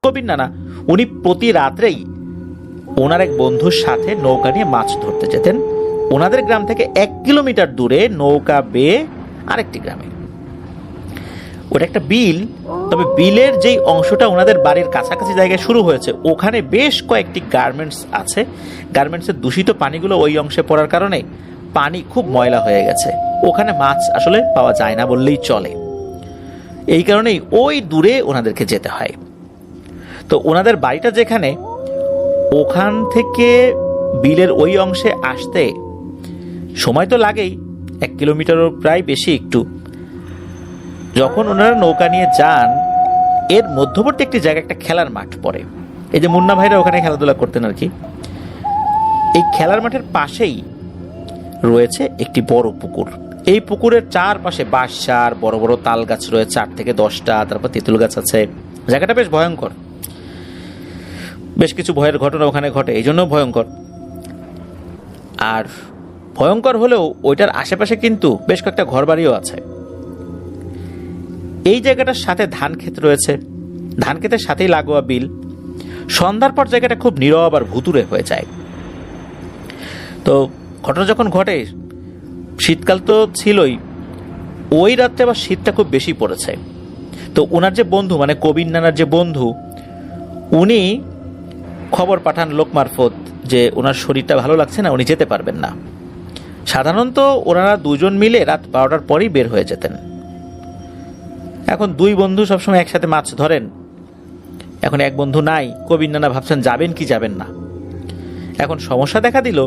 কবির নানা, উনি প্রতি রাত্রেই ওনার এক বন্ধুর সাথে নৌকা নিয়ে মাছ ধরতে যেতেন ওনাদের গ্রাম থেকে 1 কিলোমিটার দূরে, নৌকা বেয়ে আরেকটি গ্রামে। ওটা একটা বিল, তবে বিলের যেই অংশটা ওনাদের বাড়ির কাছাকাছি জায়গায় শুরু হয়েছে, ওখানে বেশ কয়েকটি গার্মেন্টস আছে। গার্মেন্টসের দূষিত পানিগুলো ওই অংশে পড়ার কারণে পানি খুব ময়লা হয়ে গেছে, ওখানে মাছ আসলে পাওয়া যায় না বললেই চলে। এই কারণেই ওই দূরে ওনাদেরকে যেতে হয়। তো ওনাদের বাড়িটা যেখানে, ওখান থেকে বিলের ওই অংশে আসতে সময় তো লাগেই, 1 কিলোমিটারও প্রায় বেশি একটু। যখন ওনারা নৌকা নিয়ে যান, এর মধ্যবর্তী একটি জায়গায় একটা খেলার মাঠ পড়ে। এই যে মুন্না ভাইরা ওখানে খেলাধুলা করতেন আর কি। এই খেলার মাঠের পাশেই রয়েছে একটি বড় পুকুর। এই পুকুরের চারপাশে বাঁশঝাড়, বড় বড় তাল গাছ রয়েছে 8 থেকে 10টা, তারপর তেঁতুল গাছ আছে। জায়গাটা বেশ ভয়ঙ্কর, বেশ কিছু ভয়ের ঘটনা ওখানে ঘটে, এই জন্য ভয়ঙ্কর। আর ভয়ঙ্কর হলেও ওইটার আশেপাশে কিন্তু বেশ কয়েকটা ঘরবাড়িও আছে। এই জায়গাটার সাথে ধান ক্ষেত রয়েছে, ধান ক্ষেতের সাথেই লাগোয়া বিল। সন্ধ্যার পর জায়গাটা খুব নীরব আর ভুতুড়ে হয়ে যায়। তো ঘটনা যখন ঘটে, শীতকাল তো ছিলই, ওই রাত্রে আবার শীতটা খুব বেশি পড়েছে। তো ওনার যে বন্ধু, মানে কবির নানার যে বন্ধু, উনি খবর পাঠান লোক মারফত যে ওনার শরীরটা ভালো লাগছে না, উনি যেতে পারবেন না। সাধারণত ওনারা দুজন মিলে রাত 12টার পরেই বের হয়ে যেতেন। এখন 2 বন্ধু সবসময় একসাথে মাছ ধরেন, এখন এক বন্ধু নাই। কবির নানা ভাবছেন যাবেন কি যাবেন না। এখন সমস্যা দেখা দিল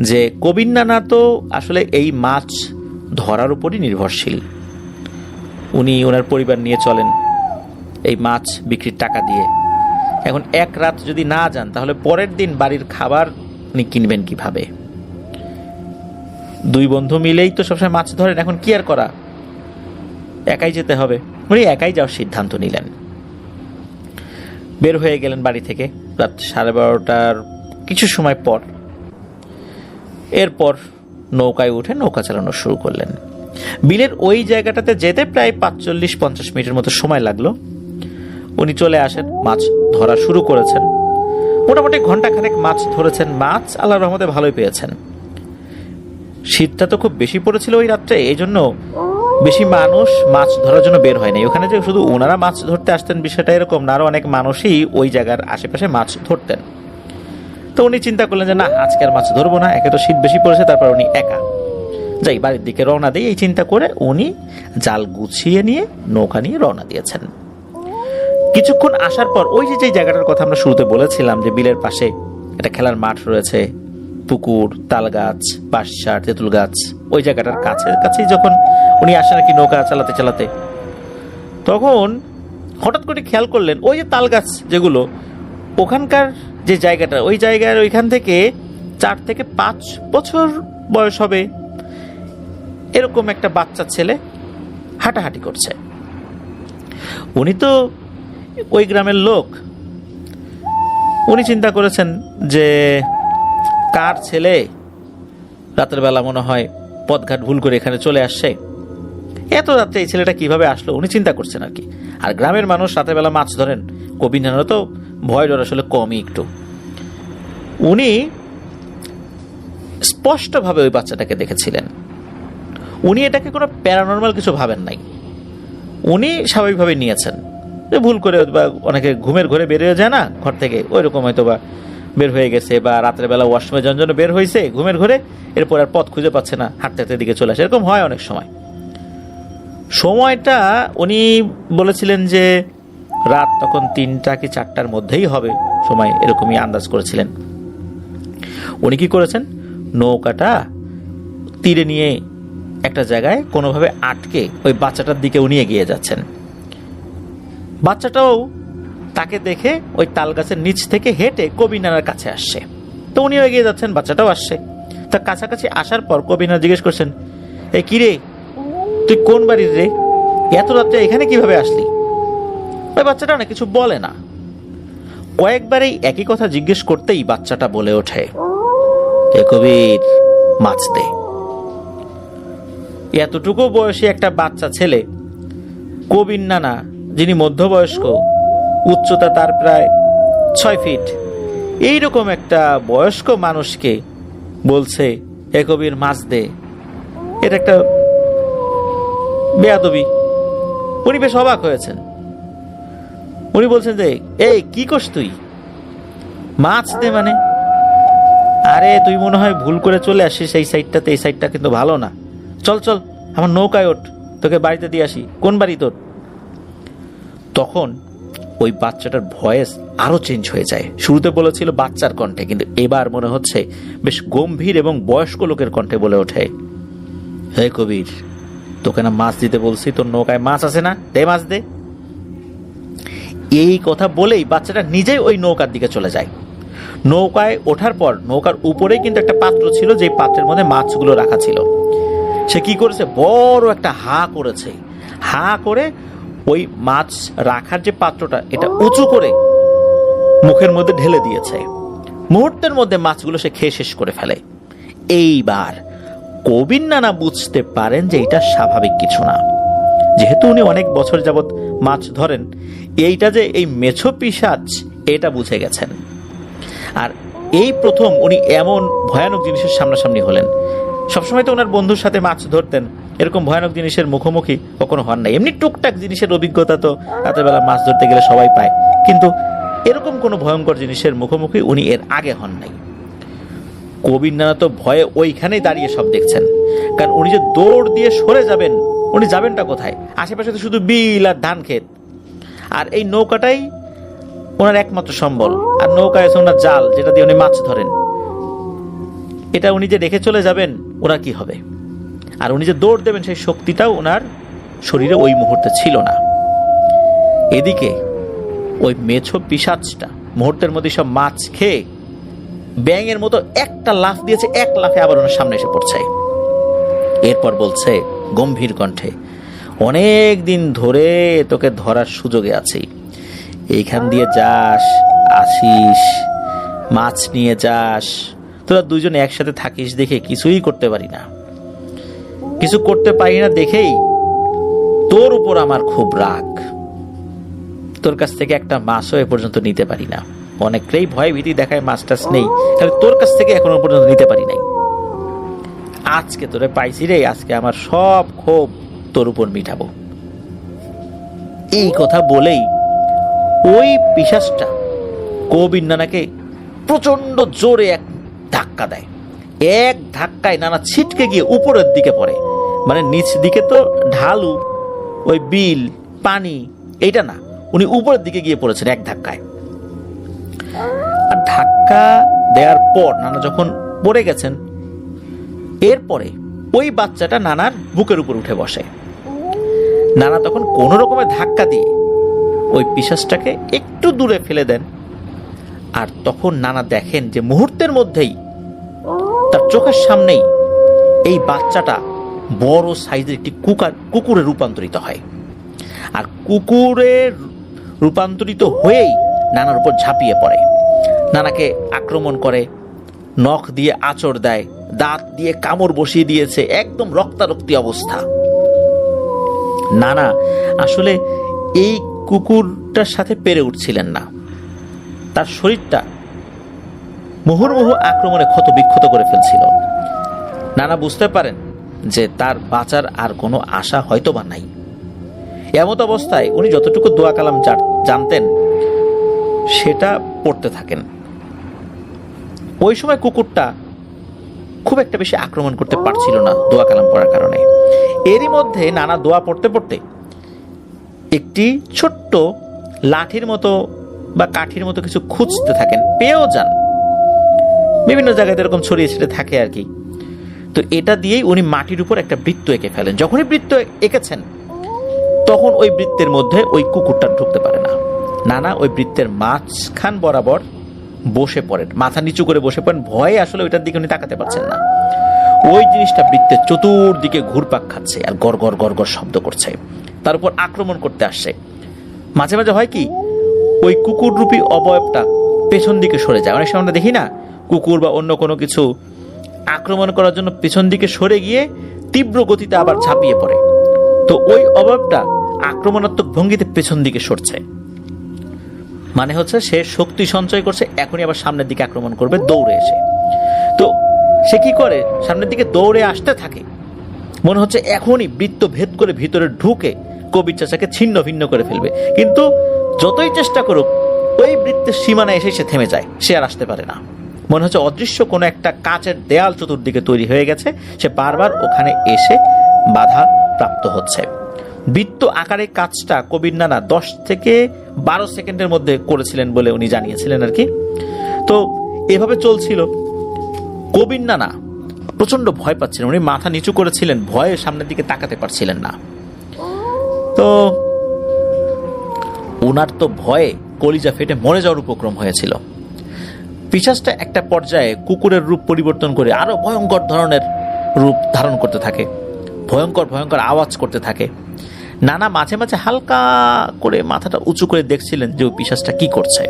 যে কবির নানা তো আসলে এই মাছ ধরার উপরই নির্ভরশীল। উনি ওনার পরিবার নিয়ে চলেন এই মাছ বিক্রির টাকা দিয়ে। এখন এক রাত যদি না যান, তাহলে পরের দিন বাড়ির খাবার উনি কিনবেন কিভাবে? 2 বন্ধু মিলেই তো সবসময় মাছ ধরেন, এখন কি আর করা, একাই যেতে হবে। উনি একাই যাওয়ার সিদ্ধান্ত নিলেন। বের হয়ে গেলেন বাড়ি থেকে রাত 12:30টার কিছু সময় পর। এরপর নৌকায় উঠে নৌকা চালানো শুরু করলেন। বিলের ওই জায়গাটাতে যেতে প্রায় 45-50 মিনিটের মতো সময় লাগলো। উনি চলে আসেন, মাছ ধরা শুরু করেছেন। মোটামুটি ঘন্টাখানেক মাছ ধরেছেন। মাছ আল্লাহর রহমতে ভালোই পেয়েছেন। শীতটা তো খুব বেশি পড়েছিল ওই রাত্রে, এই জন্য বেশি মানুষ মাছ ধরার জন্য বের হয় নাই। ওখানে যে শুধু ওনারা মাছ ধরতে আসতেন বিষয়টা এরকম না, আরো অনেক মানুষই ওই জায়গার আশেপাশে মাছ ধরতেন। তো উনি চিন্তা করলেন যে না, আজকে আর মাছ ধরবো না, একে তো শীত বেশি পড়েছে, তারপর উনি একা যাই, বাড়ির দিকে রওনা দিয়ে। এই চিন্তা করে উনি জাল গুছিয়ে নিয়ে নৌকা নিয়ে রওনা দিয়েছেন। কিছুক্ষণ আসার পর ওই যে জায়গাটার কথা আমরা শুরুতে বলেছিলাম, যে বিলের পাশে একটা খেলার মাঠ রয়েছে, পুকুর, তাল গাছ, বাঁশঝাড়, তেঁতুল গাছ, ওই জায়গাটার কাছেই যখন উনি আসেন আর কি নৌকা চালাতে চালাতে, তখন হঠাৎ করে খেয়াল করলেন ওই যে তাল গাছ যেগুলো, ওখানকার যে জায়গাটা, ওই জায়গার ওইখান থেকে 4 থেকে 5 বছর বয়স হবে এরকম একটা বাচ্চা ছেলে হাঁটাহাঁটি করছে। উনি তো ওই গ্রামের লোক, উনি চিন্তা করেছেন যে কার ছেলে রাতের বেলা মনে হয় পথঘাট ভুল করে এখানে চলে আসছে, এত রাত্রে এই ছেলেটা কিভাবে আসলো, উনি চিন্তা করছেন আর কি। আর গ্রামের মানুষ রাতের বেলা মাছ ধরেন, কবির নানারও তো ভয় ডর আসলে কমই একটু। উনি স্পষ্টভাবে ওই বাচ্চাটাকে দেখেছিলেন। উনি এটাকে কোনো প্যারানর্মাল কিছু ভাবেন নাই, উনি স্বাভাবিকভাবে নিয়েছেন যে ভুল করে, বা অনেকে ঘুমের ঘরে বেরিয়ে যায় না ঘর থেকে, ওই রকম হয়তো বা বের হয়ে গেছে, বা রাতের বেলা ওয়াশরুমে যাওয়ার জন্য বের হয়েছে ঘুমের ঘরে, এরপর আর পথ খুঁজে পাচ্ছে না, হাঁটতে হাঁটতে দিকে চলে আসে, এরকম হয় অনেক সময়। সময়টা উনি বলেছিলেন যে রাত তখন 3টা কি 4টার মধ্যেই হবে সময়, এরকমই আন্দাজ করেছিলেন। উনি কি করেছেন, নৌকাটা তীরে নিয়ে একটা জায়গায় কোনোভাবে আটকে ওই বাচ্চাটার দিকে উনি এগিয়ে যাচ্ছেন। বাচ্চাটাও তাকে দেখে ওই তাল গাছের নিচ থেকে হেঁটে কবির নানার কাছে আসছে। তো উনিও এগিয়ে যাচ্ছেন, বাচ্চাটাও আসছে। তার কাছাকাছি আসার পর কবির নানা জিজ্ঞেস করছেন, এ কি রে, তুই কোন বাড়ির রে, এত রাত্রে এখানে কিভাবে আসলি? ওই বাচ্চাটা না কিছু বলে না। কয়েকবার এই একই কথা জিজ্ঞেস করতেই বাচ্চাটা বলে ওঠে, এ কবির, মাছ দে। এতটুকু বয়সী একটা বাচ্চা ছেলে, কবির নানা যিনি মধ্যবয়স্ক, উচ্চতা তার প্রায় 6 ফিট। এইরকম একটা বয়স্ক মানুষকে বলছে এ কবির মাছ দে, এটা একটা বেয়াদবি। উনি বেশ অবাক হয়েছেন। উনি বলছেন যে এই কি করছ তুই, মাছ দে মানে? আরে তুই মনে হয় ভুল করে চলে আসিস এই সাইডটাতে, এই সাইডটা কিন্তু ভালো না, চল চল আমার নৌকায় ওঠ, তোকে বাড়িতে দিয়ে আসি। কোন বাড়ি তোর? তখন ওই বাচ্চাটার ভয়েস আরো চেঞ্জ হয়ে যায়। শুরুতে বলেছিল বাচ্চার কণ্ঠে, কিন্তু এবার মনে হচ্ছে বেশ গম্ভীর এবং বয়স্ক লোকের কণ্ঠে বলে ওঠে, হে কবির, তোকে না মাছ দিতে বলছি, তোর নৌকায় মাছ আছে না, দে মাছ দে। এই কথা বলেই বাচ্চাটা নিজেই ওই নৌকার দিকে চলে যায়। নৌকায় ওঠার পর নৌকার উপরেই কিন্তু একটা পাত্র ছিল, যে পাত্রের মধ্যে মাছগুলো রাখা ছিল। সে কি করেছে, বড় একটা হা করেছে। হা করে ওই মাছ রাখার যে পাত্রটা, এটা উঁচু করে মুখের মধ্যে ঢেলে দিয়েছে। মুহূর্তের মধ্যে মাছগুলো সে খেয়ে শেষ করে ফেলে। এইবার কবির নানা বুঝতে পারেন যে এটা স্বাভাবিক কিছু না। যেহেতু উনি অনেক বছর যাবৎ মাছ ধরেন, এইটা যে এই মেছো পিশাচ এটা বুঝে গেছেন। আর এই প্রথম উনি এমন ভয়ানক জিনিসের সামনাসামনি হলেন। সবসময় তো ওনার বন্ধুর সাথে মাছ ধরতেন, এরকম ভয়ানক জিনিসের মুখোমুখি কখনো হন নাই। এমনি টুকটাক জিনিসের অভিজ্ঞতা তো রাতেরবেলা মাছ ধরতে গেলে সবাই পায়, কিন্তু এরকম কোনো ভয়ঙ্কর জিনিসের মুখোমুখি উনি এর আগে হন নাই। কবির নানা তো ভয়ে ওইখানেই দাঁড়িয়ে সব দেখছেন, কারণ উনি যে দৌড় দিয়ে সরে যাবেন, উনি যাবেনটা কোথায়? আশেপাশে তো শুধু বিল আর ধান ক্ষেত, আর এই নৌকাটাই ওনার একমাত্র সম্বল। আর নৌকায় আছে ওনার জাল, যেটা দিয়ে উনি মাছ ধরেন। এটা উনি যে রেখে চলে যাবেন, ওনার কি হবে? আর উনি যে দৌড় দেবেন, সেই শক্তিটাও ওনার শরীরে ওই মুহূর্তে ছিল না। এদিকে ওই মেছো পিশাচটা মুহূর্তের মধ্যে সব মাছ খেয়ে ব্যাঙের মতো একটা লাফ দিয়েছে, এক লাফে আবার ওনার সামনে এসে পড়ছে। এরপর বলছে গম্ভীর কণ্ঠে, অনেক দিন ধরে তোকে ধরার সুযোগে আছি, এইখান দিয়ে যাস আসিস, মাছ নিয়ে যাস, তোরা দুইজন একসাথে থাকিস দেখে কিছুই করতে পারি না। কিছু করতে পারি না দেখেই তোর উপর আমার খুব রাগ। তোর কাছ থেকে একটা মাছও এ পর্যন্ত নিতে পারি না। অনেকটাই ভয় ভীতি দেখায় মাছ টাছ নেই, তাহলে তোর কাছ থেকে এখনো পর্যন্ত নিতে পারি নাই। আজকে তোরে পাইছি রে, আজকে আমার সব ক্ষোভ তোর উপর মিটাবো। এই কথা বলেই ওই পিশাচটা কবির নানাকে প্রচন্ড জোরে এক ধাক্কা দেয়। এক ধাক্কায় নানা ছিটকে গিয়ে উপরের দিকে পড়ে। মানে নিচ দিকে তো ঢালু, ওই বিল পানি, এইটা না, উনি উপরের দিকে গিয়ে পড়েছেন এক ধাক্কায়। আর ধাক্কা দেওয়ার পর নানা যখন পড়ে গেছেন, এরপরে ওই বাচ্চাটা নানার বুকের উপর উঠে বসে। নানা তখন কোন রকমের ধাক্কা দিয়ে ওই পিশাচটাকে একটু দূরে ফেলে দেন। আর তখন নানা দেখেন যে মুহূর্তের মধ্যেই তার চোখের সামনেই এই বাচ্চাটা বড় সাইজের একটি কুকুরে রূপান্তরিত হয়। আর কুকুরে রূপান্তরিত হয়েই নানার উপর ঝাঁপিয়ে পড়ে, নানাকে আক্রমণ করে, নখ দিয়ে আঁচড় দেয়, দাঁত দিয়ে কামড় বসিয়ে দিয়েছে, একদম রক্তারক্তি অবস্থা। নানা আসলে এই কুকুরটার সাথে পেরে উঠছিলেন না। তার শরীরটা মুহুর্মুহু আক্রমণে ক্ষত বিক্ষত করে ফেলছিল। নানা বুঝতে পারেন যে তার বাঁচার আর কোনো আশা হয়তো বা নাই। এমত অবস্থায় উনি যতটুকু দোয়া কালাম জানতেন সেটা পড়তে থাকেন। ওই সময় কুকুরটা খুব একটা বেশি আক্রমণ করতে পারছিল না দোয়া কালাম পড়ার কারণে। এরই মধ্যে নানা দোয়া পড়তে পড়তে একটি ছোট্ট লাঠির মতো বা কাঠির মতো কিছু খুঁজতে থাকেন, পেয়েও যান। বিভিন্ন জায়গায় এরকম ছড়িয়ে ছিটে থাকে আর কি। তো এটা দিয়েই উনি মাটির উপর একটা বৃত্ত এঁকে ফেলেন। যখনই বৃত্ত এঁকেছেন তখন ওই বৃত্তের মধ্যে ওই কুকুরটা ঢুকতে পারে না। নানা ওই বৃত্তের মাঝখান বরাবর বসে পড়েন, মাথা নিচু করে বসে পড়েন। ভয়ে আসলে ওইটার দিকে উনি তাকাতে পারছেন না। ওই জিনিসটা বৃত্তের চতুর্দিকে ঘুরপাক খাচ্ছে আর গড় গড় গড় গড় শব্দ করছে, তার উপর আক্রমণ করতে আসছে। মাঝে মাঝে হয় কি, ওই কুকুর রূপী অবয়বটা পেছন দিকে সরে যায়। অনেক সময় আমরা দেখি না, কুকুর বা অন্য কোনো কিছু আক্রমণ করার জন্য পেছন দিকে সরে গিয়ে তীব্র গতিতে আবার ঝাঁপিয়ে পড়ে। তো ওই অবয়বটা আক্রমণাত্মক ভঙ্গিতে পেছন দিকে সরছে। মানে হচ্ছে সে শক্তি সঞ্চয় করছে, এখনই আবার সামনের দিকে আক্রমণ করবে দৌড়ে এসে। তো সে কি করে, সামনের দিকে দৌড়ে আসতে থাকে, মনে হচ্ছে এখনই বৃত্ত ভেদ করে ভিতরে ঢুকে কবির চাচাকে ছিন্ন ভিন্ন করে ফেলবে, কিন্তু যতই চেষ্টা করুক ওই বৃত্তের সীমানা এসে সে থেমে যায়, সে আর আসতে পারে না। মনে হচ্ছে অদৃশ্য কোনো একটা কাচের দেয়াল চতুর্দিকে তৈরি হয়ে গেছে, সে বারবার ওখানে এসে বাধা প্রাপ্ত হচ্ছে। বৃত্ত আকারে কাজটা কবির নানা 10 থেকে 12 সেকেন্ডের মধ্যে করেছিলেন বলে উনি জানিয়েছিলেন আর কি। তো এভাবে চলছিল। কবির নানা প্রচন্ড ভয় পাচ্ছিলেন, উনি মাথা নিচু করেছিলেন, ভয়ে সামনের দিকে তাকাতে পারছিলেন না। তো ওনার তো ভয়ে কলিজা ফেটে মরে যাওয়ার উপক্রম হয়েছিল। পিশাচটা একটা পর্যায়ে কুকুরের রূপ পরিবর্তন করে আরো ভয়ঙ্কর ধরনের রূপ ধারণ করতে থাকে, ভয়ঙ্কর ভয়ঙ্কর আওয়াজ করতে থাকে। নানা মাঝে মাঝে হালকা করে মাথাটা উঁচু করে দেখছিলেন যে ওই পিশাচটা কি করছে।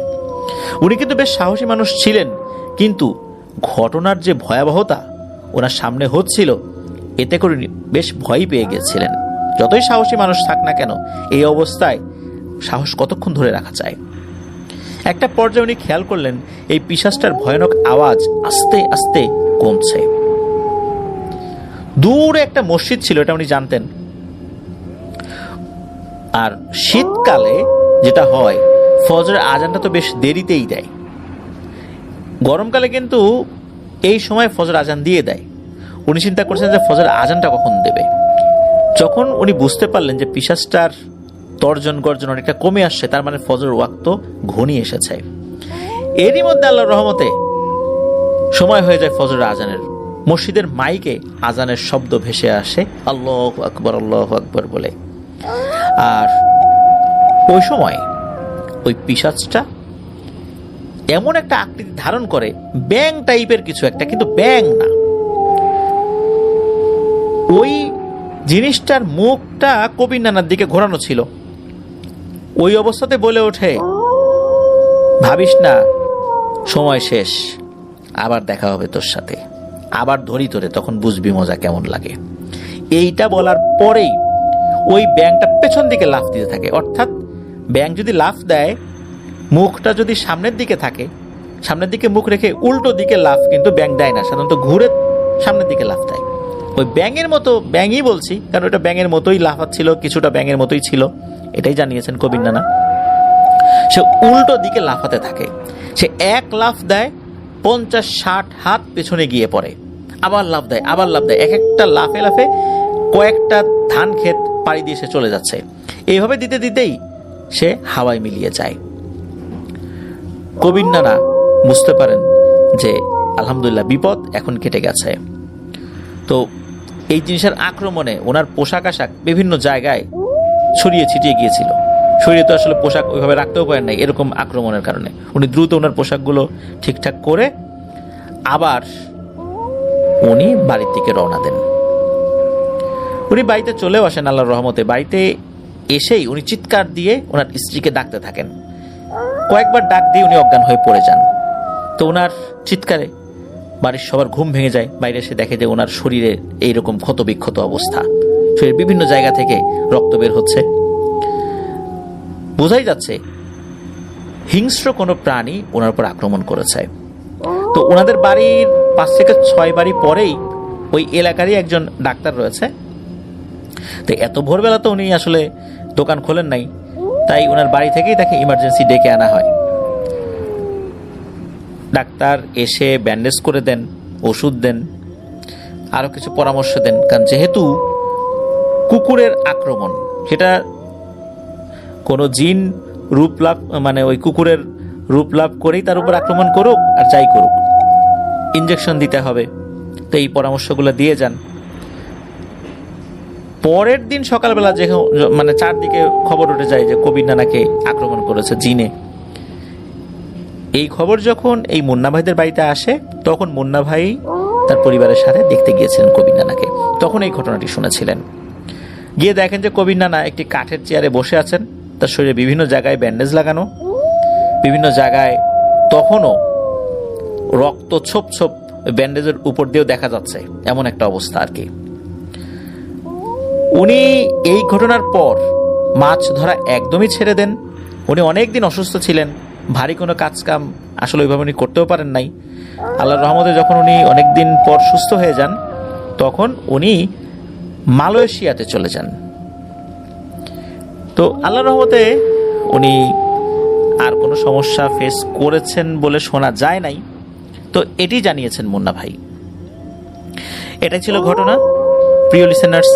উনি কিন্তু বেশ সাহসী মানুষ ছিলেন, কিন্তু ঘটনার যে ভয়াবহতা ওনার সামনে হচ্ছিল এতে করে বেশ ভয় পেয়ে গেছিলেন। যতই সাহসী মানুষ থাক না কেন, এই অবস্থায় সাহস কতক্ষণ ধরে রাখা যায়। একটা পর্যায়ে উনি খেয়াল করলেন এই পিশাচটার ভয়ানক আওয়াজ আস্তে আস্তে কমছে। দূরে একটা মসজিদ ছিল, এটা উনি জানতেন। আর শীতকালে যেটা হয়, ফজরের আজানটা তো বেশ দেরিতেই দেয়। গরমকালে কিন্তু এই সময় ফজর আজান দিয়ে দেয়। উনি চিন্তা করছেন যে ফজর আজানটা কখন দেবে। যখন উনি বুঝতে পারলেন যে পিশাচটার তর্জন গর্জন অনেকটা কমে আসছে, তার মানে ফজর ওয়াক্ত ঘনিয়ে এসেছে। এরই মধ্যে আল্লাহর রহমতে সময় হয়ে যায় ফজর আজানের। মসজিদের মাইকে আজানের শব্দ ভেসে আসে আল্লাহু আকবার আল্লাহু আকবার বলে। আর ওই সময় ওই পিশাচটা এমন একটা আকৃতি ধারণ করে, ব্যাং টাইপের কিছু একটা, কিন্তু ব্যাং না। ওই জিনিসটার মুখটা কবির নানার দিকে ঘোরানো ছিল। ওই অবস্থাতে বলে ওঠে, ভাবিস না, সময় শেষ, আবার দেখা হবে তোর সাথে, আবার ধরি তোরে, তখন বুঝবি মজা কেমন লাগে। এইটা বলার পরেই ওই ব্যাংটা পেছন দিকে লাফ দিতে থাকে। অর্থাৎ ব্যাং যদি লাফ দেয়, মুখটা যদি সামনের দিকে থাকে, সামনের দিকে মুখ রেখে উল্টো দিকে লাফ কিন্তু ব্যাং দেয় না, সাধারণত ঘুরে সামনের দিকে লাফ দেয়। ওই ব্যাঙের মতো, ব্যাঙই বলছি কারণ ওটা ব্যাঙের মতোই লাফাচ্ছিল, কিছুটা ব্যাঙের মতোই ছিল, এটাই জানিয়েছেন কবির নানা। সে উল্টো দিকে লাফাতে থাকে। সে এক লাফ দেয়, 50-60 হাত পেছনে গিয়ে পড়ে, আবার লাফ দেয়, আবার লাফ দেয়। এক একটা লাফে লাফে কয়েকটা ধান ক্ষেত পাড়ি দিয়ে সে চলে যাচ্ছে। এইভাবে দিতে দিতেই সে হাওয়ায় মিলিয়ে যায়। কবির নানা বুঝতে পারেন যে আলহামদুলিল্লাহ বিপদ এখন কেটে গেছে। তো এই জিনিসের আক্রমণে ওনার পোশাক আশাক বিভিন্ন জায়গায় ছড়িয়ে ছিটিয়ে গিয়েছিল। শরীরে তো আসলে পোশাক ওইভাবে রাখতেও পারেন নাই এরকম আক্রমণের কারণে। উনি দ্রুত ওনার পোশাকগুলো ঠিকঠাক করে আবার উনি বাড়ির দিকে রওনা দেন। উনি বাড়িতে চলেও আসেন আল্লাহর রহমতে। বাড়িতে এসেই উনি চিৎকার দিয়ে ওনার স্ত্রীকে ডাকতে থাকেন। কয়েকবার ডাক দিয়ে উনি অজ্ঞান হয়ে পড়ে যান। তো ওনার চিৎকারে বাড়ির সবার ঘুম ভেঙে যায়। বাইরে এসে দেখে যে ওনার শরীরে এইরকম ক্ষত বিক্ষত অবস্থা, শরীরের বিভিন্ন জায়গা থেকে রক্ত বের হচ্ছে। বোঝাই যাচ্ছে হিংস্র কোনো প্রাণী ওনার উপর আক্রমণ করেছে। তো ওনাদের বাড়ির 5 থেকে 6 বাড়ি পরেই ওই এলাকারই একজন ডাক্তার রয়েছে। তো এত ভোরবেলা তো উনি আসলে দোকান খোলেন নাই, তাই ওনার বাড়ি থেকেই তাকে ইমার্জেন্সি ডেকে আনা হয়। ডাক্তার এসে ব্যান্ডেজ করে দেন, ওষুধ দেন, আরো কিছু পরামর্শ দেন। কারণ যেহেতু কুকুরের আক্রমণ, সেটা কোনো জিন রূপ লাভ, মানে ওই কুকুরের রূপ লাভ করেই তার উপর আক্রমণ করুক আর যাই করুক, ইঞ্জেকশন দিতে হবে। তো এই পরামর্শগুলো দিয়ে যান। পরের দিন সকালবেলা যে মানে চারদিকে খবর উঠে যায় যে কবির নানাকে আক্রমণ করেছে জিনে। এই খবর যখন এই মুন্না ভাইদের বাড়িতে আসে, তখন মুন্না ভাই তার পরিবারের সাথে দেখতে গিয়েছিলেন কবির নানাকে। তখন এই ঘটনাটি শুনেছিলেন। গিয়ে দেখেন যে কবির নানা একটি কাঠের চেয়ারে বসে আছেন, তার শরীরে বিভিন্ন জায়গায় ব্যান্ডেজ লাগানো, বিভিন্ন জায়গায় তখনও রক্ত ছোপ ছোপ ব্যান্ডেজের উপর দিয়েও দেখা যাচ্ছে, এমন একটা অবস্থা আর কি। উনি এই ঘটনার পর মাছ ধরা একদমই ছেড়ে দেন। উনি অনেকদিন অসুস্থ ছিলেন, ভারী কোনো কাজকাম আসলে ওইভাবে উনি করতেও পারেন নাই। আল্লাহর রহমতে যখন উনি অনেকদিন পর সুস্থ হয়ে যান, তখন উনি মালয়েশিয়াতে চলে যান। তো আল্লাহর রহমতে উনি আর কোনো সমস্যা ফেস করেছেন বলে শোনা যায় নাই। তো এটি জানিয়েছেন মুন্না ভাই। এটাই ছিল ঘটনা। প্রিয় লিসেনার্স,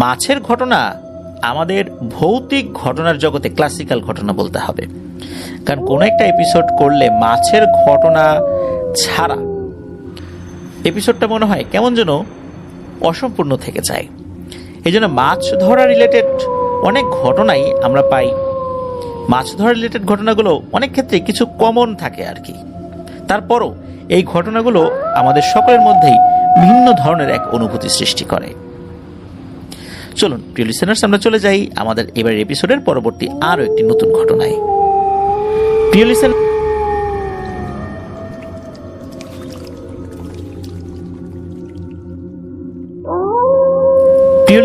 মাছের ঘটনা আমাদের ভৌতিক ঘটনার জগতে ক্লাসিক্যাল ঘটনা বলতে হবে, কারণ কোনো একটা এপিসোড করলে মাছের ঘটনা ছাড়া এপিসোডটা মনে হয় কেমন যেন অসম্পূর্ণ থেকে যায়। এই জন্য মাছ ধরা রিলেটেড অনেক ঘটনাই আমরা পাই। মাছ ধরা রিলেটেড ঘটনাগুলো অনেক ক্ষেত্রে কিছু কমন থাকে আর কি। তারপরও এই ঘটনাগুলো আমাদের সকলের মধ্যেই ভিন্ন ধরনের এক অনুভূতি সৃষ্টি করে। চলুন প্রিয় লিসেনার্স, আমরা চলে যাই আমাদের এবারের এপিসোডের পরবর্তী আরও একটি নতুন ঘটনায়। প্রিয়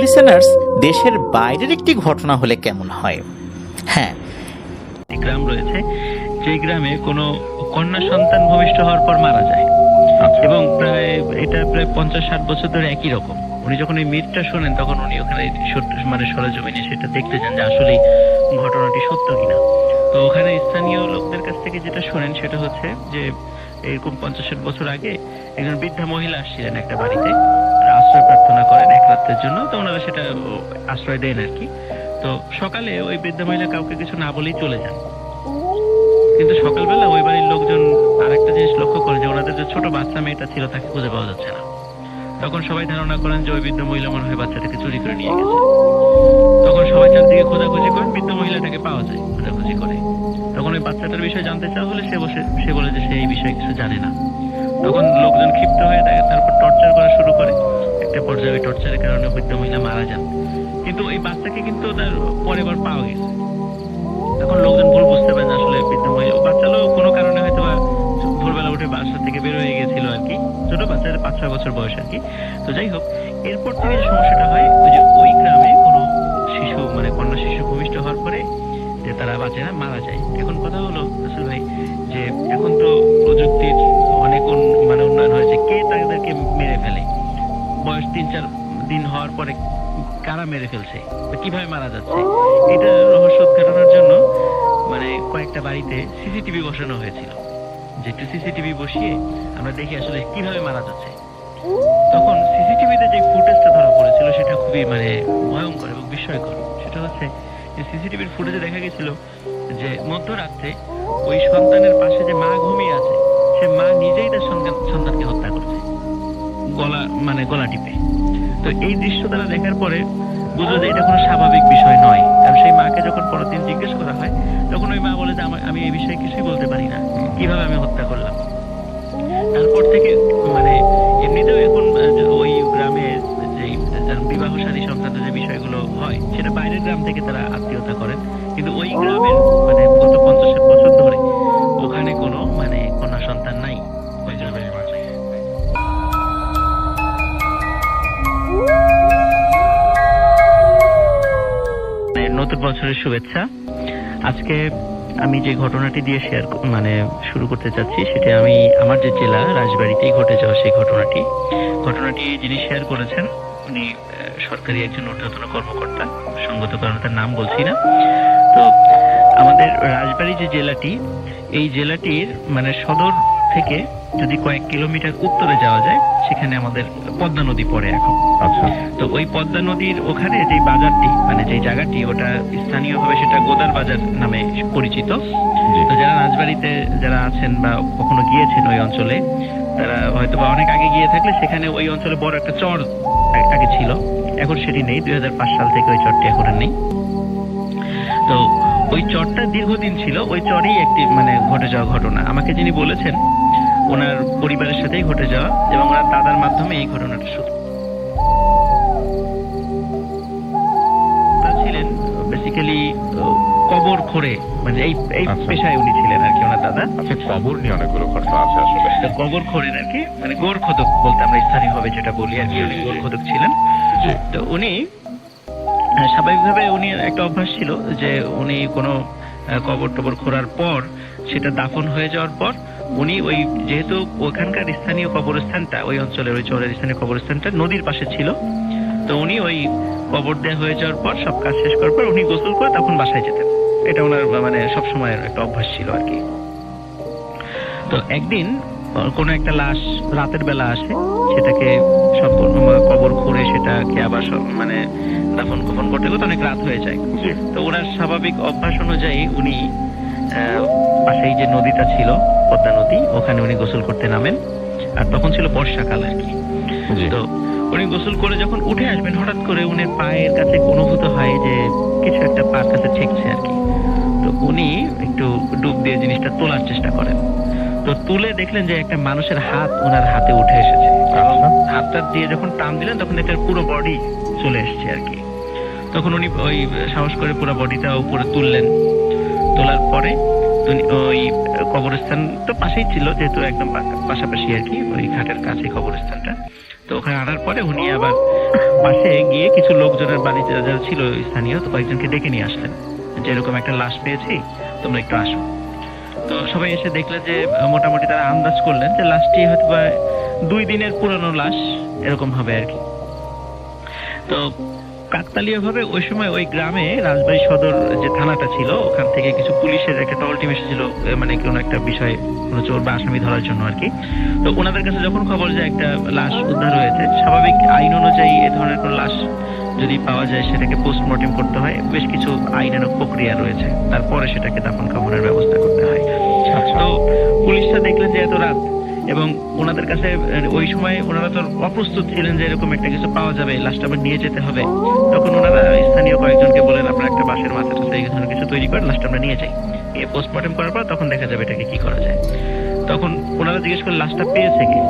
লিসেনার্স, দেশের বাইরের একটি ঘটনা হলে কেমন হয়? হ্যাঁ, গ্রাম রয়েছে যে গ্রামে কোনো কন্যা সন্তান ভূমিষ্ঠ হওয়ার পর মারা যায়, এবং এটা প্রায় 50-60 বছর ধরে একই রকম। উনি যখন এই মিথটা শোনেন তখন উনি ওখানে মানে সরেজমিনে সেটা দেখতে যান যে আসলে ঘটনাটি সত্য কিনা। তো ওখানে স্থানীয় লোকদের কাছ থেকে যেটা শোনেন সেটা হচ্ছে যে এরকম 50-60 বছর আগে একজন বৃদ্ধা মহিলা আসছিলেন একটা বাড়িতে, আশ্রয় প্রার্থনা করেন এক রাতের জন্য। তো ওনারা সেটা আশ্রয় দেন আর কি। তো সকালে ওই বৃদ্ধা মহিলা কাউকে কিছু না বলেই চলে যান। কিন্তু সকালবেলা ওই বাড়ির লোকজন আরেকটা জিনিস লক্ষ্য করে যে ওনাদের যে ছোট বাচ্চা মেয়েটা ছিল তাকে খুঁজে পাওয়া যাচ্ছে না। তখন সবাই ধারণা করেন যে ওই বৃদ্ধ মহিলা মনে হয় বাচ্চাটাকে চুরি করে নিয়ে গেছে। তখন সবাই চারদিকে খোঁজাখুঁজি করেন, বৃদ্ধ মহিলাটাকে পাওয়া যায় খোঁজাখুঁজি করে। তখন ওই বাচ্চাটার বিষয়ে জানতে চাওয়া হলে সে বলে যে সে এই বিষয়ে কিছু জানে না। তখন লোকজন ক্ষিপ্ত হয়ে থাকে, তারপর টর্চার করা শুরু করে। একটা পর্যায়ে ওই টর্চারের কারণে বৃদ্ধ মহিলা মারা যান। কিন্তু ওই বাচ্চাকে কিন্তু তার পরের পাওয়া গেছে। তখন লোকজন ভুল বুঝতে পারেন আসলে বৃদ্ধ মহিলা বাচ্চা লোক কোনো কারণে হয়তো বা ভোরবেলা উঠে বাসা থেকে বের হয়ে গেছিল আর কি, ছোট বাচ্চাদের 5-6 বছর বয়স আর কি। তো যাই হোক, এরপর থেকে যে সমস্যাটা হয় ওই গ্রামে কোনো শিশু মানে কন্যা শিশু ভূমিষ্ঠ হওয়ার পরে যে তারা বাঁচে না, মারা যায়। এখন কথা হলো আসল ভাই যে এখন তো প্রযুক্তির অনেক উন্নয়ন হয়েছে, কে তাদেরকে মেরে ফেলে, বয়স 3-4 দিন হওয়ার পরে কারা মেরে ফেলছে, কিভাবে মারা যাচ্ছে, এটা রহস্য উদ্ঘাটনের জন্য মানে কয়েকটা বাড়িতে সিসিটিভি বসানো হয়েছিল। যে একটু সিসিটিভি বসিয়ে আমরা দেখি আসলে কিভাবে মারা যাচ্ছে। তখন সিসিটিভিতে যে ফুটেজটা ধরা পড়েছিল সেটা খুবই মানে ভয়ঙ্কর এবং বিস্ময়কর। সেটা হচ্ছে যে সিসিটিভির ফুটেজে দেখা গেছিল যে মধ্যরাত্রে ওই সন্তানের পাশে যে মা ঘুমিয়ে আছে, সে মা নিজেই তার সন্তানকে হত্যা করছে গলা টিপে। তো এই দৃশ্য তারা দেখার পরে বুঝলো যে এটা কোনো স্বাভাবিক বিষয় নয়। কারণ সেই মাকে যখন পরের দিন জিজ্ঞেস করা হয় তখন ওই মা বলে যে আমি এই বিষয়ে কিছুই বলতে পারি না, কিভাবে আমি হত্যা করলাম। তারপর থেকে মানে এমনিতেও এখন ওই গ্রামে যে বিবাহ শাদী সংক্রান্ত যে বিষয়গুলো হয় সেটা বাইরের গ্রাম থেকে তারা আত্মীয়তা করেন, কিন্তু ওই গ্রামের মানে গত 50-60 বছর ধরে ওখানে কোনো মানে কন্যা সন্তান নাই ওই গ্রামের। নতুন বছরের শুভেচ্ছা। আজকে আমি যে ঘটনাটি দিয়ে শুরু করতে চাচ্ছি সেটা আমি আমার যে জেলা রাজবাড়িতেই ঘটে যাওয়া সেই ঘটনাটি যিনি শেয়ার করেছেন উনি সরকারি একজন ঊর্ধ্বতন কর্মকর্তা, সঙ্গত কারণে তার নাম বলছি না। তো আমাদের রাজবাড়ি যে জেলাটি, এই জেলাটির মানে সদর থেকে যদি কয়েক কিলোমিটার উত্তরে যাওয়া যায় সেখানে আমাদের পদ্মা নদী পড়ে এখন। আচ্ছা, তো ওই পদ্মা নদীর ওখানে যে বাজারটি মানে যে জায়গাটি ওটা স্থানীয়ভাবে সেটা গোদার বাজার নামে পরিচিত। তো যারা রাজবাড়িতে যারা আছেন বা কখনো গিয়েছেন ওই অঞ্চলে, তারা হয়তো বা অনেক আগে গিয়ে থাকলে সেখানে ওই অঞ্চলে বড় একটা চর আগে ছিল, এখন সেটি নেই। 2005 সাল থেকে ওই চরটি এখন আর নেই। তো ওই চরটা দীর্ঘদিন ছিল, ওই চরেই একটি মানে ঘটে যাওয়া ঘটনা। আমাকে যিনি বলেছেন ওনার পরিবারের সাথেই ঘটে যাওয়া এবং ওনার দাদার মাধ্যমে এই ঘটনাটা শুরু। ছিলেন বেসিক্যালি কবর খোঁড়ে, মানে এই পেশায় উনি ছিলেন আর কি ওনার দাদা। কবর নিয়ে অনেকগুলো ঘটনা আছে আসলে। কবর খোঁড়েন আর কি, মানে গোর খোদক বলতে আমরা স্থানীয়ভাবে যেটা বলি আর কি, উনি গোর খোদক ছিলেন। তো উনি স্বাভাবিকভাবে উনি একটা অভ্যাস ছিল যে উনি কোনো কবর টবর খোঁড়ার পর সেটা দাফন হয়ে যাওয়ার পর উনি ওই যেহেতু ওখানকার স্থানীয় কবরস্থানটা ওই অঞ্চলের ওই চরের স্থানীয় কবরস্থানটা নদীর পাশে ছিল, তো উনি ওই কবর দেয়া হয়ে যাওয়ার পর সব কাজ শেষ করার পর উনি গোসল করে তখন বাসায় যেতেন। এটা ওনার মানে সবসময়ের একটা অভ্যাস ছিল আর কি। তো একদিন কোনো একটা লাশ রাতের বেলা আসে, সেটাকে সম্পূর্ণ কবর খুঁড়ে সেটাকে আবার মানে দাফন কাফন করতে করতে অনেক রাত হয়ে যায়। তো ওনার স্বাভাবিক অভ্যাস অনুযায়ী উনি পাশেই যে নদীটা ছিল পদ্মা নদী, ওখানে উনি গোসল করতে নামেন। আর তখন ছিল বর্ষাকাল আর কি। তো উনি গোসল করে যখন উঠে আসবেন, হঠাৎ করে উনি পায়ের কাছে অনুভূত হয় যে কিছু একটা পায়ের কাছে ঠেকছে আর কি। তো উনি একটু ডুব দিয়ে জিনিসটা তোলার চেষ্টা করেন। তো তুলে দেখলেন যে একটা মানুষের হাত ওনার হাতে উঠে এসেছে। হাতটা দিয়ে যখন টান দিলেন তখন এটার পুরো বডি চলে এসেছে আর কি। তখন উনি ওই সাহস করে পুরো বডিটা উপরে তুললেন। তোলার পরে ওই কবরস্থান তো পাশেই ছিল, যেহেতু একদম পাশাপাশি আর কি, ওই ঘাটের কাছে কবরস্থানটা। তো ওখানে আনার পরে উনি আবার পাশে গিয়ে কিছু লোকজনের বাড়িতে যারা ছিল স্থানীয়, তো কয়েকজনকে ডেকে নিয়ে আসলেন যে এরকম একটা লাশ পেয়েছি, তোমরা একটু আসো। তো সবাই এসে দেখলেন যে মোটামুটি তারা আন্দাজ করলেন যে লাশটি হয়তো 2 দিনের পুরনো লাশ এরকম হবে আর কি। তো কাকতালীয় ভাবে ওই সময় ওই গ্রামে রাজবাড়ী সদর যে থানাটা ছিল, ওখান থেকে কিছু পুলিশের একটা টহল টিম এসেছিল, মানে কোনো একটা বিষয়ে কোনো চোর বা আসামি ধরার জন্য আর কি। তো ওনাদের কাছে যখন খবর যে একটা লাশ উদ্ধার হয়েছে, স্বাভাবিক আইন অনুযায়ী এ ধরনের কোনো লাশ যদি পাওয়া যায় সেটাকে পোস্টমর্টেম করতে হয়, বেশ কিছু আইনানুগ প্রক্রিয়া রয়েছে, তারপরে সেটাকে দাফন কাফনের ব্যবস্থা করতে হয়। তো পুলিশরা দেখলেন যে এত রাত এবং ওনাদের কাছে ওই সময় ওনারা তো অপ্রস্তুত ছিলেন যে এরকম একটা কিছু পাওয়া যাবে, লাশটা আবার নিয়ে যেতে হবে। তখন ওনারা স্থানীয় কয়েকজনকে বলেন আপনারা একটা বাঁশের মাথা টাথা এই ধরনের কিছু তৈরি করে লাশটা আমরা নিয়ে যাই, এই পোস্টমর্টেম করার পর তখন দেখা যাবে এটাকে কি করা যায়। তখন ওনারা জিজ্ঞেস করলেন লাশটা পেয়েছে কি,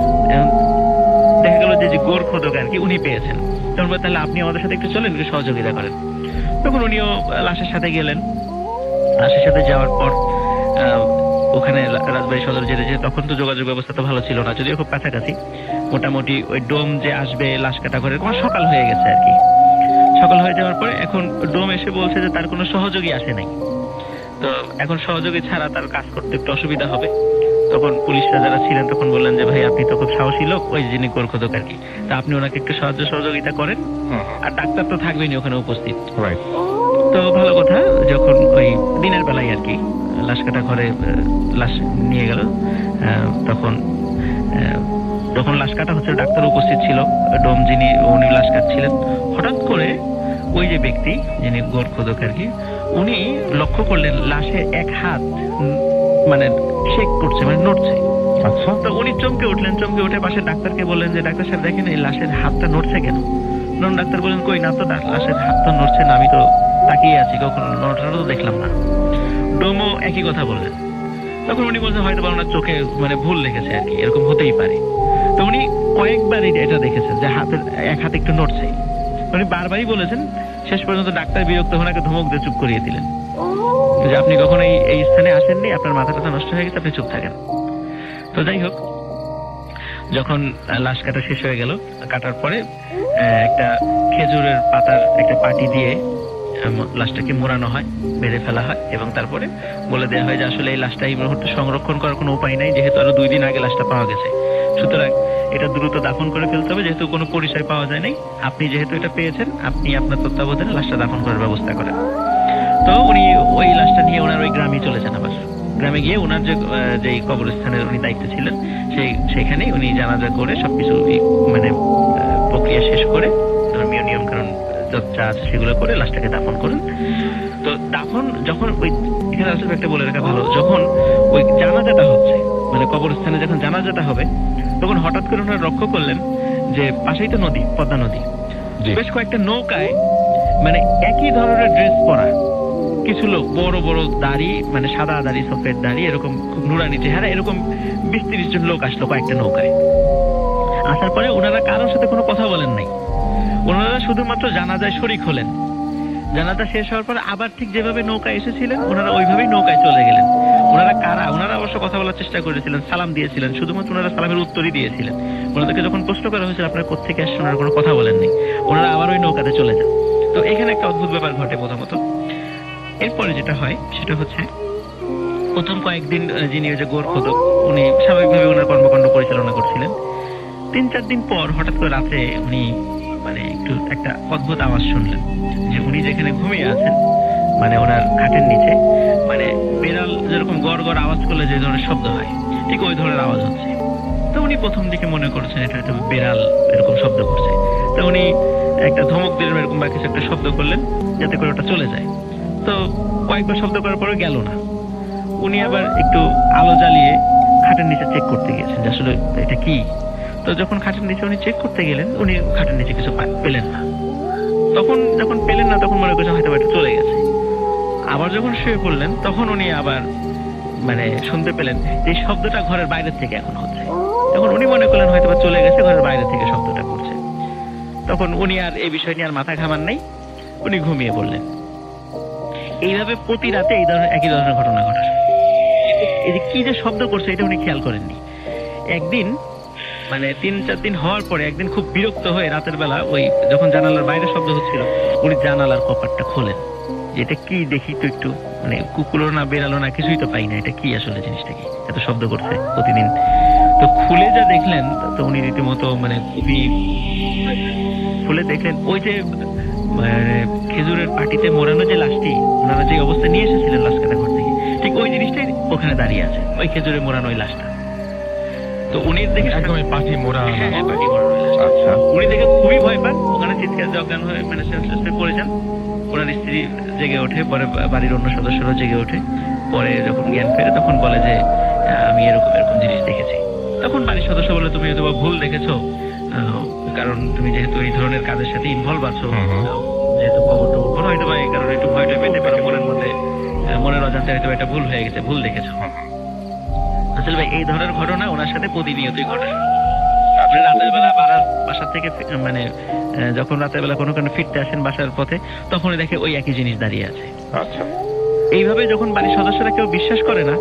দেখা গেল যে গোর খোদক আর কি উনি পেয়েছেন। তখন বলে তাহলে আপনি আমাদের সাথে একটু চলেন, একটু সহযোগিতা করেন। তখন উনিও লাশের সাথে গেলেন। লাশের সাথে যাওয়ার পর ওখানে রাজবাড়ী সদর যেতে যে তখন তো যোগাযোগ ব্যবস্থা তো ভালো ছিল না, যদিও খুব কাছাকাছি। মোটামুটি ওই ডোম যে আসবে লাশ কাটা করে সকাল হয়ে গেছে আর কি। সকাল হয়ে যাওয়ার পরে এখন ডোম এসে বলছে যে তার কোনো সহযোগী আসে নাই, তো এখন সহযোগী ছাড়া তার কাজ করতে একটু অসুবিধা হবে। তখন পুলিশরা যারা ছিলেন তখন বললেন যে ভাই আপনি তো খুব সাহসী লোক, ওই যিনি গোরখোদক আর কি, তা আপনি ওনাকে একটু সাহায্য সহযোগিতা করেন, আর ডাক্তার তো থাকবেনই ওখানে উপস্থিত। তো ভালো কথা, যখন ওই দিনের বেলায় আর কি লাশ কাটা ঘরে লাশ নিয়ে গেল, তখন লাশ কাটা হচ্ছে, ডাক্তার উপস্থিত ছিল, ডোম যিনি উনি লাশ কাটছিলেন। হঠাৎ করে ওই যে ব্যক্তি যিনি গোরখোদক আর কি, উনি লক্ষ্য করলেন লাশের এক হাত মানে শেক করছে, মানে নড়ছে। আচ্ছা। তো উনি চমকে উঠলেন, চমকে উঠে পাশে ডাক্তারকে বললেন যে ডাক্তার সাহেব দেখেন এই লাশের হাতটা নড়ছে কেন। তখন ডাক্তার বললেন কই না তো, লাশের হাত তো নড়ছে না, আমি তো তাকিয়ে আছি, কখনো নড়াটা তো দেখলাম না। ডোমও একই কথা বললেন। তখন উনি বলছেন হয়তো বা ওনার চোখে মানে ভুল লেগেছে আর কি, এরকম হতেই পারে। তো উনি কয়েকবার এটা দেখেছেন যে হাতের এক হাত একটু নড়ছে, উনি বারবারই বলেছেন। শেষ পর্যন্ত ডাক্তার বিরক্ত ওনাকে ধমক দিয়ে চুপ করিয়ে দিলেন যে আপনি কখনো এই স্থানে আসেননি, আপনার মাথা টাথা নষ্ট হয়ে গেছে, আপনি চুপ থাকেন। তো যাই হোক, যখন লাশ কাটা শেষ হয়ে গেল, কাটার পরে একটা খেজুরের পাতার একটা পাটি দিয়ে লাশটাকে মোড়ানো হয়, বেঁধে ফেলা হয়, এবং তারপরে বলে দেওয়া হয় যে আসলে এই লাশটা এই মুহূর্তে সংরক্ষণ করার কোনো উপায় নাই, যেহেতু আরো 2 দিন আগে লাশটা পাওয়া গেছে, সুতরাং এটা দ্রুত দাফন করে ফেলতে হবে, যেহেতু কোনো পরিচয় পাওয়া যায় নাই। আপনি যেহেতু এটা পেয়েছেন, আপনি আপনার তত্ত্বাবধানে লাশটা দাফন করার ব্যবস্থা করেন। তো উনি ওই লাশটা নিয়ে ওনার ওই গ্রামে চলে যান। আবার গ্রামে গিয়ে ওনার যে কবরস্থানের উনি দায়িত্ব ছিলেন, সেখানেই উনি জানাজা করে সবকিছু মানে প্রক্রিয়া শেষ করে ধর্মীয় নিয়ম কানুন যা আছে সেগুলো করে লাশটাকে দাফন করেন। তো দাফন যখন ওই এখানে আসলে একটা বলে রাখা ভালো, যখন ওই জানাজাটা হচ্ছে, মানে কবরস্থানে যখন জানাজাটা হবে, তখন হঠাৎ করে ওনারা লক্ষ্য করলেন যে পাশেই তো নদী, পদ্মা নদী, বেশ কয়েকটা নৌকায় মানে একই ধরনের ড্রেস পরা কিছু লোক, বড় বড় দাড়ি, মানে সাদা দাড়ি, সফেদ দাড়ি, এরকম খুব নুরানি চেহারা, এরকম 20-30 জন লোক আসলো কয়েকটা নৌকায়। আসার পরে ওনারা কারোর সাথে কোনো কথা বলেন নাই, ওনারা শুধুমাত্র জানাজায় শরীক হলেন। জানাজা শেষ হওয়ার পর আবার ঠিক যেভাবে নৌকায় এসেছিলেন ওনারা ওইভাবেই নৌকায় চলে গেলেন। ওনারা কারা, ওনারা অবশ্য কথা বলার চেষ্টা করেছিলেন, সালাম দিয়েছিলেন, শুধুমাত্র ওনারা সালামের উত্তরই দিয়েছিলেন। ওনাদেরকে যখন প্রশ্ন করা হয়েছিল আপনারা কোত্থেকে আসছেন, ওনারা কোনো কথা বলেননি, ওনারা আবার ওই নৌকাতে চলে যান। তো এখানে একটা অদ্ভুত ব্যাপার ঘটে। প্রথমত এরপরে যেটা হয় সেটা হচ্ছে প্রথম কয়েকদিন যিনি ওই যে গোরখোদক উনি স্বাভাবিকভাবে ওনার কর্মকাণ্ড পরিচালনা করছিলেন। 3-4 দিন পর হঠাৎ করে রাতে উনি মানে একটু একটা অদ্ভুত আওয়াজ শুনলেন যে উনি যেখানে ঘুমিয়ে আছেন মানে ওনার খাটের নিচে মানে বিড়াল যেরকম গড় গড় আওয়াজ করলে যে ধরনের শব্দ হয় ঠিক ওই ধরনের আওয়াজ হচ্ছে। তো উনি প্রথম দিকে মনে করছেন এটা হয়তো বিড়াল এরকম শব্দ করছে। তো উনি একটা ধমক দিলেন এরকম বা কিছু একটা শব্দ করলেন যাতে করে ওটা চলে যায়। তো কয়েকবার শব্দ করার পরে গেল না। উনি আবার একটু আলো জ্বালিয়ে খাটের নিচে চেক করতে গিয়েছেন যে আসলে এটা কি। তো যখন খাটের নিচে উনি চেক করতে গেলেন উনি খাটের নিচে কিছু পেলেন না। তখন যখন পেলেন না তখন মনে করছেন হয়তো এটা চলে গেছে। আবার যখন শুয়ে পড়লেন তখন উনি আবার মানে শুনতে পেলেন যে শব্দটা ঘরের বাইরে থেকে এখন হচ্ছে। তখন উনি মনে করলেন হয়তো চলে গেছে, ঘরের বাইরে থেকে শব্দটা করছে। তখন উনি আর এই বিষয় নিয়ে আর মাথা ঘামান নাই, উনি ঘুমিয়ে পড়লেন। এইভাবে প্রতি রাতে এই ধরনের একই ধরনের ঘটনা ঘটে। এই যে কি যে শব্দ করছে এটা উনি খেয়াল করেননি। একদিন মানে 3-4 দিন হওয়ার পরে একদিন খুব বিরক্ত হয়ে রাতের বেলা ওই যখন জানালার বাইরে শব্দ হচ্ছিল উনি জানালার কপাটটা খোলেন। এটা কি দেখি তো একটু, মানে কুকুরও না বেড়ালো না কিছুই তো পাই না, এটা কি আসলে জিনিসটা কি এত শব্দ করছে প্রতিদিন। তো খুলে যা দেখলেন তো উনি রীতিমতো মানে খুবই খুলে দেখলেন ওই যে মানে খেজুরের পাটিতে মোড়ানো যে লাশটি ওনারা যে অবস্থা নিয়ে এসেছিলেন লাশ কাটা ঘর থেকে ঠিক ওই জিনিসটাই ওখানে দাঁড়িয়ে আছে, ওই খেজুরে মোড়ানো ওই লাশটা। তো উনি দেখে একদম পাখি মোড়া। হ্যাঁ, পাখি মোড়ানো ওই লাশটা। আচ্ছা, উনি দেখে খুবই ভয় পান, ওখানে চিৎকার অজ্ঞান হয়ে মানে সেন্সলেস হয়ে পড়ে যান। ওনার স্ত্রী জেগে ওঠে, পরে বাড়ির অন্য সদস্যরাও জেগে ওঠে। পরে যখন জ্ঞান ফেরে তখন বলে যে আমি এরকম এরকম জিনিস দেখেছি। তখন বাড়ির সদস্য বলে তুমি হয়তো ভুল দেখেছো, কারণ তুমি যেহেতু এই ধরনের কাজের সাথে ইনভলভ আছো, যেহেতু খবর টবর হয়তো বা এই কারণে একটু ভয়টা পেতে পারো মনের মধ্যে, মনের অজান্তে হয়তো এটা ভুল হয়ে গেছে, ভুল দেখেছো। আসলে ভাই এই ধরনের ঘটনা ওনার সাথে প্রতিনিয়তই ঘটে। আপনি রাতের বেলা বাসা থেকে মানে যখন রাতের বেলা কোনো কারণে ফিরতে আসেন বাসার পথে তখনই দেখে ওই একই জিনিস দাঁড়িয়ে আছে। আচ্ছা, এইভাবে যখন বাড়ির সদস্যরা কেউ বিশ্বাস করে না,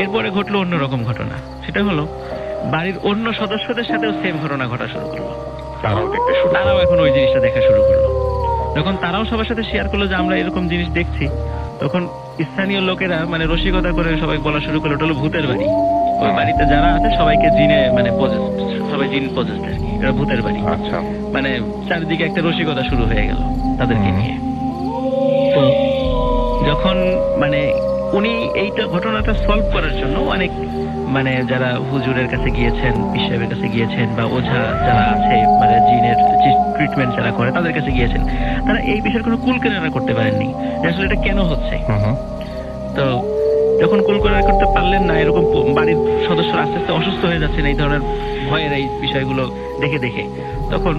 এরপরে ঘটলো অন্যরকম ঘটনা। সেটা হলো বাড়ির অন্য সদস্যদের সাথেও সেম ঘটনা ঘটা শুরু করলো। তারাও দেখতে শুরু করলো। তারাও এখন ওই জিনিসটা দেখা শুরু করলো। যখন তারাও সবার সাথে শেয়ার করলো যে আমরা এরকম জিনিস দেখছি, তখন স্থানীয় লোকেরা মানে রসিকতা করে সবাই বলা শুরু করলো এটা হলো ভূতের বাড়ি। ওই বাড়িতে যারা আছে সবাইকে জিনে মানে সবাই জিন পজেসড আর কি, এটা ভূতের বাড়ি। আচ্ছা, মানে চারিদিকে একটা রসিকতা শুরু হয়ে গেল তাদেরকে নিয়ে। তো যখন মানে উনি এইটা ঘটনাটা সলভ করার জন্য অনেক মানে যারা হুজুরের কাছে গিয়েছেন, পীর সাহেবের কাছে গিয়েছেন, বা ওঝা যারা আছে মানে জিনের ট্রিটমেন্ট যারা করে তাদের কাছে গিয়েছেন, তারা এই বিষয়ের কোনো কুল কিনারা করতে পারেননি যে আসলে এটা কেন হচ্ছে। তো যখন কুল কিনারা করতে পারলেন না, এরকম বাড়ির সদস্যরা আস্তে আস্তে অসুস্থ হয়ে যাচ্ছেন এই ধরনের ভয়ের এই বিষয়গুলো দেখে দেখে, তখন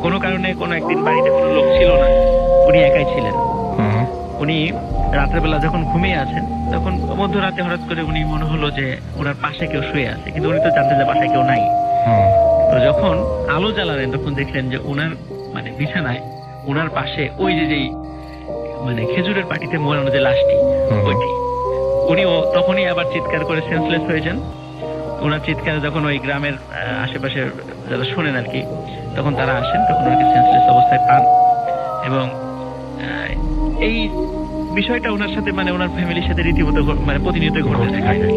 কোনো কারণে কোনো একদিন বাড়িতে কোনো লোক ছিল না, উনি একাই ছিলেন। উনি রাতের বেলা যখন ঘুমিয়ে আছেন তখন মধ্যরাতে হঠাৎ করে উনি মনে হলো যে ওনার পাশে কেউ শুয়ে আছে, কিন্তু উনি তো জানতেন যে পাশে কেউ নাই। তো যখন আলো জ্বালালেন তখন দেখলেন যে ওনার মানে বিছানায় ওনার পাশে ওই যে যেই মানে খেজুরের পাটিতে মোড়ানো যে লাশটি ওইটি। উনিও তখনই আবার চিৎকার করে সেন্সলেস হয়ে যান। ওনার চিৎকার যখন ওই গ্রামের আশেপাশে যারা শোনেন আর কি, তখন তারা আসেন, তখন ওনাকে সেন্সলেস অবস্থায় পান। এবং এই বিষয়টা ওনার সাথে মানে ওনার ফ্যামিলির সাথে রীতিমতো মানে প্রতিনিয়ত ঘটতে থাকে।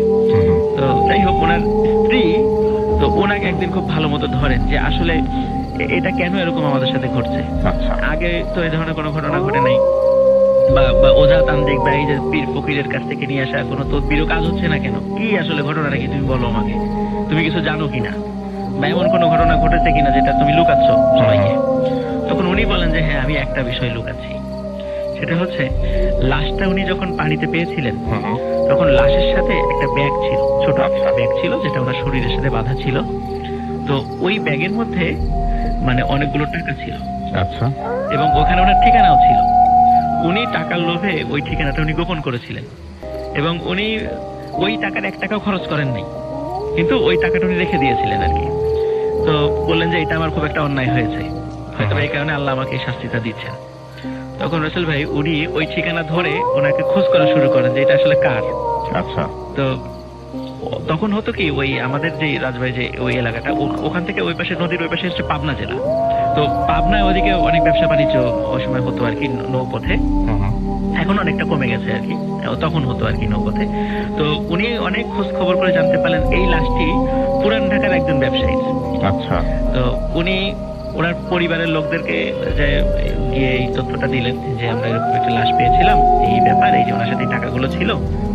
তো যাই হোক, ওনার স্ত্রী তো ওনাকে একদিন খুব ভালো মতো ধরেন যে আসলে এটা কেন এরকম আমাদের সাথে ঘটছে। আগে তো এই ধরনের কোনো ঘটনা ঘটে নাই, বা ওঝা তান্ত্রিক বা এই যে পীর ফকিরের কাছ থেকে নিয়ে আসা কোনো তদবিরও কাজ হচ্ছে না কেন, কি আসলে ঘটনাটা কি তুমি বলো আমাকে, তুমি কিছু জানো কিনা, বা এমন কোনো ঘটনা ঘটেছে কিনা যেটা তুমি লুকাচ্ছ সবাইকে। তখন উনি বলেন যে হ্যাঁ, আমি একটা বিষয় লুকাচ্ছি। সেটা হচ্ছে লাশটা উনি যখন পানিতে পেয়েছিলেন তখন লাশের সাথে একটা ব্যাগ ছিল, ছোট একটা ব্যাগ ছিল যেটা ওনার শরীরের সাথে বাঁধা ছিল। তো ওই ব্যাগের মধ্যে মানে অনেকগুলো টাকা ছিল। আচ্ছা, এবং ওখানে ওনার ঠিকানাও ছিল। উনি টাকার লোভে ওই ঠিকানাটা উনি গোপন করেছিলেন, এবং উনি ওই টাকার 1 টাকাও খরচ করেন নাই, কিন্তু ওই টাকাটা উনি রেখে দিয়েছিলেন আর কি। তো বললেন যে এটা আমার খুব একটা অন্যায় হয়েছে, হয়তো এই কারণে আল্লাহ আমাকে এই শাস্তিটা দিচ্ছেন। তখন রাসেল ভাই উনি ওই ঠিকানা ধরে ওনাকে খোঁজ করা শুরু করেন যে এটা আসলে কার। আচ্ছা, তো তখন হতো কি, ওই আমাদের যে রাজবাড়ি যে ওই এলাকাটা, ওখান থেকে ওই পাশে নদীর ওই পাশে হচ্ছে পাবনা জেলা। তো পাবনায় ওদিকে অনেক ব্যবসা বাণিজ্য ওই সময় হতো আর কি, নৌপথে। এখন অনেকটা কমে গেছে আর কি, তখন হতো আর কি নৌপথে। তো উনি অনেক খোঁজ খবর করে জানতে পারলেন এই লাশটি পুরান ঢাকার একজন ব্যবসায়ী। আচ্ছা। তো উনি ওনার পরিবারের লোকদেরকে যে গিয়ে এই তথ্যটা দিলেন যে আমরা এরকম একটা লাশ পেয়েছিলাম, এই ব্যাপার, এই যে ওনার সাথে টাকাগুলো ছিল।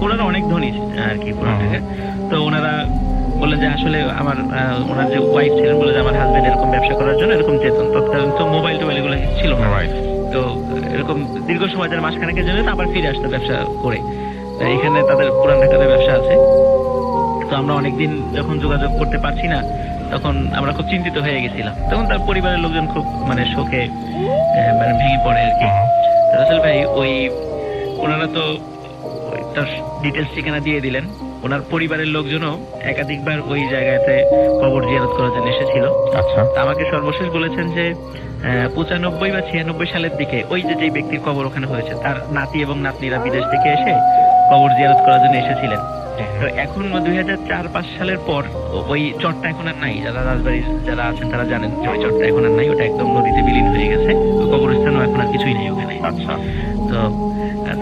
ওনারা অনেক ধনী আর কি পুরান ঢাকায়। তো ওনারা বললেন যে আসলে আমার ওনার যে ওয়াইফ ছিলেন বলে যে আমার হাজবেন্ড এরকম ব্যবসা করার জন্য এরকম যেতেন, তৎকালীন তো মোবাইল টোবাইল এগুলো ছিল না। তো এরকম দীর্ঘ সময় ধরে মাসখানেকের জন্য আবার ফিরে আসতো ব্যবসা করে। এখানে তাদের পুরান ঢাকাতে ব্যবসা আছে। তো আমরা অনেকদিন যখন যোগাযোগ করতে পারছি না, তখন আমরা খুব চিন্তিত হয়ে গেছিলাম। তখন তার পরিবারের লোকজন খুব মানে শোকে মানে ভেঙে পড়ে আর কি। রাসেল ভাই ওনারা তো তার ডিটেলস ঠিকানা দিয়ে দিলেন। ওনার পরিবারের লোকজনও একাধিকবার ওই জায়গাতে কবর জিয়ারত করার জন্য এসেছিল। আচ্ছা। আমাকে সর্বশেষ বলেছেন যে 95 বা 96 সালের দিকে ওই যে ব্যক্তির কবর ওখানে হয়েছে, তার নাতি এবং নাতনিরা বিদেশ থেকে এসে কবর জিয়ারত করার জন্য এসেছিলেন। তো এখন 2004-05 সালের পর ওই চরটা এখন আর নাই। যারা রাজবাড়ির যারা আছেন তারা জানেন যে ওই চরটা এখন আর নাই, ওটা একদম নদীতে বিলীন হয়ে গেছে। কবরস্থানও এখন আর কিছুই নেই ওখানে। আচ্ছা। তো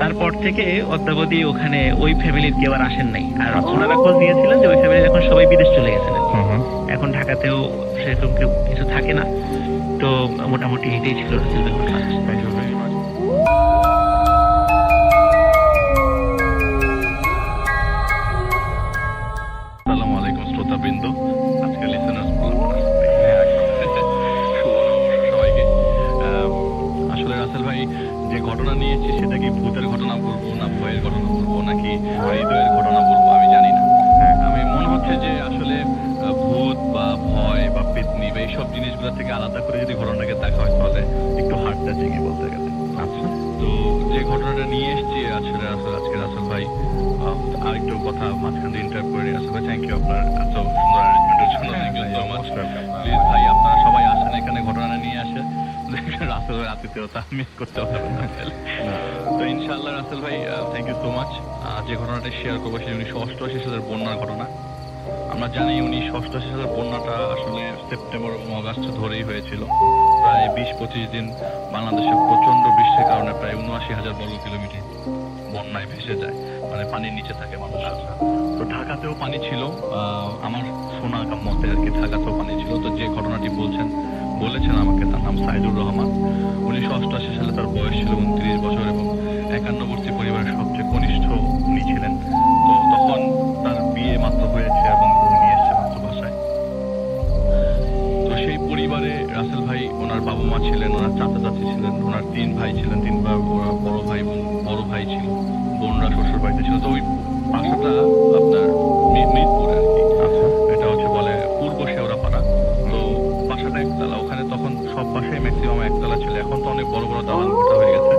তারপর থেকে অদ্যাবধি ওখানে ওই ফ্যামিলির কেউ আর আসেন নাই। আর ওনারা খোঁজ নিয়েছিলেন যে ওই ফ্যামিলির এখন সবাই বিদেশ চলে গেছেন, এখন ঢাকাতেও সেরকম কেউ কিছু থাকে না। তো মোটামুটি এটাই ছিল রাসেল ভাই ঘটনা। Thank you very much. আসসালামু আলাইকুম শ্রোতাবৃন্দ, আজকে লিসেনার্স সবাইকে। আসলে রাসেল ভাই যে ঘটনা নিয়েছি সেটা কি ভূতের ঘটনা বলবো না ভয়ের ঘটনা বলবো নাকি হৃদয়ের ঘটনা বলবো আমি জানি না। আমি মনে হচ্ছে যে আসলে ভূত বা ভয় বা পেতনি বা এইসব জিনিসগুলো থেকে আলাদা করে যদি ঘটনাটাকে দেখা হয় তাহলে একটু হার্ট টাচিং বলতে গেলে। আচ্ছা। তো যে ঘটনাটা নিয়ে এসেছি আসলে আজকে রাসেল ভাই আরেকটু কথা মাঝখান দিয়ে ইন্টারাপ্ট করে রাসেল ভাই, থ্যাংক ইউ আপনার এত সুন্দর অ্যারেঞ্জমেন্টের জন্য। Thank you so much. Please ভাই আপনারা সবাই আসেন এখানে ঘটনা নিয়ে আসে, রাসেল ভাই আতিথেয়তা মিস করতে হবে না। তো ইনশাআল্লাহ রাসেল ভাই থ্যাংক ইউ সো মাচ। যে ঘটনাটা শেয়ার করবো সেটা 1988 সালের বন্যার ঘটনা। আমরা জানি 1988 সালের বন্যাটা আসলে সেপ্টেম্বর এবং অগাস্ট ধরেই হয়েছিল। প্রায় 20-25 দিন বাংলাদেশে প্রচন্ড বৃষ্টির কারণে প্রায় 79,000 বর্গ কিলোমিটার বন্যায় ভেসে যায়, মানে পানির নিচে থাকে মানুষ। তো ঢাকাতেও পানি ছিল, আমার শোনা মতে আর কি ঢাকাতেও পানি ছিল। তো যে ঘটনাটি বলেছেন আমাকে, তার নাম সাইদুর রহমান। 1988 সালে তার বয়স ছিল 29 বছর এবং একান্নবর্তী পরিবারের সবচেয়ে কনিষ্ঠ উনি ছিলেন। তো তখন তার বিয়ে মাত্র হয়েছে এবং বউ নিয়ে এসছে মাত্র বাসায়। তো সেই পরিবারে রাসেল ভাই, ওনার বাবা মা ছিলেন, ওনার চাচা চাচি ছিলেন, ওনার 3 ভাই ছিলেন, 3 বড় ভাই ছিল, বোনরা শ্বশুর বাড়িতে ছিল। তো ওই বাসাটা আপনার মিরপুরে আর কি। আচ্ছা। এটা হচ্ছে বলে পূর্ব শেওড়াপাড়া। তো বাসাটা একতলা, ওখানে তখন সব বাসায় ম্যাক্সিমাম একতলা ছিল। এখন তো অনেক বড় বড় দালান কোঠা হয়ে গেছে।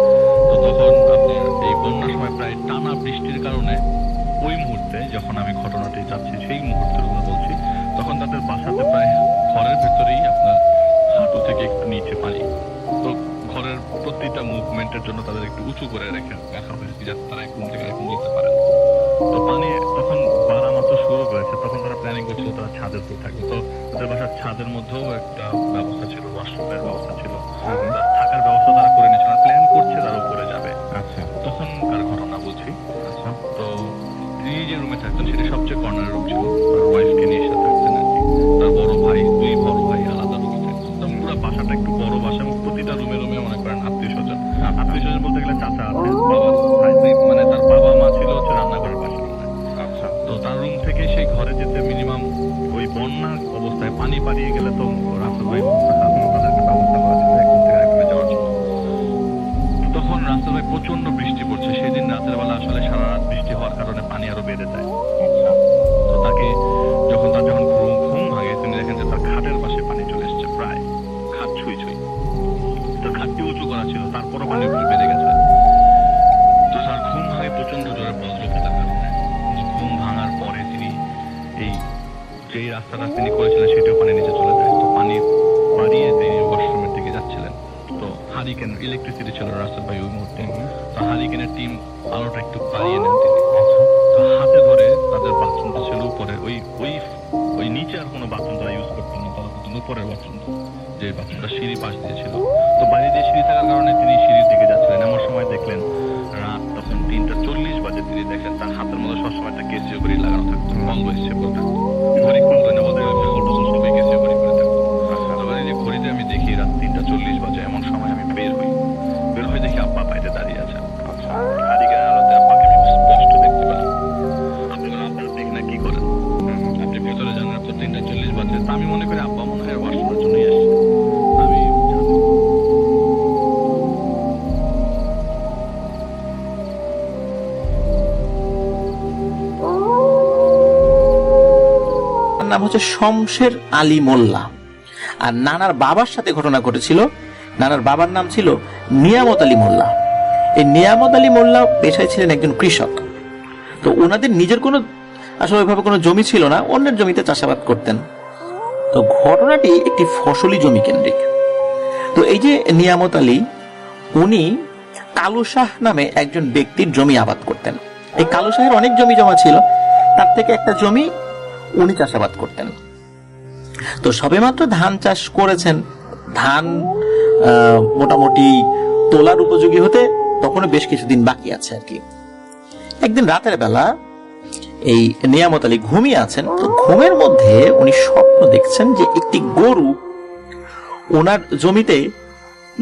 তো তখন আপনার এই বন্যার সময় প্রায় টানা বৃষ্টির কারণে ওই মুহূর্তে যখন আমি ঘটনাটি যাচ্ছি সেই মুহূর্তের কথা বলছি, তখন তাদের বাসাতে প্রায় ঘরের ভেতরেই আপনার হাঁটু থেকে একটু নিচে পানি। তো ঘরের প্রতিটা মুভমেন্টের জন্য তাদের একটু উঁচু করে রাখা হয়েছে যাতে তারা একদম থেকে এরকম যেতে পারেন। তো পানি তখন বাড়া মাত্র শুরু করেছে, তখন তারা প্ল্যানিং করছিল তারা ছাদের উপর থাকবে। তো তাদের বাসার ছাদের মধ্যেও একটা ব্যবস্থা ছিল, ওয়াশরুমের ব্যবস্থা ছিল, থাকার ব্যবস্থা তারা করে নিয়েছিল, প্ল্যান করছে তারা উপরে যাবে। আচ্ছা। তখনকার ঘটনা বলছি। আচ্ছা। তো তিনি যে রুমে থাকতেন সেটা সবচেয়ে কর্নারের রুম ছিল, তার ওয়াইফকে নিয়ে এসে থাকতেন আর কি। তার বড় ভাই, 2 বড় ভাই আলাদা রুমে থাকতেন। তো পুরো বাসাটা একটু বড় বাসা এবং প্রতিটা রুমে মনে করেন আত্মীয় স্বজন বলতে গেলে চাচা আছে, বাবা ভাই, মানে তার বাবা মা ছিল হচ্ছে রান্নাঘরের পাশে। আচ্ছা। তো তার রুম থেকে সেই ঘরে যেতে মিনিমাম ওই বন্যার অবস্থায় পানি পাড়িয়ে গেলে তো রাসেল ভাই একটা ব্যবস্থা করা ছিল এক থেকে আরেকটা যাওয়ার জন্য। তখন রাসেল ভাই প্রচন্ড বৃষ্টি পড়ছে সেদিন রাতের বেলা, আসলে সারা রাত বৃষ্টি হওয়ার কারণে পানি আরো বেড়ে যায়। তো তাকে যখন ঘুম ভাঙে তিনি দেখেন যে তার খাটের পাশে পানি চলে এসছে, প্রায় খাট ছুঁই। তো খাটটি উঁচু করা ছিল, তারপরও পানি বেড়ে গেছে। তো তার ঘুম ভাঙে প্রচন্ড জোরে বজ্রপাতের কারণে। ঘুম ভাঙার পরে তিনি যেই রাস্তাটা তিনি করেছিলেন সেটাও পানি নিচে চলে যায়। তো পানি বাড়িয়ে তিনি ওয়াশরুমের দিকে যাচ্ছিলেন। তো হারিকেন, ইলেকট্রিসিটি ছিল রাসেল ভাই ওই মুহূর্তে। তো হারিকেনের টিম আলোটা একটু বাড়িয়ে নেন তিনি। তো হাতে ধরে তাদের বাথরুমটা ছিল উপরে, ওই নিচে আর কোনো বাথরুম তারা ইউজ করতেন না, তারা করতেন উপরের বাথরুম, যে বাথরুমটা সিঁড়ি পাশ দিয়ে ছিল। তো বাইরে দিয়ে সিঁড়ি থাকার কারণে তিনি সিঁড়ির দিকে যাচ্ছিলেন, এমন যাওয়ার সময় দেখলেন রাত তখন 3:40 বাজে, তিনি দেখলেন তার হাতের মধ্যে সবসময় একটা কেসিও ঘড়ি লাগানো থাকতো, বন্ধ এসছে বলতেন, ঘড়ি খুলতো না, বলতে সবাই কেসিও ঘড়ি করে থাকতো। তখন এই যে ঘড়িতে আমি দেখি রাত 3:40 বাজে, এমন সময় আমি বের হয়ে দেখি আব্বা বাইরে দাঁড়িয়ে আছেন। হারিকেনের আলোতে আব্বাকে আমি স্পষ্ট দেখতে পাই। আপনি বলেন আপনারা দেখি না কি করেন, আপনি ভেতরে যান, রাত 3:40 বাজে। তা আমি মনে করি আব্বা মনে হয় ওয়াশরুমের জন্যই আসছে। আমি তার নাম হচ্ছে শমশের আলী মোল্লা। আর নানার বাবার সাথে ঘটনা ঘটেছিল। নানার বাবার নাম ছিল নিয়ামত আলী মোল্লা। এই নিয়ামত আলী মোল্লা পেশায় ছিলেন একজন কৃষক। তো ওনাদের নিজের কোনো আসলে ওইভাবে কোনো জমি ছিল না, অন্যের জমিতে চাষাবাদ করতেন। তো ঘটনাটি একটি ফসলি জমি কেন্দ্রিক। তো এই যে নিয়ামত আলী, উনি কালু শাহ নামে একজন ব্যক্তির জমি আবাদ করতেন। এই কালু শাহের অনেক জমি জমা ছিল, তার থেকে একটা জমি উনি চাষাবাদ করতেন। তো সবেমাত্র ধান চাষ করেছেন, ধান মোটামুটি তোলার উপযোগী হতে তখনও বেশ কিছুদিন বাকি আছে আর কি। একদিন রাতের বেলা এই নিয়ামত আলী ঘুমিয়ে আছেন। তো ঘুমের মধ্যে উনি স্বপ্ন দেখছেন যে একটি গরু ওনার জমিতে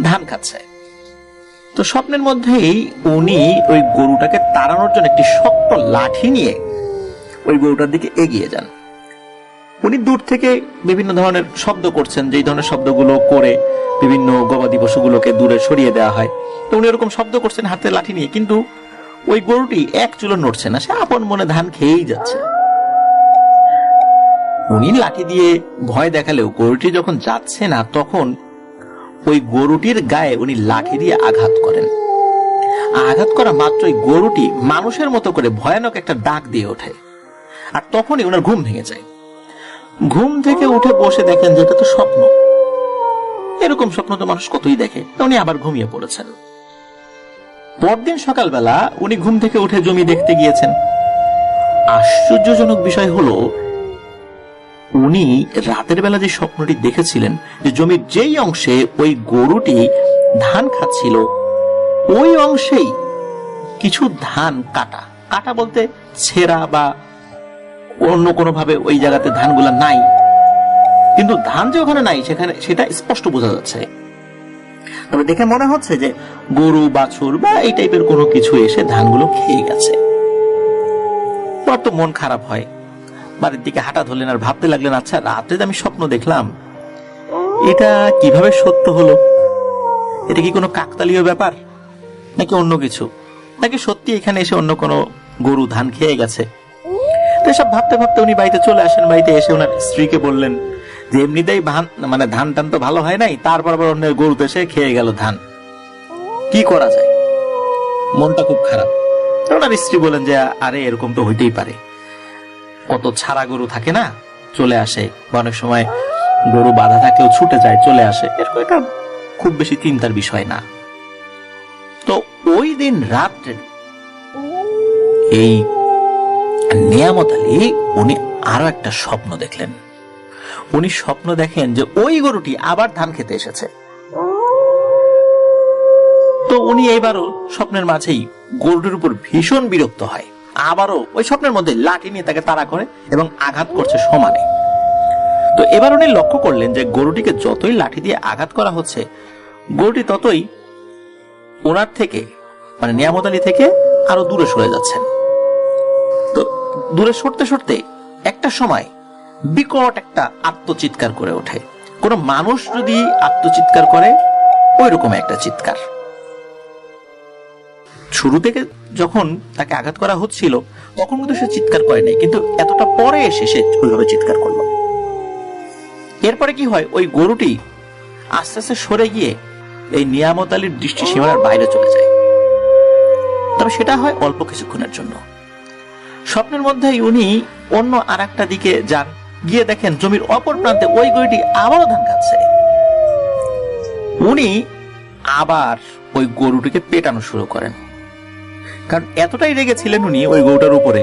ধান খাচ্ছে। তো স্বপ্নের মধ্যেই উনি ওই গরুটাকে তাড়ানোর জন্য একটি শক্ত লাঠি নিয়ে ওই গরুটার দিকে এগিয়ে যান। উনি দূর থেকে বিভিন্ন ধরনের শব্দ করছেন, যেই ধরনের শব্দগুলো করে বিভিন্ন গবাদি পশুগুলোকে দূরে সরিয়ে দেওয়া হয়। তো উনি এরকম শব্দ করছেন হাতে লাঠি নিয়ে, কিন্তু ওই গরুটি এক চুলো নড়ছে না, সে আপন মনে ধান খেয়েই যাচ্ছে। উনি লাঠি দিয়ে ভয় দেখালেও গরুটি যখন যাচ্ছে না, তখন ওই গরুটির গায়ে উনি লাঠি দিয়ে আঘাত করেন। আঘাত করা মাত্রই গরুটি মানুষের মতো করে ভয়ানক একটা ডাক দিয়ে ওঠে। আর তখনই ওনার ঘুম ভেঙে যায়। ঘুম থেকে উঠে বসে দেখেন যে এটা তো স্বপ্ন। এরকম স্বপ্ন তো মানুষ কতই দেখে। উনি আবার ঘুমিয়ে পড়েছেন। পরদিন সকালবেলা উনি ঘুম থেকে উঠে জমি দেখতে গিয়েছেন। আশ্চর্যজনক বিষয় হলো, উনি রাতের বেলা যে স্বপ্নটি দেখেছিলেন, যে জমির যেই অংশে ওই গরুটি ধান খাচ্ছিল, ওই অংশেই কিছু ধান কাটা। কাটা বলতে ছেঁড়া বা অন্য কোনো ভাবে ওই জায়গাতে ধানগুলা নাই, কিন্তু ধান যে ওখানে নাই সেখানে সেটা স্পষ্ট বোঝা যাচ্ছে। তবে দেখে মনে হচ্ছে যে গরু বাছুর বা এই টাইপের কোনো কিছু এসে ধানগুলো খেয়ে গেছে। ওর তো মন খারাপ হয়, বাড়ির দিকে হাঁটা ধরলেন আর ভাবতে লাগলেন, আচ্ছা রাতে আমি স্বপ্ন দেখলাম, এটা কিভাবে সত্য হলো? এটা কি কোনো কাকতালীয় ব্যাপার নাকি অন্য কিছু, নাকি সত্যি এখানে এসে অন্য কোনো গরু ধান খেয়ে গেছে? এসব ভাবতে ভাবতে উনি বাড়িতে চলে আসেন। বাড়িতে এসে ওনার স্ত্রীকে বললেন যে এমনিতেই ধান টান তো ভালো হয় নাই, তারপর আবার অন্যের গরুতে এসে খেয়ে গেল ধান, কি করা যায়? মনটা খুব খারাপ। ওনার স্ত্রী বলেন যে আরে এরকম তো হইতেই পারে, কত ছাড়া গরু থাকে না, চলে আসে, বা অনেক সময় গরু বাধা থাকলেও ছুটে যায়, চলে আসে, এরকম এটা খুব বেশি চিন্তার বিষয় না। তো ওই দিন রাত্রে এই নিয়ামত আলী উনি আরো একটা স্বপ্ন দেখলেন। উনি স্বপ্ন দেখেন যে ওই গরুটি আবার ধান খেতে এসেছে। তো উনি এবারও স্বপ্নের মাঝেই গরুটির উপর ভীষণ বিরক্ত হয়, আবারও ওই স্বপ্নের মধ্যে লাঠি নিয়ে তাকে তাড়া করে এবং আঘাত করছে সমানে। তো এবার উনি লক্ষ্য করলেন যে গরুটিকে যতই লাঠি দিয়ে আঘাত করা হচ্ছে, গরুটি ততই ওনার থেকে মানে নিয়ামত আলী থেকে আরো দূরে সরে যাচ্ছেন। তো দূরে সরতে সরতে একটা সময় বিকট একটা আত্মচিৎকার করে ওঠে। কোন মানুষ যদি আত্মচিৎকার করে ওই রকম একটা চিৎকার। শুরু থেকে যখন তাকে আঘাত করা হচ্ছিল তখন কিন্তু সে চিৎকার করে নাই, কিন্তু এতটা পরে এসে সে ওইভাবে চিৎকার করলো। এরপরে কি হয়, ওই গরুটি আস্তে আস্তে সরে গিয়ে এই নিয়ামত আলীর দৃষ্টি সীমানার বাইরে চলে যায়। তবে সেটা হয় অল্প কিছুক্ষণের জন্য। স্বপ্নের মধ্যেই উনি অন্য আর একটা দিকে যান, গিয়ে দেখেন জমির অপর প্রান্তে ওই গরুটি আবারও ধান খাচ্ছে। উনি আবার ওই গরুটিকে পেটানো শুরু করেন, কারণ এতটাই রেগেছিলেন উনি ওই গরুটার উপরে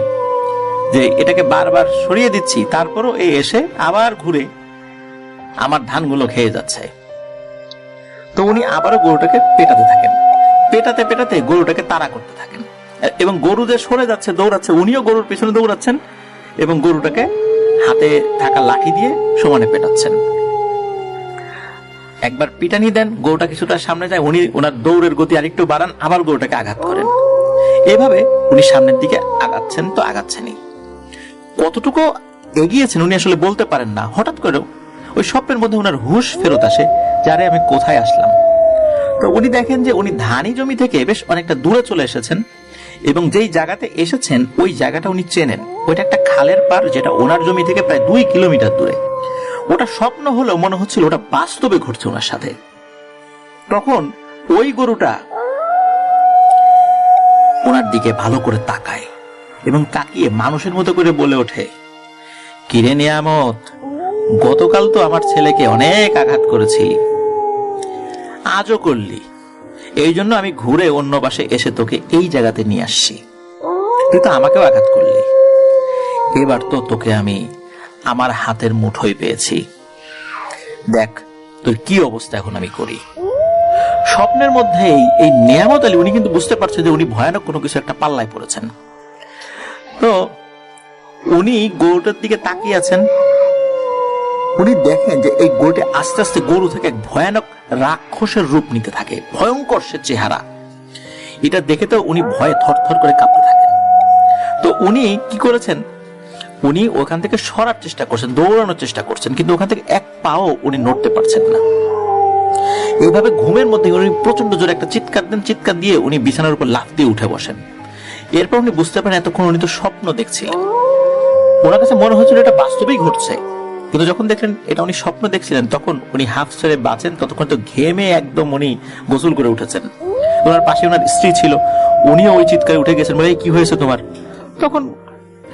যে এটাকে বারবার সরিয়ে দিচ্ছি, তারপরও এই এসে আবার ঘুরে আমার ধানগুলো খেয়ে যাচ্ছে। তো উনি আবারও গরুটাকে পেটাতে থাকেন, পেটাতে পেটাতে গরুটাকে তাড়া করতে থাকেন, এবং গরু যে সরে যাচ্ছে দৌড়াচ্ছে, উনিও গরুর পেছনে দৌড়াচ্ছেন এবং গরুটাকে হাতে থাকা লাঠি দিয়ে সমানে পেটাচ্ছেন। একবার পিটানি দেন, গরুটা কিছুটা সামনে যায়, উনি ওনার দৌড়ের গতি আরেকটু বাড়ান, আবার গরুটাকে আঘাত করেন। এভাবে উনি সামনের দিকে আগাচ্ছেন তো আগাচ্ছেনই। কতটুকু এগিয়েছেন উনি আসলে বলতে পারেন না। হঠাৎ করে ওই স্বপ্নের মধ্যে ওনার হুঁশ ফেরত আসে, যারে আমি কোথায় আসলাম। তো উনি দেখেন যে উনি ধানি জমি থেকে বেশ অনেকটা দূরে চলে এসেছেন, এবং যেই জায়গাতে এসেছেন ওই জায়গাটা উনি চেনেন। ওইটা একটা খালের পার, যেটা ওনার জমি থেকে প্রায় 2 কিলোমিটার দূরে। ওটা স্বপ্ন হলেও মনে হচ্ছিল ওটা বাস্তবে ঘটছে ওনার সাথে। তখন ওই গরুটা ওনার দিকে ভালো করে তাকায় এবং তাকিয়ে মানুষের মতো করে বলে ওঠে, কিরে নিয়ামত, গতকাল তো আমার ছেলেকে অনেক আঘাত করেছিলি, আজও করলি, এই জন্য আমি ঘুরে অন্য পাশে এসে তোকে এই জায়গাতে নিয়ে আসছি। তুই তো আমাকেও আঘাত করলি, এবার তো তোকে আমি আমার হাতের মুঠোয় পেয়েছি, দেখ তোর কি অবস্থা এখন আমি করি। স্বপ্নের মধ্যেই এই নিয়ামত আলী উনি কিন্তু বুঝতে পারছে যে উনি ভয়ানক কোনো কিছু একটা পাল্লায় পড়েছেন। তো উনি গরুটার দিকে তাকিয়ে আছেন। উনি দেখেন যে এই গরুটি আস্তে আস্তে গরু থেকে এক ভয়ানক রাক্ষসের রূপ নিতে থাকে, ভয়ঙ্কর সে চেহারা। এটা দেখে তো উনি ভয়ে থরথর করে কাঁপতে থাকেন। তো উনি কি করেছেন, উনি ওখান থেকে সরার চেষ্টা করছেন, দৌড়ানোর চেষ্টা করছেন, কিন্তু ওখান থেকে এক পাও উনি নড়তে পারছেন না। এইভাবে ঘুমের মধ্যে উনি প্রচন্ড জোরে একটা চিৎকার দেন, চিৎকার দিয়ে উনি বিছানার উপর লাফ দিয়ে উঠে বসেন। এরপর উনি বুঝতে পারেন এতক্ষণ উনি তো স্বপ্ন দেখছিলেন। ওনার কাছে মনে হচ্ছিল এটা বাস্তবেই ঘটছে, কিন্তু যখন দেখলেন এটা উনি স্বপ্ন দেখছিলেন তখন উনি হাফ ছেড়ে বাঁচেন। ততক্ষণ তো ঘেমে একদম উনি গোসল করে উঠেছেন। ওনার পাশে ওনার স্ত্রী ছিল, উনিও ওই চিৎকারে উঠে গেছেন, বলে কি হয়েছে তোমার? তখন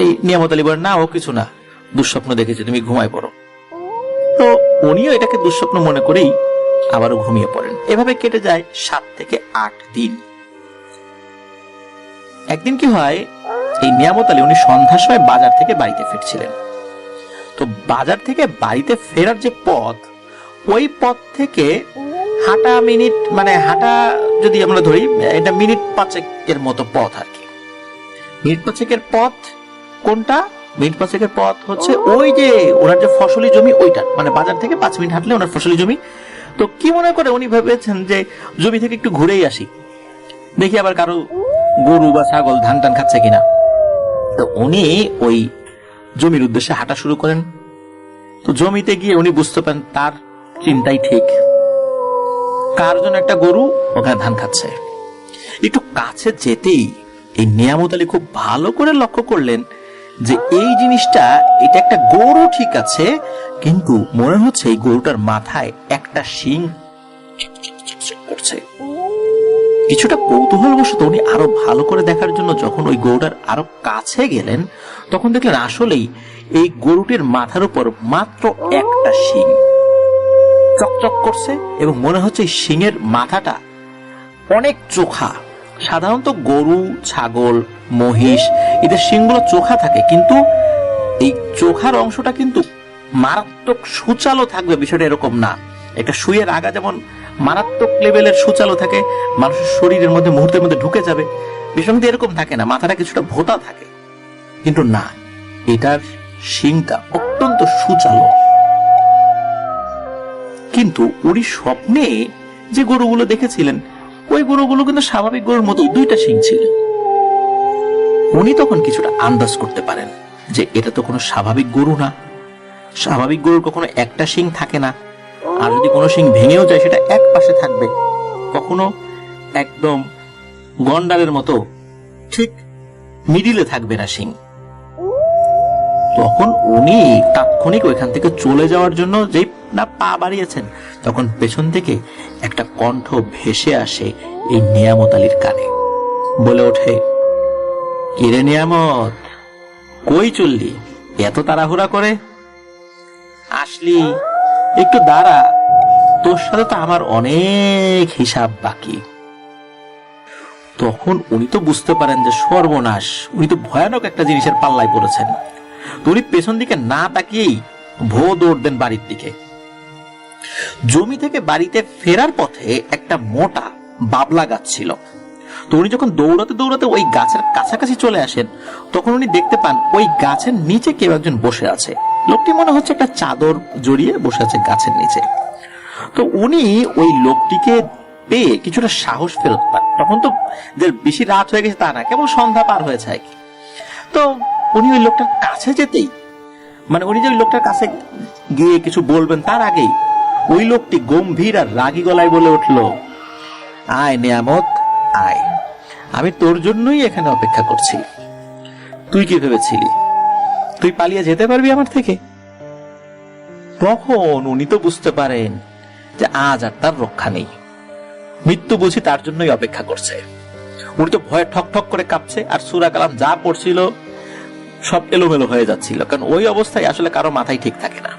এই নিয়ামত আলী বলেন, না ও কিছু না, দুঃস্বপ্ন দেখেছি, তুমি ঘুমায় পড়ো। তো উনিও এটাকে দুঃস্বপ্ন মনে করেই আবারও ঘুমিয়ে পড়েন। এভাবে কেটে যায় 7 থেকে 8 দিন। একদিন কি হয়, এই নিয়ামত আলী উনি সন্ধ্যার সময় বাজার থেকে বাড়িতে ফিরছিলেন। তো বাজার থেকে বাড়িতে ফেরার যে পথ, ওই পথ থেকে হাঁটা মিনিট, মানে হাঁটা যদি আমরা ধরি এটা মিনিট 5 মতো পথ আর কি। মিনিট 5 পথ কোনটা? মিনিট 5 পথ হচ্ছে ওই যে ওনার যে ফসলি জমি ওইটা, মানে বাজার থেকে 5 মিনিট হাঁটলে ওনার ফসলি জমি। তো কি মনে করে উনি ভেবেছেন যে জমি থেকে একটু ঘুরেই আসি, দেখি আবার কারো গরু বা ছাগল ধান টান খাচ্ছে কিনা। তো উনি ওই জমির উদ্দেশ্যে হাঁটা শুরু করেন। তো জমিতে গিয়ে উনি বুঝতে পারেন তার চিন্তাই ঠিক, কার জন্য একটা গরু ওখানে ধান খাচ্ছে। একটু কাছে যেতেই এই নিয়ামত আলী খুব ভালো করে লক্ষ্য করলেন যে এই জিনিসটা, এটা একটা গরু ঠিক আছে, কিন্তু মনে হচ্ছে এই গরুটার মাথায় একটা শিং করছে। কিছুটা কৌতূহলবশত উনি আরো ভালো করে দেখার জন্য যখন ওই গরুটার আরো কাছে গেলেন, তখন দেখলেন আসলেই এই গরুটির মাথার উপর মাত্র একটা শিং চকচক করছে, এবং মনে হচ্ছে এই শিংয়ের মাথাটা অনেক চোখা। সাধারণত গরু, ছাগল, মহিষ এদের শিংগুলো চোখা থাকে, কিন্তু এই চোখার অংশটা কিন্তু মারাত্মক সুচালো থাকবে, বিষয়টা এরকম না। একটা সুইয়ের আগা যেমন মারাত্মক লেভেলের সুচালো থাকে, মানুষের শরীরের মধ্যে মুহূর্তের মধ্যে ঢুকে যাবে, বিষয়টা এরকম থাকে না, মাথাটা কিছুটা ভোতা থাকে। কিন্তু না, এটার শিংটা অত্যন্ত সুচালো। কিন্তু উনি স্বপ্নে যে গরুগুলো দেখেছিলেন ওই গরুগুলো কিন্তু স্বাভাবিক গরুর মতো 2টা শিং ছিল। উনি তখন কিছুটা আন্দাজ করতে পারেন যে এটা তো কোনো স্বাভাবিক গরু না। স্বাভাবিক গরুর কখনো একটা শিং থাকে না, আর যদি কোনো শিং ভেঙেও যায় সেটা এক পাশে থাকবে, কখনো একদম গন্ডারের মতো ঠিক মিডিলে থাকবে না শিং। তখন উনি তাৎক্ষণিক ওইখান থেকে চলে যাওয়ার জন্য যেই না পা বাড়িয়েছেন, তখন পেছন থেকে একটা কণ্ঠ ভেসে আসে এই নিয়ামত আলীর কানে, বলে ওঠে, কিরে নিয়ামত, কই চললি? এত তাড়াহুড়া করে আসলি? একটু দাঁড়া, তোর সাথে তো আমার অনেক হিসাব বাকি। তখন উনি তো বুঝতে পারেন যে সর্বনাশ, উনি তো ভয়ানক একটা জিনিসের পাল্লায় পড়েছেন। তো উনি পেছন দিকে না তাকিয়েই ভো দৌড় দেন বাড়ির দিকে। জমি থেকে বাড়িতে ফেরার পথে একটা মোটা বাবলা গাছ ছিল। তো উনি যখন দৌড়াতে দৌড়াতে ওই গাছের কাছাকাছি চলে আসেন, তখন উনি দেখতে পান ওই গাছের নিচে কেউ একজন বসে আছে। লোকটি মনে হচ্ছে একটা চাদর জড়িয়ে বসে আছে গাছের নিচে। তো উনি ওই লোকটিকে পেয়ে কিছুটা সাহস ফেরত পান। তখন তো যে বেশি রাত হয়ে গেছে তা না, কেবল সন্ধ্যা পার হয়েছে আর কি। তো উনি ওই লোকটার কাছে যেতেই, মানে উনি যে ওই লোকটার কাছে গিয়ে কিছু বলবেন তার আগেই ওই লোকটি গম্ভীর আর রাগী গলায় বলে উঠল, আয় নিয়ামত আয়, আমি তোর জন্যই এখানে অপেক্ষা করছি। তুই কি ভেবেছিলি তুই পালিয়ে যেতে পারবি আমার থেকে? তখন উনি তো বুঝতে পারেন যে আজ আর তার রক্ষা নেই, মৃত্যু বুঝি তার জন্যই অপেক্ষা করছে। উনি তো ভয়ে ঠক ঠক করে কাঁপছে, আর সূরা কালাম যা পড়ছিল সব এলোমেলো হয়ে যাচ্ছিল, কারণ ওই অবস্থায় আসলে কারো মাথায় ঠিক থাকে না।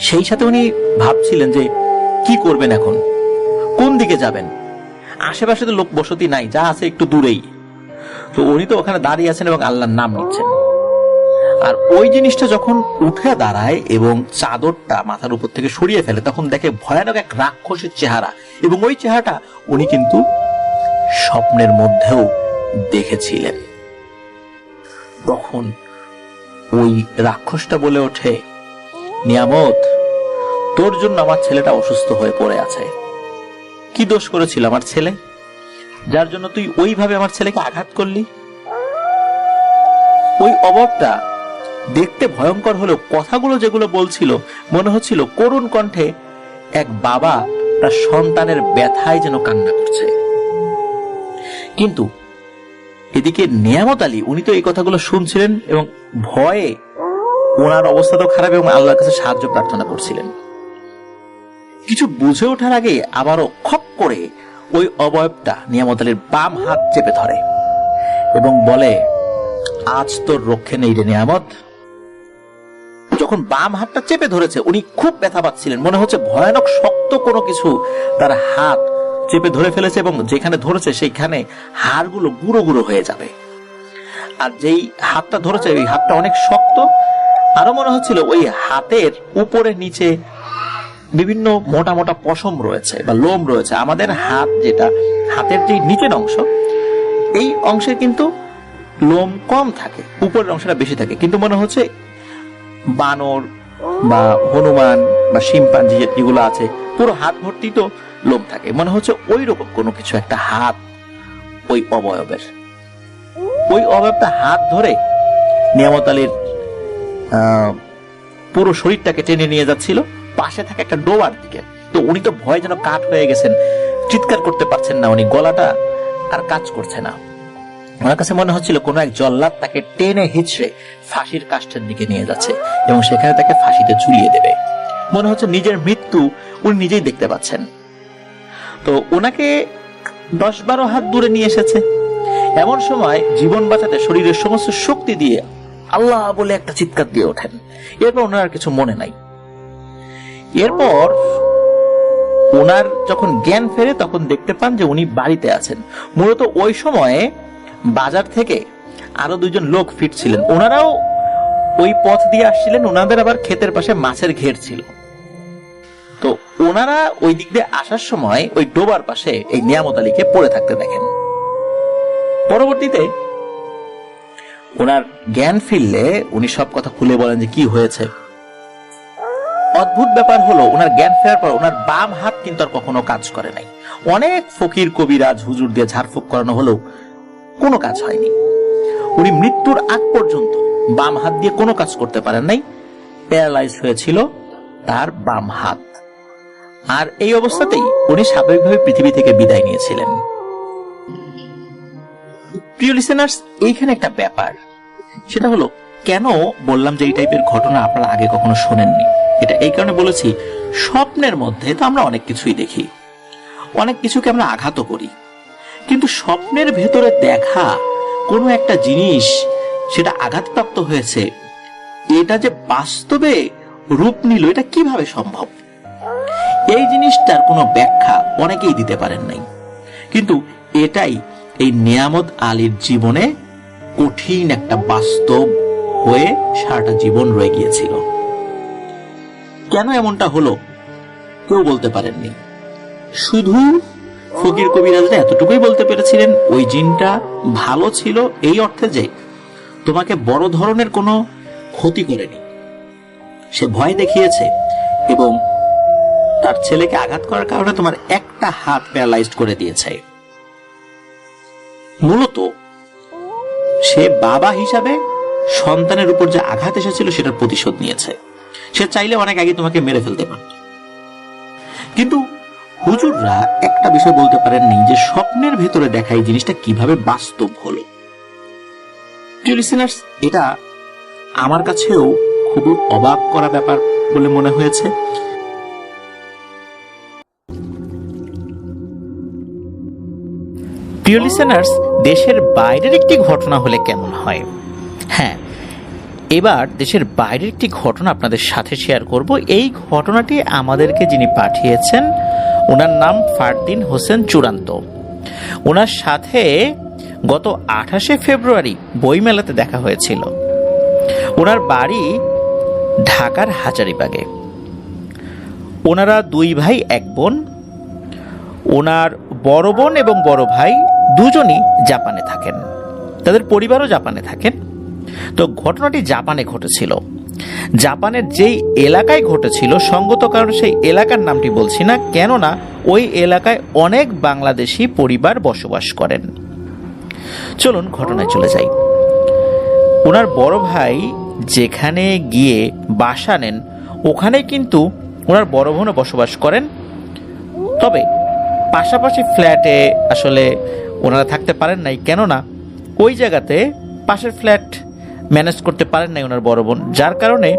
সেই সাথে উনি ভাবছিলেন যে কি করবেন এখন, কোন দিকে যাবেন। আশেপাশে তো লোক বসতি নাই, যা আছে একটু দূরেই। তো উনি তো ওখানে দাঁড়িয়ে আছেন এবং আল্লাহর নাম নিচ্ছেন। আর ওই জিনিসটা যখন উঠে দাঁড়ায় এবং চাদরটা মাথার উপর থেকে সরিয়ে ফেলে, তখন দেখে ভয়ানক এক রাক্ষসের চেহারা, এবং ওই চেহারাটা উনি কিন্তু স্বপ্নের মধ্যেও দেখেছিলেন। তখন ওই রাক্ষসটা বলে ওঠে, নিয়ামত, তোর জন্য আমার ছেলেটা অসুস্থ হয়ে পড়ে আছে। কি দোষ করেছিল আমার ছেলে, যার জন্য তুই ওইভাবে আমার ছেলেকে আঘাত করলি? ওই অববটা দেখতে ভয়ঙ্কর হলেও কথাগুলো যেগুলো বলছিল মনে হচ্ছিল করুণ কণ্ঠে এক বাবা তার সন্তানের ব্যথায় যেন কান্না করছে। কিন্তু এদিকে নিয়ামত আলী, উনি তো এই কথাগুলো শুনছিলেন এবং ভয়ে ওনার অবস্থা তো খারাপ এবং আল্লাহর কাছে সাহায্য প্রার্থনা করছিলেন। কিছু বুঝে ওঠার আগে আবারও খপ করে ওই অবয়বটা নিয়ামত আলীর বাম হাত চেপে ধরে এবং বলে, আজ তোর রক্ষে নেই রে নিয়ামত। যখন বাম হাতটা চেপে ধরেছে উনি খুব ব্যথা পাচ্ছিলেন, মনে হচ্ছে ভয়ানক শক্ত কোনো কিছু তার হাত চেপে ধরে ফেলেছে এবং যেখানে ধরেছে সেইখানে হাড়গুলো গুঁড়ো গুঁড়ো হয়ে যাবে। আর যেই হাতটা ধরেছে ওই হাতটা অনেক শক্ত, আরো মনে হচ্ছিল ওই হাতের উপরে নিচে বিভিন্ন মোটা মোটা পশম রয়েছে বা লোম রয়েছে। আমাদের হাত যেটা, হাতের যে নিচের অংশ, এই অংশে কিন্তু লোম কম থাকে, উপরের অংশটা বেশি থাকে। কিন্তু মনে হচ্ছে বানর বা হনুমান বা শিম্পাঞ্জি যেগুলো আছে পুরো হাত ভর্তি তো লোম থাকে, মনে হচ্ছে ওই রকম কোনো কিছু একটা হাত ওই অবয়বের। ওই অবয়বটা হাত ধরে নিয়ামত আলীর পুরো শরীরটাকে টেনে নিয়ে যাচ্ছিল পাশে থাকা একটা ডোবার দিকে। তো উনি তো ভয়ে যেন কাঠ হয়ে গেছেন, চিৎকার করতে পারছেন না, উনি গলাটা আর কাজ করছে না। ওনার কাছে মনে হচ্ছিল কোন এক জল্লাদ তাকে টেনে হিচড়ে ফাঁসির কাষ্ঠের দিকে নিয়ে যাচ্ছে এবং সেখানে তাকে ফাঁসিতে ঝুলিয়ে দেবে। মনে হচ্ছে নিজের মৃত্যু উনি নিজেই দেখতে পাচ্ছেন। তো ওনাকে 10-12 হাত দূরে নিয়ে এসেছে। এমন সময় জীবন বাঁচাতে শরীরের সমস্ত শক্তি দিয়ে আল্লাহ বলে একটা চিৎকার দিয়ে ওঠেন। এরপর ওনার কিছু মনে নাই। এরপর ওনার যখন জ্ঞান ফেরে তখন দেখতে পান যে উনি বাড়িতে আছেন। মূলত ওই সময়ে বাজার থেকে আরো 2জন লোক ফিরছিলেন, ওনারাও ওই পথ দিয়ে আসছিলেন। ওনাদের আবার ক্ষেতের পাশে মাছের ঘের ছিল। তো ওনারা ওই দিক দিয়ে আসার সময় ওই ডোবার পাশে এই নিয়ামত আলীকে পড়ে থাকতে দেখেন। পরবর্তীতে ওনার জ্ঞান ফিরলে উনি সব কথা খুলে বলেন যে কি হয়েছে। অদ্ভুত ব্যাপার হলো, ওনার জ্ঞান ফেরার পর ওনার বাম হাত কিন্তু আর কখনো কাজ করে নাই। অনেক ফকির কবিরাজ হুজুর দিয়ে ঝাড়ফুঁক করানো হলেও কোনো কাজ হয়নি। উনি মৃত্যুর আগ পর্যন্ত বাম হাত দিয়ে কোনো কাজ করতে পারেন নাই। প্যারালাইজ হয়েছিল তার বাম হাত। আর এই অবস্থাতেই উনি স্বাভাবিকভাবে পৃথিবী থেকে বিদায় নিয়েছিলেন। প্রিয় লিসেনার্স, এইখানে একটা ব্যাপার, সেটা হলো কেন বললাম যে এই টাইপের ঘটনা আপনারা আগে কখনো শোনেননি। এটা এই কারণে বলেছি, স্বপ্নের মধ্যে তো আমরা অনেক কিছুই দেখি, অনেক কিছুকে আমরা আঘাতও করি, কিন্তু স্বপ্নের ভেতরে দেখা কোনো একটা জিনিস সেটা আঘাতপ্রাপ্ত হয়েছে, এটা যে বাস্তবে রূপ নিল, এটা কিভাবে সম্ভব? এই জিনিসটার কোনো ব্যাখ্যা অনেকেই দিতে পারেন নাই। কিন্তু এটাই এই নিয়ামত আলীর জীবনে কঠিন একটা বাস্তব হয়ে সারাটা জীবন রয়ে গিয়েছিল। কেন এমনটা হলো কেউ বলতে পারেননি। শুধু ফকির কবিরাজরা এতটুকুই বলতে পেরেছিলেন, ওই জিনটা ভালো ছিল এই অর্থে যে তোমাকে বড় ধরনের কোনো ক্ষতি করেনি, সে ভয় দেখিয়েছে এবং তার ছেলেকে আঘাত করার কারণে তোমার একটা হাত প্যারালাইজড করে দিয়েছে। মূলত সে বাবা হিসাবে সন্তানের উপর যে আঘাত এসেছিল সেটার প্রতিশোধ নিয়েছে। সে চাইলে অনেক আগে তোমাকে মেরে ফেলতে পারত, কিন্তু হুজুররা একটা বিষয় বলতে পারেননি যে স্বপ্নের ভেতরে দেখা এই জিনিসটা কিভাবে বাস্তব হলো। প্রিয় লিসেনার্স, এটা আমার কাছেও খুব অবাক করা ব্যাপার বলে মনে হয়েছে। প্রিয় লিসেনার্স, দেশের বাইরের একটি ঘটনা হলে কেমন হয়? হ্যাঁ, এবার দেশের বাইরের একটি ঘটনা আপনাদের সাথে শেয়ার করব। এই ঘটনাটি আমাদেরকে যিনি পাঠিয়েছেন, ওনার নাম ফারদিন হোসেন চূড়ান্ত। ওনার সাথে গত 28শে ফেব্রুয়ারি বইমেলাতে দেখা হয়েছিল। ওনার বাড়ি ঢাকার হাজারীবাগে। ওনারা 2 ভাই 1 বোন। ওনার বড় বোন এবং বড় ভাই দুজনই জাপানে থাকেন, তাদের পরিবারও জাপানে থাকেন। তো ঘটনাটি জাপানে ঘটেছিল। জাপানের যেই এলাকায় ঘটেছিল, সঙ্গত কারণে সেই এলাকার নামটি বলছি না, কেননা ওই এলাকায় অনেক বাংলাদেশি পরিবার বসবাস করেন। চলুন ঘটনায় চলে যাই। ওনার বড় ভাই যেখানে গিয়ে বাসা নেন, ওখানে কিন্তু ওনার বড় বোনও বসবাস করেন। তবে পাশাপাশি ফ্ল্যাটে আসলে ওনারা থাকতে পারেন নাই, কেননা ওই জায়গাতে পাশের ফ্ল্যাট ম্যানেজ করতে পারেন নাই ওনার বড় বোন, যার কারণে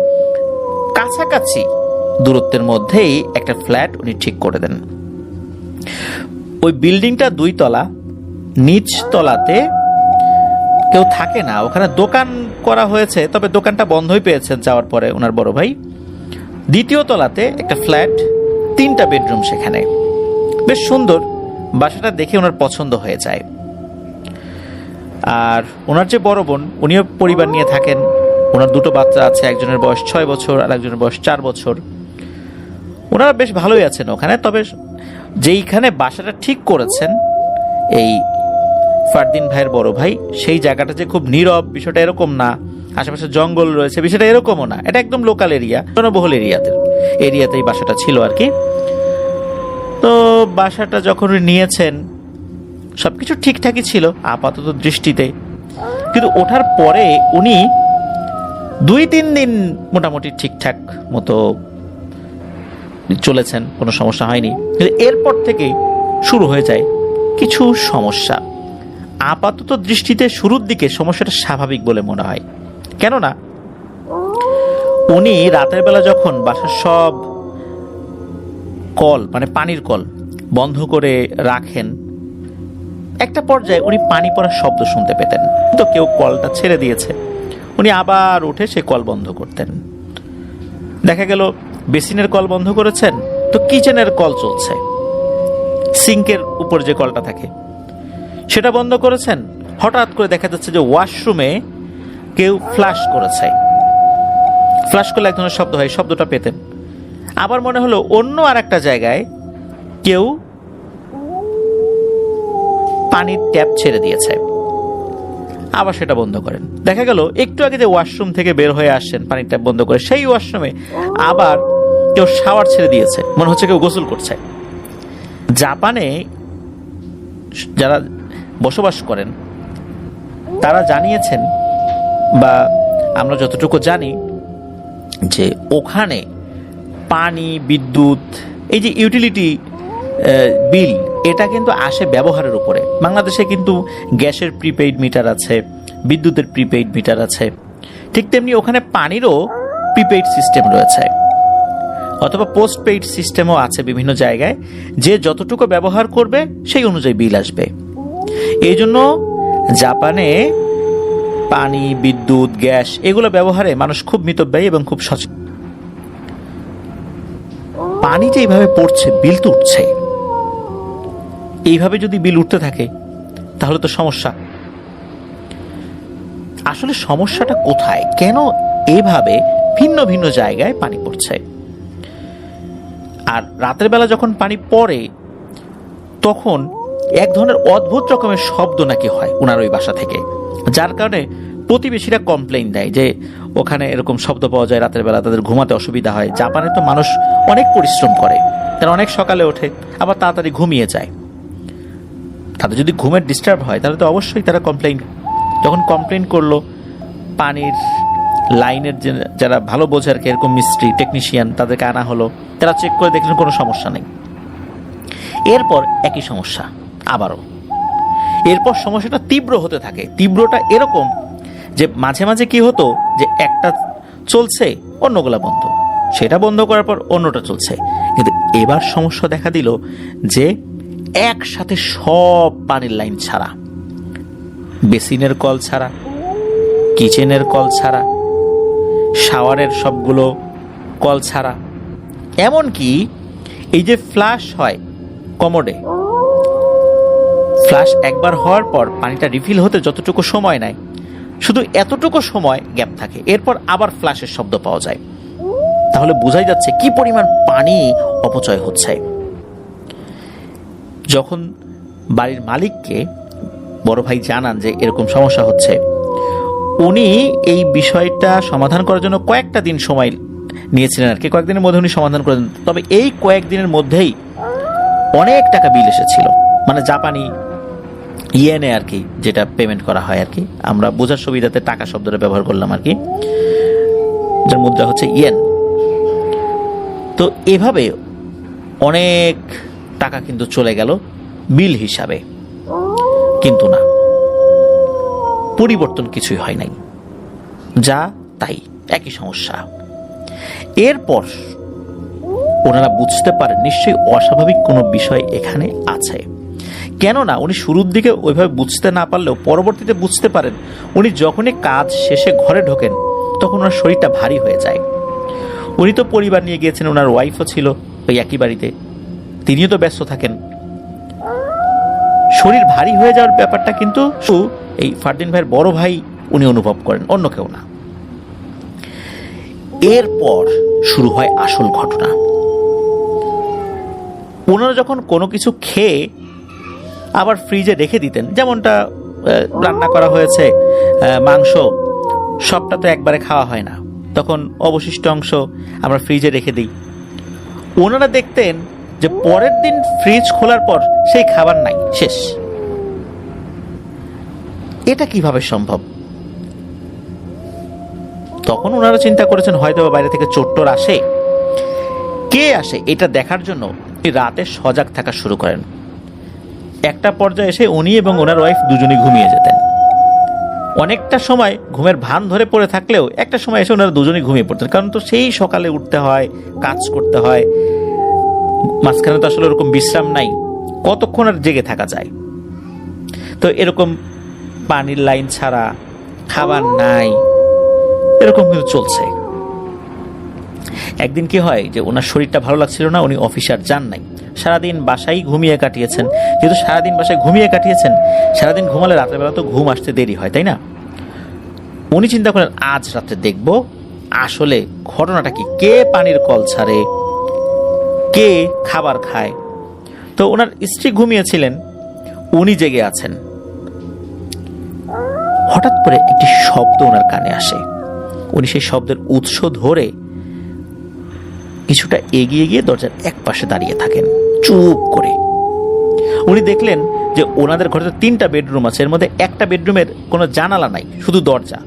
কাছাকাছি দূরত্বের মধ্যেই একটা ফ্ল্যাট উনি ঠিক করে দেন। ওই বিল্ডিংটা 2 তলা, নিচ তলাতে কেউ থাকে না, ওখানে দোকান করা হয়েছে, তবে দোকানটা বন্ধই পেয়েছেন যাওয়ার পরে ওনার বড় ভাই। 2য় তলাতে একটা ফ্ল্যাট, 3টা বেডরুম সেখানে। বেশ সুন্দর, বাসাটা দেখে ওনার পছন্দ হয়ে যায়। আর ওনার যে বড় বোন, উনিও পরিবার নিয়ে থাকেন। ওনার 2টো বাচ্চা আছে, একজনের বয়স 6 বছর আর একজনের বয়স 4 বছর। ওনারা বেশ ভালোই আছেন ওখানে। তবে যেইখানে বাসাটা ঠিক করেছেন এই ফারদিন ভাইয়ের বড় ভাই, সেই জায়গাটা যে খুব নীরব, বিষয়টা এরকম না। আশেপাশে জঙ্গল রয়েছে, বিষয়টা এরকমও না। এটা একদম লোকাল এরিয়া, জনবহুল এরিয়াতেই বাসাটা ছিল আর কি। তো বাসাটা যখন নিয়েছেন সবকিছু ঠিকঠাকই ছিল আপাতত দৃষ্টিতে, কিন্তু ওঠার পরে উনি 2-3 দিন মোটামুটি ঠিকঠাক মতো চলেছেন, কোনো সমস্যা হয়নি। কিন্তু এরপর থেকে শুরু হয়ে যায় কিছু সমস্যা। আপাতত দৃষ্টিতে শুরুর দিকে সমস্যাটা স্বাভাবিক বলে মনে হয়, কেননা উনি রাতের বেলা যখন বাসার সব কল, মানে পানির কল বন্ধ করে রাখেন, একটা পর্যায়ে উনি পানি পড়ার শব্দ শুনতে পেতেন। তো কেউ কলটা ছেড়ে দিয়েছে, উনি আবার উঠে সে কল বন্ধ করতেন। দেখা গেল বেসিনের কল বন্ধ করেছেন, তো কিচেনের কল চলছে। সিঙ্কের উপর যে কলটা থাকে সেটা বন্ধ করেছেন, হঠাৎ করে দেখা যাচ্ছে যে ওয়াশরুমে কেউ ফ্লাশ করেছে। ফ্লাশ করলে এক ধরনের শব্দ হয়, শব্দটা পেতেন। আবার মনে হলো অন্য আর একটা জায়গায় কেউ পানির ট্যাপ ছেড়ে দিয়েছে, আবার সেটা বন্ধ করেন। দেখা গেল একটু আগে যে ওয়াশরুম থেকে বের হয়ে আসছেন পানির ট্যাপ বন্ধ করে, সেই ওয়াশরুমে আবার কেউ শাওয়ার ছেড়ে দিয়েছে, মনে হচ্ছে কেউ গোসল করছে। জাপানে যারা বসবাস করেন তারা জানিয়েছেন, বা আমরা যতটুকু জানি, যে ওখানে পানি, বিদ্যুৎ, এই যে ইউটিলিটি বিল, এটা কিন্তু আসে ব্যবহারের উপরে। বাংলাদেশে কিন্তু গ্যাসের প্রিপেইড মিটার আছে, বিদ্যুতের প্রিপেইড মিটার আছে, ঠিক তেমনি ওখানে পানিরও প্রিপেইড সিস্টেম রয়েছে, অথবা পোস্টপেইড সিস্টেমও আছে বিভিন্ন জায়গায়। যে যতটুকু ব্যবহার করবে সেই অনুযায়ী বিল আসবে। এই জন্য জাপানে পানি, বিদ্যুৎ, গ্যাস এগুলো ব্যবহারে মানুষ খুব মিতব্যয়ী এবং খুব সচেতন। পানি যে এইভাবে পড়ছে, বিল তো উঠছে। এইভাবে যদি বিল উঠতে থাকে তাহলে তো সমস্যা। আসলে সমস্যাটা কোথায়, কেন এভাবে ভিন্ন ভিন্ন জায়গায় পানি পড়ছে? আর রাতের বেলা যখন পানি পড়ে, তখন এক ধরনের অদ্ভুত রকমের শব্দ নাকি হয় ওনার ওই বাসা থেকে, যার কারণে প্রতিবেশীরা কমপ্লেইন দেয় যে ওখানে এরকম শব্দ পাওয়া যায় রাতের বেলা, তাদের ঘুমাতে অসুবিধা হয়। জাপানে তো মানুষ অনেক পরিশ্রম করে, তারা অনেক সকালে ওঠে আবার তাড়াতাড়ি ঘুমিয়ে যায়, তাদের যদি ঘুমের ডিস্টার্ব হয় তাহলে তো অবশ্যই তারা কমপ্লেইন। যখন কমপ্লেইন করলো, পানির লাইনের যারা ভালো বোঝে আর কি, এরকম মিস্ত্রি টেকনিশিয়ান, তাদেরকে আনা হলো, তারা চেক করে দেখলেন কোনো সমস্যা নেই। এরপর একই সমস্যা আবারও, এরপর সমস্যাটা তীব্র হতে থাকে। তীব্রটা এরকম যে মাঝে মাঝে কি হতো যে একটা চলছে অন্যগুলা বন্ধ, সেটা বন্ধ করার পর অন্যটা চলছে, কিন্তু এবার সমস্যা দেখা দিল যে একসাথে সব পানির লাইন ছাড়া, বেসিনের কল ছাড়া, কিচেনের কল ছাড়া, শাওয়ারের সবগুলো কল ছাড়া, এমনকি এই যে ফ্লাশ হয় কমোডে, ফ্লাশ একবার হওয়ার পর পানিটা রিফিল হতে যতটুকু সময় নেয় শুধু এতটুকু সময় গ্যাপ থাকে, এরপর আবার ফ্লাশের শব্দ পাওয়া যায়। তাহলে বোঝাই যাচ্ছে কি পরিমাণ পানি অপচয় হচ্ছে। যখন বাড়ির মালিককে বড় ভাই জানান যে এরকম সমস্যা হচ্ছে, উনি এই বিষয়টা সমাধান করার জন্য কয়েকটা দিন সময় নিয়েছিলেন আর কি, কয়েকদিনের মধ্যে উনি সমাধান করেন। তবে এই কয়েকদিনের মধ্যেই অনেক টাকা বিল এসেছিল, মানে জাপানি ইয়েনে আর কি, যেটা পেমেন্ট করা হয় আর কি, আমরা বোঝার সুবিধাতে টাকা শব্দটা ব্যবহার করলাম আর কি, যার মুদ্রা হচ্ছে ইয়েন। তো এভাবে অনেক টাকা কিন্তু চলে গেল বিল হিসাবে, কিন্তু না, পরিবর্তন কিছুই হয় নাই, যা তাই একই সমস্যা। এরপর ওনারা বুঝতে পারেন নিশ্চয়ই অস্বাভাবিক কোনো বিষয় এখানে আছে। কেননা উনি শুরুর দিকে ওইভাবে বুঝতে না পারলেও পরবর্তীতে বুঝতে পারেন, উনি যখনই কাজ শেষে ঘরে ঢোকেন তখন ওনার শরীরটা ভারী হয়ে যায়। উনি তো পরিবার নিয়ে গিয়েছেন, ওনার ওয়াইফও ছিল ওই একই বাড়িতে, তিনিও তো ব্যস্ত থাকেন। শরীর ভারী হয়ে যাওয়ার ব্যাপারটা কিন্তু এই ফারদিন ভাইয়ের বড় ভাই উনি অনুভব করেন, অন্য কেউ না। এরপর শুরু হয় আসল ঘটনা। ওনারা যখন কোনো কিছু খেয়ে আবার ফ্রিজে রেখে দিতেন, যেমনটা রান্না করা হয়েছে মাংস, সবটা তো একবারে খাওয়া হয় না, তখন অবশিষ্ট অংশ আমরা ফ্রিজে রেখে দিই। ওনারা দেখতেন যে পরের দিন ফ্রিজ খোলার পর সেই খাবার নাই, শেষ। এটা কিভাবে সম্ভব? তখন ওনারা চিন্তা করেছেন হয়তো বাইরে থেকে চোট্টর আসে, কে আসে এটা দেখার জন্য রাতে সজাগ থাকা শুরু করেন। একটা পর্যায়ে এসে উনি এবং ওনার ওয়াইফ দুজনেই ঘুমিয়ে যেতেন। অনেকটা সময় ঘুমের ভান ধরে পড়ে থাকলেও একটা সময় এসে ওনারা দুজনেই ঘুমিয়ে পড়তেন, কারণ তো সেই সকালে উঠতে হয়, কাজ করতে হয়, মাঝখানে তো আসলে ওরকম বিশ্রাম নাই, কতক্ষণ আর জেগে থাকা যায়। তো এরকম পানির লাইন ছাড়া, খাবার নাই, এরকম কিন্তু চলছে। একদিন কি হয় যে ওনার শরীরটা ভালো লাগছিল না, উনি অফিসে আর যান নাই, সারাদিন বাসায় ঘুমিয়ে কাটিয়েছেন। যেহেতু সারাদিন বাসায় ঘুমিয়ে কাটিয়েছেন, সারাদিন ঘুমালে রাতের বেলা তো ঘুম আসতে দেরি হয়, তাই না? উনি চিন্তা করেন আজ রাতে দেখব আসলে ঘটনাটা কি, কে পানির কল ছাড়ে, কে খাবার খায়। তো ওনার স্ত্রী ঘুমিয়েছিলেন, উনি জেগে আছেন। হঠাৎ করে একটি শব্দ ওনার কানে আসে। উনি সেই শব্দের উৎস ধরে কিছুটা এগিয়ে গিয়ে দরজার এক পাশে দাঁড়িয়ে থাকেন চুপ করে। উনি দেখলেন যে ওনাদের ঘরে তো 3টা বেডরুম আছে, এর মধ্যে একটা বেডরুমের কোনো জানালা নাই, শুধু দরজা।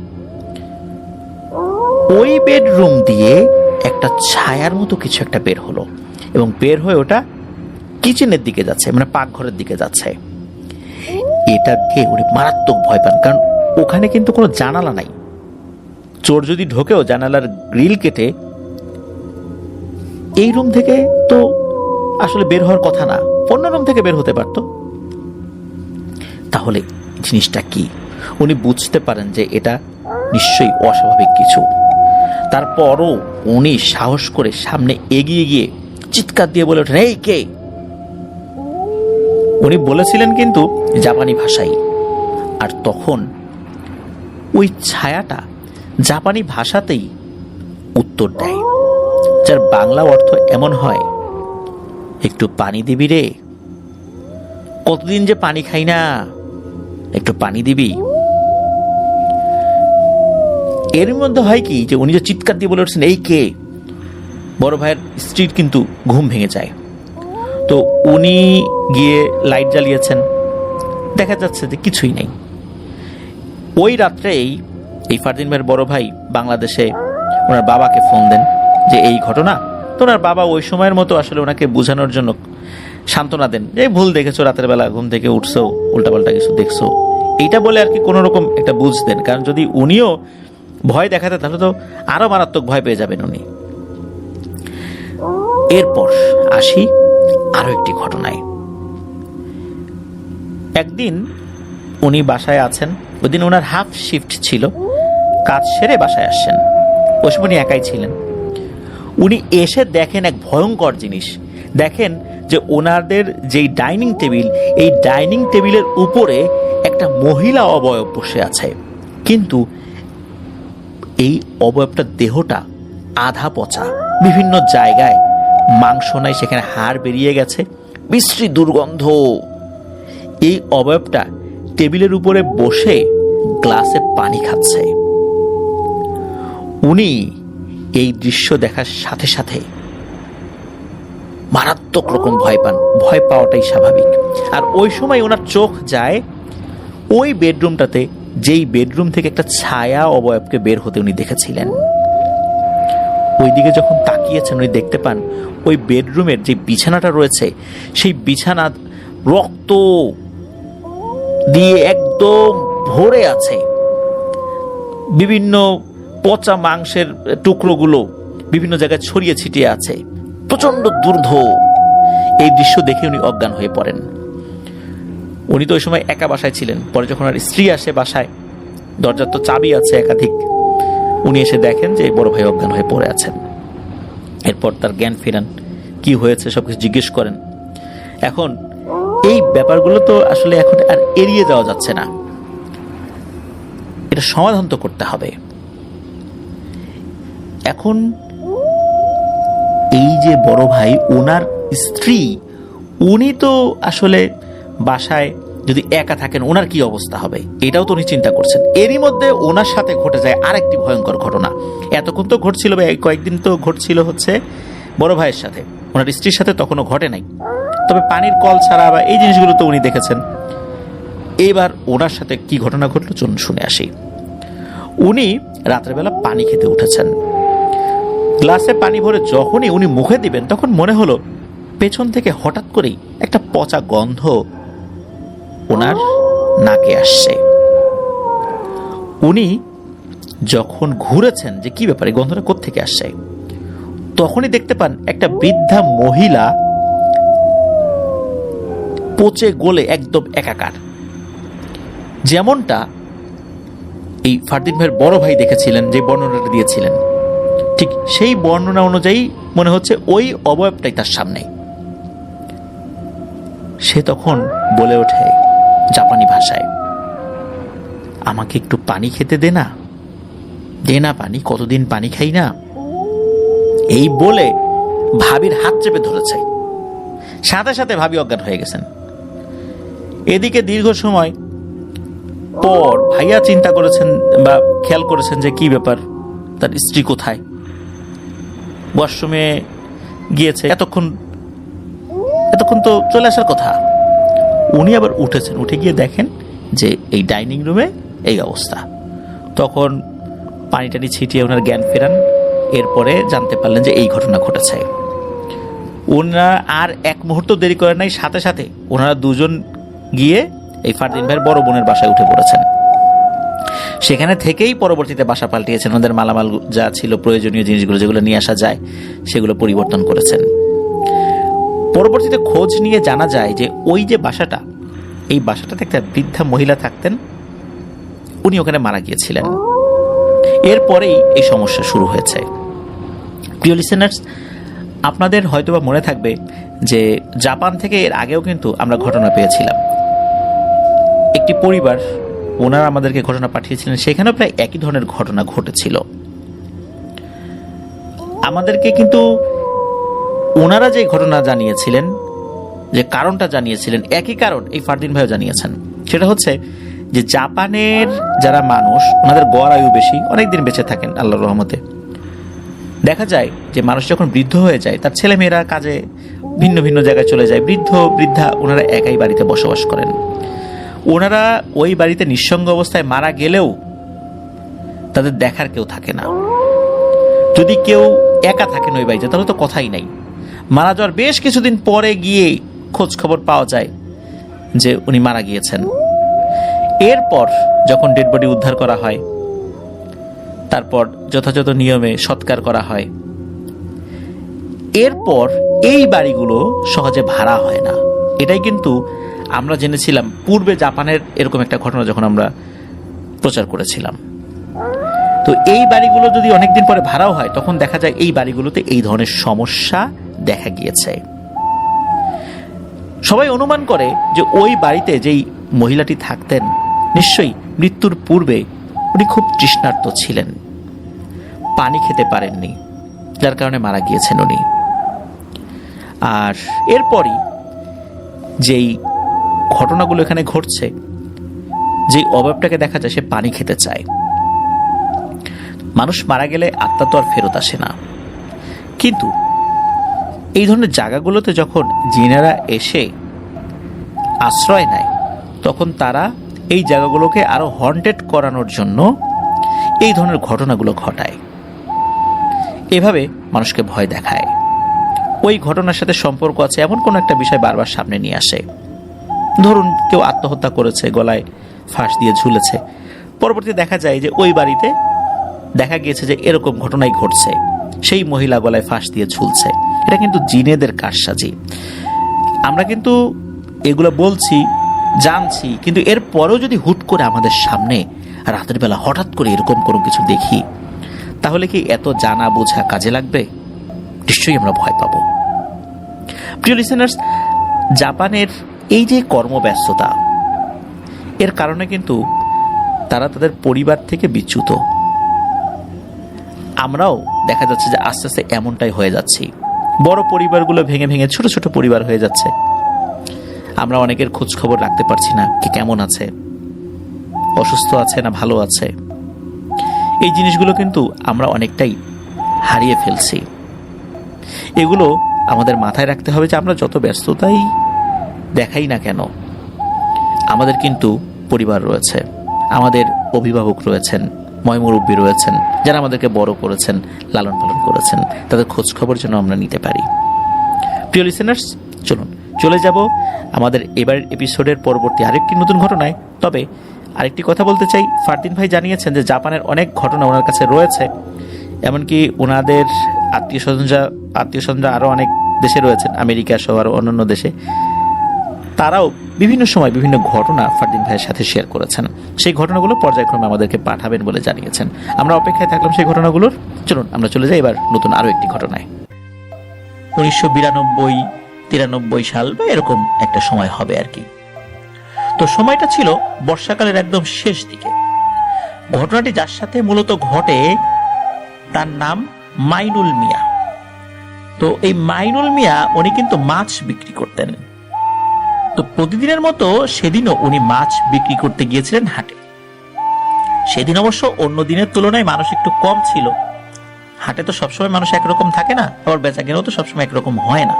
ওই বেডরুম দিয়ে একটা ছায়ার মতো কিছু একটা বের হলো এবং বের হয়ে ওটা কিচেনের দিকে যাচ্ছে, মানে পাকঘরের দিকে যাচ্ছে। এটাকে উনি মারাত্মক ভয় পান, কারণ ওখানে কিন্তু কোনো জানালা নাই। চোর যদি ঢোকেও জানালার গ্রিল কেটে এই রুম থেকে তো আসলে বের হওয়ার কথা না, অন্য রুম থেকে বের হতে পারত। তাহলে জিনিসটা কি? উনি বুঝতে পারেন যে এটা নিশ্চয়ই অস্বাভাবিক কিছু। তারপরও উনি সাহস করে সামনে এগিয়ে গিয়ে চিৎকার দিয়ে বলে ওঠেন, এই কে? উনি বলেছিলেন কিন্তু জাপানি ভাষায়। আর তখন ওই ছায়াটা জাপানি ভাষাতেই উত্তর দেয়, যার বাংলা অর্থ এমন হয়, একটু পানি দিবি রে। কতদিন যে পানি খাই না, একটু পানি দিবি। এর মধ্যে হয় কি যে উনি যে চিৎকার দিয়ে বলে উঠছেন এই কে, বড় ভাইয়ের স্ত্রীর কিন্তু ঘুম ভেঙে যায়। তো উনি গিয়ে লাইট জ্বালিয়েছেন, দেখা যাচ্ছে যে কিছুই নেই। ওই রাত্রেই এই ফারদিন ভাইয়ের বড় ভাই বাংলাদেশে ওনার বাবাকে ফোন দেন যে এই ঘটনা। তো ওনার বাবা ওই সময়ের মতো আসলে ওনাকে বোঝানোর জন্য সান্ত্বনা দেন যে ভুল দেখেছো, রাতের বেলা ঘুম থেকে উঠছো, উল্টাপাল্টা কিছু দেখছো, এইটা বলে আর কি কোনো রকম একটা বুঝ দেন। কারণ যদি উনিও ভয় দেখাতে তাহলে তো আরো মারাত্মক ভয় পেয়ে যাবেন উনি। এরপর আসি আরো একটি ঘটনায়। একদিন উনি বাসায় আছেন, ওই দিন ওনার হাফ শিফট ছিল, কাজ সেরে বাসায় আসছেন। ওই সময় উনি একাই ছিলেন। উনি এসে দেখেন এক ভয়ঙ্কর জিনিস। দেখেন যে ওনাদের যেই ডাইনিং টেবিল, এই ডাইনিং টেবিলের উপরে একটা মহিলা অবয়ব বসে আছে, কিন্তু এই অবয়বটার দেহটা আধা পচা, বিভিন্ন জায়গায় মাংস নাই, সেখানে হাড় বেরিয়ে গেছে, বিশ্রী দুর্গন্ধ। এই অবয়বটা টেবিলের উপরে বসে গ্লাসে পানি খাচ্ছে। উনি এই দৃশ্য দেখার সাথে সাথে মারাত্মক রকম ভয় পান। ভয় পাওয়াটাই স্বাভাবিক। আর ওই সময় ওনার চোখ যায় ওই বেডরুমটাতে, যেই বেডরুম থেকে একটা ছায়া অবয়বকে বের হতে উনি দেখেছিলেন। ওইদিকে যখন তাকিয়েছেন উনি দেখতে পান ওই বেডরুমের যে বিছানাটা রয়েছে, সেই বিছানা রক্ত দিয়ে একদম ভরে আছে। বিভিন্ন পচা মাংসের টুকরোগুলো বিভিন্ন জায়গায় ছড়িয়ে ছিটিয়ে আছে, প্রচন্ড দুর্গন্ধ। এই দৃশ্য দেখে উনি অজ্ঞান হয়ে পড়েন। উনি তো ওই সময় একা বাসায় ছিলেন। পরে যখন আর স্ত্রী আসে বাসায়, দরজার তো চাবি আছে একাধিক, উনি এসে দেখেন যে বড় ভাই অজ্ঞান হয়ে পড়ে আছেন। এরপর তার জ্ঞান ফেরান, কি হয়েছে সবকিছু জিজ্ঞেস করেন। এখন এই ব্যাপারগুলো তো আসলে এখন আর এড়িয়ে যাওয়া যাচ্ছে না, এটা সমাধান তো করতে হবে। এখন এই যে বড় ভাই, ওনার স্ত্রী, উনি তো আসলে বাসায় যদি একা থাকেন ওনার কি অবস্থা হবে, এটাও তো উনি চিন্তা করছেন। এরই মধ্যে ওনার সাথে ঘটে যায় আরেকটি ভয়ঙ্কর ঘটনা। এতক্ষণ তো ঘটছিল, কয়েকদিন তো ঘটছিল হচ্ছে বড় ভাইয়ের সাথে, ওনার স্ত্রীর সাথে তখনও ঘটে নাই। তবে পানির কল ছাড়া বা এই জিনিসগুলো তো উনি দেখেছেন। এবার ওনার সাথে কি ঘটনা ঘটলো চলুন শুনে আসি। উনি রাত্রেবেলা পানি খেতে উঠেছেন। গ্লাসে পানি ভরে যখনই উনি মুখে দিবেন তখন মনে হলো পেছন থেকে হঠাৎ করেই একটা পচা গন্ধ ওনার নাকে আসছে। উনি যখন ঘুরেছেন যে কি ব্যাপারে, গন্ধটা কোত্থেকে আসছে, তখনই দেখতে পান একটা বৃদ্ধা মহিলা পচে গলে একদম একাকার। যেমনটা এই ফারদিন ভাইয়ের বড় ভাই দেখেছিলেন, যে বর্ণনাটা দিয়েছিলেন, ঠিক সেই বর্ণনা অনুযায়ী মনে হচ্ছে ওই অবয়বটাই তার সামনে। সে তখন বলে ওঠে জাপানি ভাষায়, আমাকে একটু পানি খেতে দে না, দে না পানি, কতদিন পানি খাই না। এই বলে ভাবির হাত চেপে ধরেছে। সাথে সাথে ভাবি অজ্ঞান হয়ে গেছেন। এদিকে দীর্ঘ সময় পর ভাইয়া চিন্তা করেছেন বা খেয়াল করেছেন যে কি ব্যাপার, তার স্ত্রী কোথায়, ওয়াশরুমে গিয়েছে, এতক্ষণ তো চলে আসার কথা। উনি আবার উঠেছেন, উঠে গিয়ে দেখেন যে এই ডাইনিং রুমে এই অবস্থা। তখন পানি টানি ছিটিয়ে ওনার জ্ঞান ফেরান। এরপরে জানতে পারলেন যে এই ঘটনা ঘটেছে। ওনারা আর এক মুহূর্ত দেরি করে নাই, সাথে সাথে ওনারা দুজন গিয়ে এই ফারদিন ভাইয়ের বড় বোনের বাসায় উঠে পড়েছেন। সেখানে থেকেই পরবর্তীতে বাসা পাল্টিয়েছেন। ওদের মালামাল যা ছিল, প্রয়োজনীয় জিনিসগুলো যেগুলো নিয়ে আসা যায় সেগুলো পরিবর্তন করেছেন। পরবর্তীতে খোঁজ নিয়ে জানা যায় যে ওই যে বাসাটা, এই বাসাটাতে একটা বৃদ্ধা মহিলা থাকতেন, উনি ওখানে মারা গিয়েছিলেন। এরপরেই এই সমস্যা শুরু হয়েছে। প্রিয় লিসেনার্স, আপনাদের হয়তোবা মনে থাকবে যে জাপান থেকে এর আগেও কিন্তু আমরা ঘটনা পেয়েছিলাম। একটি পরিবার, ওনারা আমাদেরকে ঘটনা পাঠিয়েছিলেন, সেখানেও প্রায় একই ধরনের ঘটনা ঘটেছিল। আমাদেরকে কিন্তু ওনারা যে ঘটনা জানিয়েছিলেন যে কারণটা জানিয়েছিলেন, একই কারণ এই ফারদিন ভাইও জানিয়েছেন। সেটা হচ্ছে যে জাপানের যারা মানুষ, ওনাদের গড় আয়ু বেশি, অনেকদিন বেঁচে থাকেন আল্লাহর রহমতে। দেখা যায় যে মানুষ যখন বৃদ্ধ হয়ে যায়, তার ছেলে মেয়েরা কাজে ভিন্ন ভিন্ন জায়গায় চলে যায়, বৃদ্ধ বৃদ্ধা ওনারা একাই বাড়িতে বসবাস করেন। ওনারা ওই বাড়িতে নিঃসঙ্গ অবস্থায় মারা গেলেও তাদের দেখার কেউ থাকে না। যদি কেউ একা থাকেন ওই বাড়িতে, তাহলে তো কথাই নাই। মারা যাওয়ার বেশ কিছুদিন পরে গিয়ে খোঁজ খবর পাওয়া যায় যে উনি মারা গিয়েছেন। এরপর যখন ডেড বডি উদ্ধার করা হয়, তারপর যথাযথ নিয়মে সৎকার করা হয়, এরপর এই বাড়িগুলো সহজে ভাড়া হয় না। এটাই কিন্তু আমরা জেনেছিলাম পূর্বে জাপানের এরকম একটা ঘটনা যখন আমরা প্রচার করেছিলাম। তো এই বাড়িগুলো যদি অনেকদিন পরে ভাড়াও হয়, তখন দেখা যায় এই বাড়িগুলোতে এই ধরনের সমস্যা দেখা গিয়েছে। সবাই অনুমান করে যে ওই বাড়িতে যেই মহিলাটি থাকতেন, নিশ্চয়ই মৃত্যুর পূর্বে উনি খুব তৃষ্ণার্ত ছিলেন, পানি খেতে পারেননি, যার কারণে মারা গিয়েছেন উনি। আর এরপরই যেই ঘটনাগুলো এখানে ঘটছে, যেই অভাবটাকে দেখা যায়, সে পানি খেতে চায়। মানুষ মারা গেলে আত্মা তো আর ফেরত আসে না, কিন্তু এই ধরনের জায়গাগুলোতে যখন জিনেরা এসে আশ্রয় নেয়, তখন তারা এই জায়গাগুলোকে আরো হন্টেড করানোর জন্য এই ধরনের ঘটনাগুলো ঘটায়, এভাবে মানুষকে ভয় দেখায়। ওই ঘটনার সাথে সম্পর্ক আছে এমন কোনো একটা বিষয় বারবার সামনে নিয়ে আসে। ধরুন কেউ আত্মহত্যা করেছে, গলায় ফাঁস দিয়ে ঝুলেছে, পরবর্তী দেখা যায় যে ওই বাড়িতে দেখা গিয়েছে যে এরকম ঘটনাই ঘটছে, সেই মহিলা গলায় ফাঁস দিয়ে ঝুলছে। এটা কিন্তু জিনেদের কারসাজি। আমরা কিন্তু এগুলো বলছি, জানছি, কিন্তু এর পরেও যদি হুট করে আমাদের সামনে রাতের বেলা হঠাৎ করে এরকম কোনো কিছু দেখি, তাহলে কি এত জানা বোঝা কাজে লাগবে? নিশ্চয়ই আমরা ভয় পাবো। প্রিয় লিসেনার্স, জাপানের এই যে কর্মব্যস্ততা, এর কারণে কিন্তু তারা তাদের পরিবার থেকে বিচ্যুত। আমরাও দেখা যাচ্ছে যে আস্তে আস্তে এমনটাই হয়ে যাচ্ছি। বড় পরিবারগুলো ভেঙে ভেঙে ছোট ছোট পরিবার হয়ে যাচ্ছে। আমরা অনেকের খোঁজ খবর রাখতে পারছি না, কে কেমন আছে, অসুস্থ আছে না ভালো আছে। এই জিনিসগুলো কিন্তু আমরা অনেকটাই হারিয়ে ফেলছি। এগুলো আমাদের মাথায় রাখতে হবে যে আমরা যত ব্যস্ততাই দেখাই না কেন, আমাদের কিন্তু পরিবার রয়েছে, আমাদের অভিভাবক রয়েছেন, ময়মুরব্বী রয়েছেন, যারা আমাদেরকে বড় করেছেন, লালন পালন করেছেন, তাদের খোঁজ খবর যেন আমরা নিতে পারি। প্রিয় লিসেনার্স, চলুন চলে যাব আমাদের এবারের এপিসোডের পরবর্তী আরেকটি নতুন ঘটনায়। তবে আরেকটি কথা বলতে চাই, ফারদিন ভাই জানিয়েছেন যে জাপানের অনেক ঘটনা ওনার কাছে রয়েছে, এমনকি ওনাদের আত্মীয় স্বজনরা আরও অনেক দেশে রয়েছেন, আমেরিকা সহ আরও অন্যান্য দেশে। তারাও বিভিন্ন সময় বিভিন্ন ঘটনা ফারদিন ভাইয়ের সাথে শেয়ার করেছেন। সেই ঘটনাগুলো পর্যায়ক্রমে আমাদেরকে পাঠাবেন বলে জানিয়েছেন। আমরা অপেক্ষায় থাকলাম সেই ঘটনাগুলোর। চলুন আমরা চলে যাই এবার নতুন আরো একটি ঘটনায়। 1992-93 সাল বা এরকম একটা সময় হবে আর কি। তো সময়টা ছিল বর্ষাকালের একদম শেষ দিকে। ঘটনাটি যার সাথে মূলত ঘটে তার নাম মাইনুল মিয়া। তো এই মাইনুল মিয়া উনি কিন্তু মাছ বিক্রি করতেন। তো প্রতিদিনের মতো সেদিনও উনি মাছ বিক্রি করতে গিয়েছিলেন হাটে। সেদিন অবশ্য অন্য দিনের তুলনায় মানুষ একটু কম ছিল। হাটে তো সবসময় মানুষ একরকম থাকে না, আবার বেচা কেনাও তো সবসময় একরকম হয় না।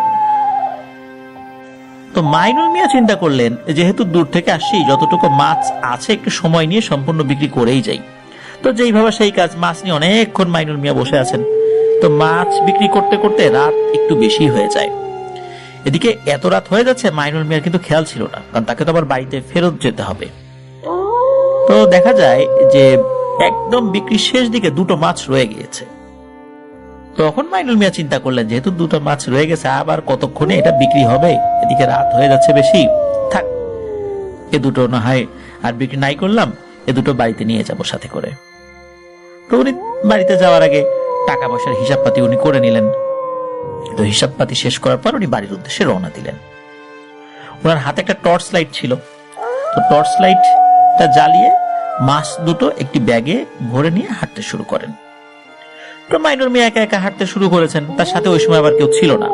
তো মাইনুল মিয়া চিন্তা করলেন, যেহেতু দূর থেকে আসছি, যতটুকু মাছ আছে একটু সময় নিয়ে সম্পূর্ণ বিক্রি করেই যাই। তো যেইভাবে সেই কাজ, মাছ নিয়ে অনেকক্ষণ মাইনুল মিয়া বসে আছেন। তো মাছ বিক্রি করতে করতে রাত একটু বেশি হয়ে যায়। এদিকে এত রাত হয়ে যাচ্ছে, মাইনুল মিয়ার কিন্তু খেয়াল ছিল না, কারণ তাকে তো আবার বাড়িতে ফেরত যেতে হবে। তো দেখা যায় যে একদম বিক্রি শেষ দিকে দুটো মাছ রয়ে গিয়েছে। তখন মাইনুল মিয়া চিন্তা করলেন, যেহেতু দুটো মাছ রয়ে গেছে, আবার কতক্ষণে এটা বিক্রি হবে, এদিকে রাত হয়ে যাচ্ছে বেশি, থাক এ দুটো না হয় আর বিক্রি নাই করলাম, এ দুটো বাড়িতে নিয়ে যাব সাথে করে। তো উনি বাড়িতে যাওয়ার আগে টাকা পয়সার হিসাব পাতি উনি করে নিলেন। তো হিসাব পাতি শেষ করার পর উনি বাড়ির উদ্দেশ্যে রওনা দিলেন। ওনার হাতে একটা টর্চ লাইট ছিল। তো টর্চ লাইটটা জ্বালিয়ে মাছ দুটো একটি ব্যাগে ভরে নিয়ে হাঁটতে শুরু করেন। তো মাইনুল মিয়া একা একা হাঁটতে শুরু করেছেন, তার সাথে ওই সময় আবার কেউ ছিল না।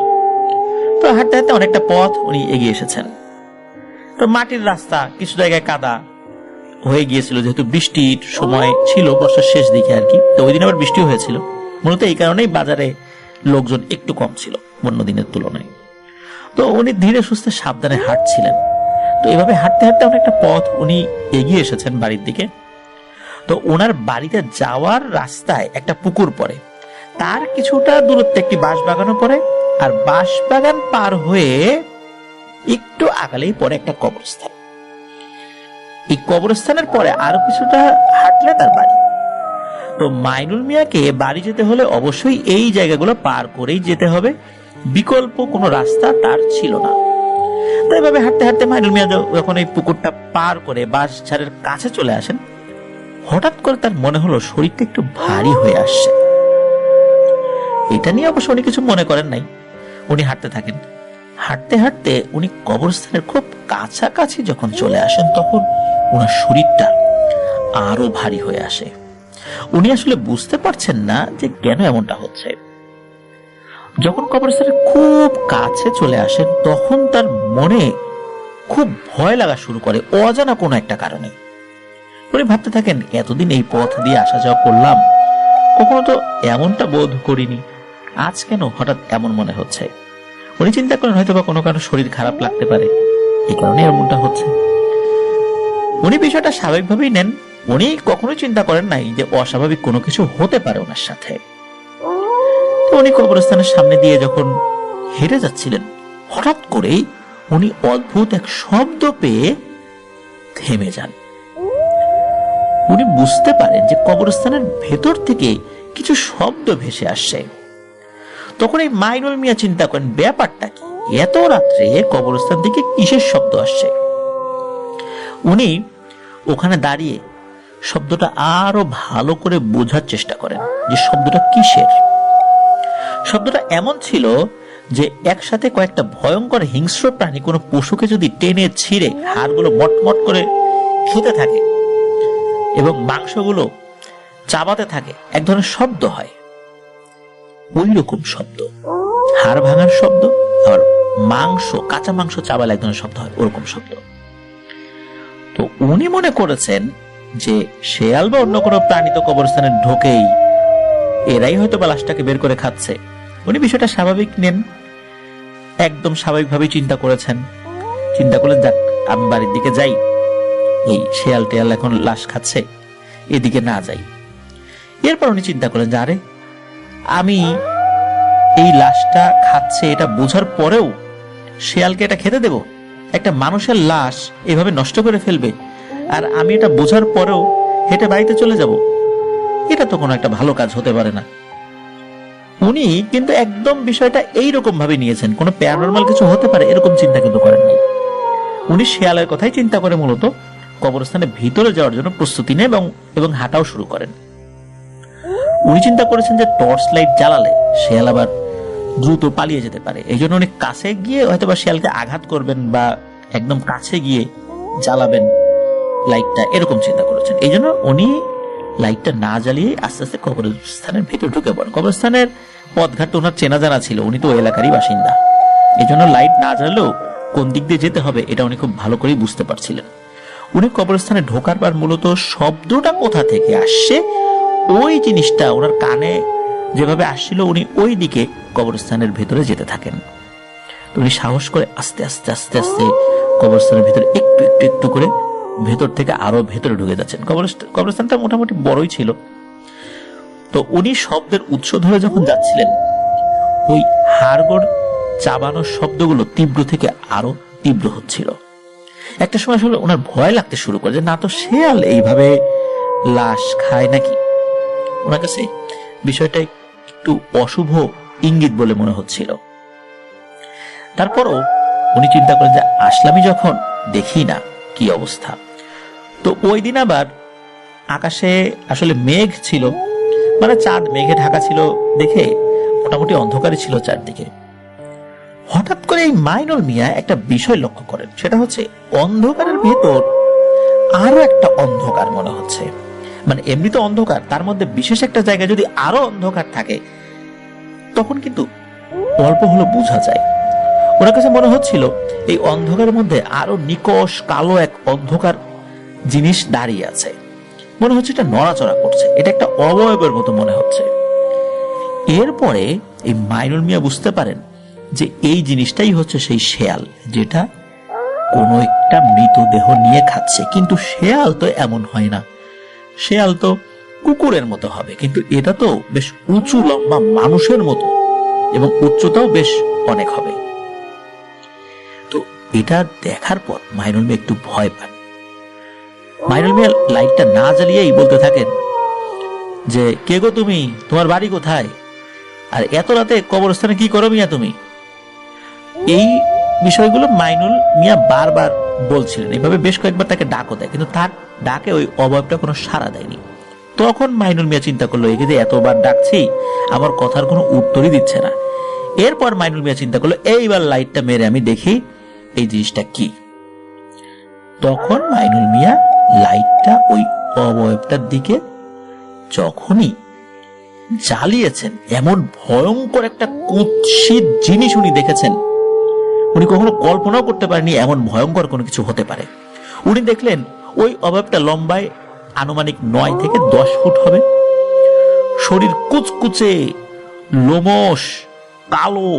তো হাঁটতে হাঁটতে অনেকটা পথ উনি এগিয়ে এসেছেন। তো মাটির রাস্তা, কিছু জায়গায় কাদা হয়ে গিয়েছিল, যেহেতু বৃষ্টির সময় ছিল, বর্ষার শেষ দিকে আর কি। তো ওই দিন আবার বৃষ্টিও হয়েছিল, মূলত এই কারণেই বাজারে লোকজন একটু কম ছিল অন্য দিনের তুলনায়। তো উনি ধীরে সুস্থে সাবধানে হাঁটছিলেন। তো এভাবে হাঁটতে হাঁটতে অনেকটা পথ উনি এগিয়ে এসেছেন বাড়ির দিকে। তো ওনার বাড়িতে যাওয়ার রাস্তায় একটা পুকুর পড়ে, তার কিছুটা দূরত্বে একটি বাঁশবাগানও পড়ে, আর বাঁশবাগান পার হয়ে একটু আগালেই পড়ে একটা কবরস্থান। এই কবরস্থানের পরে আরো কিছুটা হাঁটলে তার বাড়ি। তো মাইনুল মিয়াকে বাড়ি যেতে হলে অবশ্যই এই জায়গাগুলো পার করেই যেতে হবে, বিকল্প কোনো রাস্তা তার ছিল না। তো এভাবে হাঁটতে হাঁটতে মাইনুল মিয়া যখন এই পুকুরটা পার করে বাঁশঝাড়ের কাছে চলে আসেন, হঠাৎ করে তার মনে হলো শরীরটা একটু ভারী হয়ে আসছে। এটা নিয়ে অবশ্য উনি কিছু মনে করেন নাই, উনি হাঁটতে থাকেন। হাঁটতে হাঁটতে উনি কবরস্থানের খুব কাছাকাছি যখন চলে আসেন, তখন ওনার শরীরটা আরো ভারী হয়ে আসে। উনি আসলে বুঝতে পারছেন না যে কেন এমনটা হচ্ছে। যখন কবরস্থানের খুব কাছে চলে আসেন, তখন তার মনে খুব ভয় লাগা শুরু করে অজানা কোনো একটা কারণে। উনি ভাবতে থাকেন, এতদিন এই পথ দিয়ে আসা যাওয়া করলাম, কখনো তো এমনটা বোধ করিনি, আজ কেন হঠাৎ এমন মনে হচ্ছে। উনি চিন্তা করেন হয়তো বা কোনো কারণে শরীর খারাপ লাগতে পারে, এই কারণে এমনটা হচ্ছে। উনি বিষয়টা স্বাভাবিকভাবেই নেন। উনি কখনোই চিন্তা করেন নাই যে অস্বাভাবিক কোনো কিছু হতে পারে ওনার সাথে। তো উনি কবরস্থানের সামনে দিয়ে যখন হেঁটে যাচ্ছিলেন, হঠাৎ করেই উনি অদ্ভুত এক শব্দ পেয়ে থেমে যান। উনি বুঝতে পারেন যে কবরস্থানের ভেতর থেকে কিছু শব্দ ভেসে আসছে। তখন এই মাইনুল মিয়া চিন্তা করেন, ব্যাপারটা কি, এত রাত্রে কবরস্থান থেকে কিসের শব্দ আসছে। উনি ওখানে দাঁড়িয়ে শব্দটা আরো ভালো করে বোঝার চেষ্টা করেন যে শব্দটা কিসের। শব্দটা এমন ছিল যে একসাথে কয়েকটা ভয়ঙ্কর হিংস্র প্রাণী কোনো পশুকে যদি টেনে ছিঁড়ে হাড়গুলো মটমট করে খেতে থাকে এবং মাংসগুলো চাবাতে থাকে, এক ধরনের শব্দ হয়, ওই রকম শব্দ। হাড় ভাঙার শব্দ, আর মাংস, কাঁচা মাংস চাবালে এক ধরনের শব্দ হয়, ওরকম শব্দ। তো উনি মনে করেছেন যে শেয়াল বা অন্য কোনো প্রাণী তো কবরস্থানে ঢোকেই, এরাই হয়তো বা লাশটাকে বের করে খাচ্ছে। উনি বিষয়টা স্বাভাবিক নেন, একদম স্বাভাবিকভাবেই চিন্তা করেছেন। চিন্তা করলেন, যাক আমি বাড়ির দিকে যাই, এই শেয়াল টেয়াল এখন লাশ খাচ্ছে, এদিকে না যাই। এরপর উনি চিন্তা করলেন যে আরে, আমি এই লাশটা খাচ্ছে এটা বোঝার পরেও শেয়ালকে এটা খেতে দেব? একটা মানুষের লাশ এভাবে নষ্ট করে ফেলবে, আর আমি এটা বোঝার পরেও হেঁটে বাড়িতে চলে যাব? এটা তো কোনো একটা ভালো কাজ হতে পারে না। উনি কিন্তু একদম বিষয়টা এইরকম ভাবে নিয়েছেন, কোনো প্যারানরমাল কিছু হতে পারে এরকম চিন্তা কিন্তু করেন নাই। উনি শেয়ালের কথাই চিন্তা করে মূলত কবরস্থানের ভিতরে যাওয়ার জন্য প্রস্তুতি নেন এবং হাঁটাও শুরু করেন। উনি চিন্তা করেছেন যে টর্চ লাইট জ্বালালে শেয়াল আবার দ্রুত পালিয়ে যেতে পারে, এই জন্য উনি কাছে গিয়ে হয়তো বা শেয়ালকে আঘাত করবেন বা একদম কাছে গিয়ে জ্বালাবেন লাইটটা, এরকম চিন্তা করেছেন। এই জন্য উনি লাইটটা না জ্বালিয়ে আস্তে আস্তে কবরস্থানের ভিতরে ঢুকে পড়েন। কবরস্থানের পথঘাট তো ওনার চেনা জানা ছিল, উনি তো এলাকারই বাসিন্দা, এই জন্য লাইট না জ্বালালেও কোন দিক দিয়ে যেতে হবে এটা উনি খুব ভালো করেই বুঝতে পারছিলেন। উনি কবরস্থানে ঢোকার পর মূলত শব্দটা কোথা থেকে আসছে, ওই জিনিসটা ওনার কানে যেভাবে আসছিল, উনি ওই দিকে কবরস্থানের ভেতরে যেতে থাকেন। উনি সাহস করে আস্তে আস্তে আস্তে আস্তে কবরস্থানের ভিতরে একটু একটু একটু করে ভেতর থেকে আরো ভেতরে ঢুকে যাচ্ছেন। কবরস্থানটা মোটামুটি বড়ই ছিল। তো উনি শব্দের উৎস ধরে যখন যাচ্ছিলেন, ওই হাড়গোড় চাবানোর শব্দগুলো তীব্র থেকে আরো তীব্র হচ্ছিল। একটা সময় আসলে ওনার ভয় লাগতে শুরু করে যে না তো শেয়াল এইভাবে লাশ খায় নাকি। ওনার কাছে বিষয়টা একটু অশুভ ইঙ্গিত বলে মনে হচ্ছিল। তারপরও উনি চিন্তা করেন যে আসলামই যখন, দেখি না কি অবস্থা। তো ওই দিন আবার আকাশে আসলে মেঘ ছিল, মানে চাঁদ মেঘে ঢাকা ছিল দেখে মোটামুটি অন্ধকারই ছিল চারদিকে। হঠাৎ করে এই মাইনুল মিয়া একটা বিষয় লক্ষ্য করেন, সেটা হচ্ছে অন্ধকারের ভেতর আরো একটা অন্ধকার মনে হচ্ছে। মানে এমনি তো অন্ধকার, তার মধ্যে বিশেষ একটা জায়গায় যদি আরো অন্ধকার থাকে তখন কিন্তু অল্প হলো বোঝা যায়। ওনার কাছে মনে হচ্ছিল এই অন্ধকারের মধ্যে আরো নিকষ কালো এক অন্ধকার জিনিস দাঁড়িয়ে আছে। মনে হচ্ছে এটা নড়াচড়া করছে, এটা একটা অবয়বের মতো মনে হচ্ছে। এরপরে এই মাইনুল মিয়া বুঝতে পারেন যে এই জিনিসটাই হচ্ছে সেই শেয়াল, যেটা কোনো একটা মৃতদেহ নিয়ে খাচ্ছে। কিন্তু শেয়াল তো এমন হয় না, শেয়াল তো কুকুরের মতো হবে, কিন্তু এটা তো বেশ উঁচু লম্বা মানুষের মতো এবং উচ্চতাও বেশ অনেক হবে। তো এটা দেখার পর মাইনুল মিয়া একটু ভয় পান। মাইনুল মিয়া লাইটটা না জ্বালিয়েই বলতে থাকেন যে, কে গো তুমি, তোমার বাড়ি কোথায়, আর এত রাতে কবরস্থানে কি করো মিয়া তুমি? এই বিষয়গুলো মাইনুল মিয়া বারবার বলছিলেন, এভাবে বেশ কয়েকবার তাকে ডাকও দেয়, কিন্তু তার ডাকে ওই অবয়বটা কোনো সাড়া দেয়নি। তখন মাইনুল মিয়া চিন্তা করলো, একে যে এতবার ডাকছি আমার কথার কোনো উত্তরই দিচ্ছে না। এরপর মাইনুল মিয়া চিন্তা করলো, এইবার লাইটটা মেরে আমি দেখি এই জিনিসটা কি। তখন মাইনুল মিয়া লাইটটা ওই অবয়বটার দিকে যখনই জ্বালিয়েছেন, এমন ভয়ঙ্কর একটা কুৎসিত জিনিস উনি দেখেছেন, উনি কখনো কল্পনাও করতে পারেনি এমন ভয়ঙ্কর কোনো কিছু হতে পারে। উনি দেখলেন ওই অবয়বটা লম্বায় আনুমানিক 9 থেকে 10 ফুট হবে, শরীর কুচকুচে, লোমশ কালো,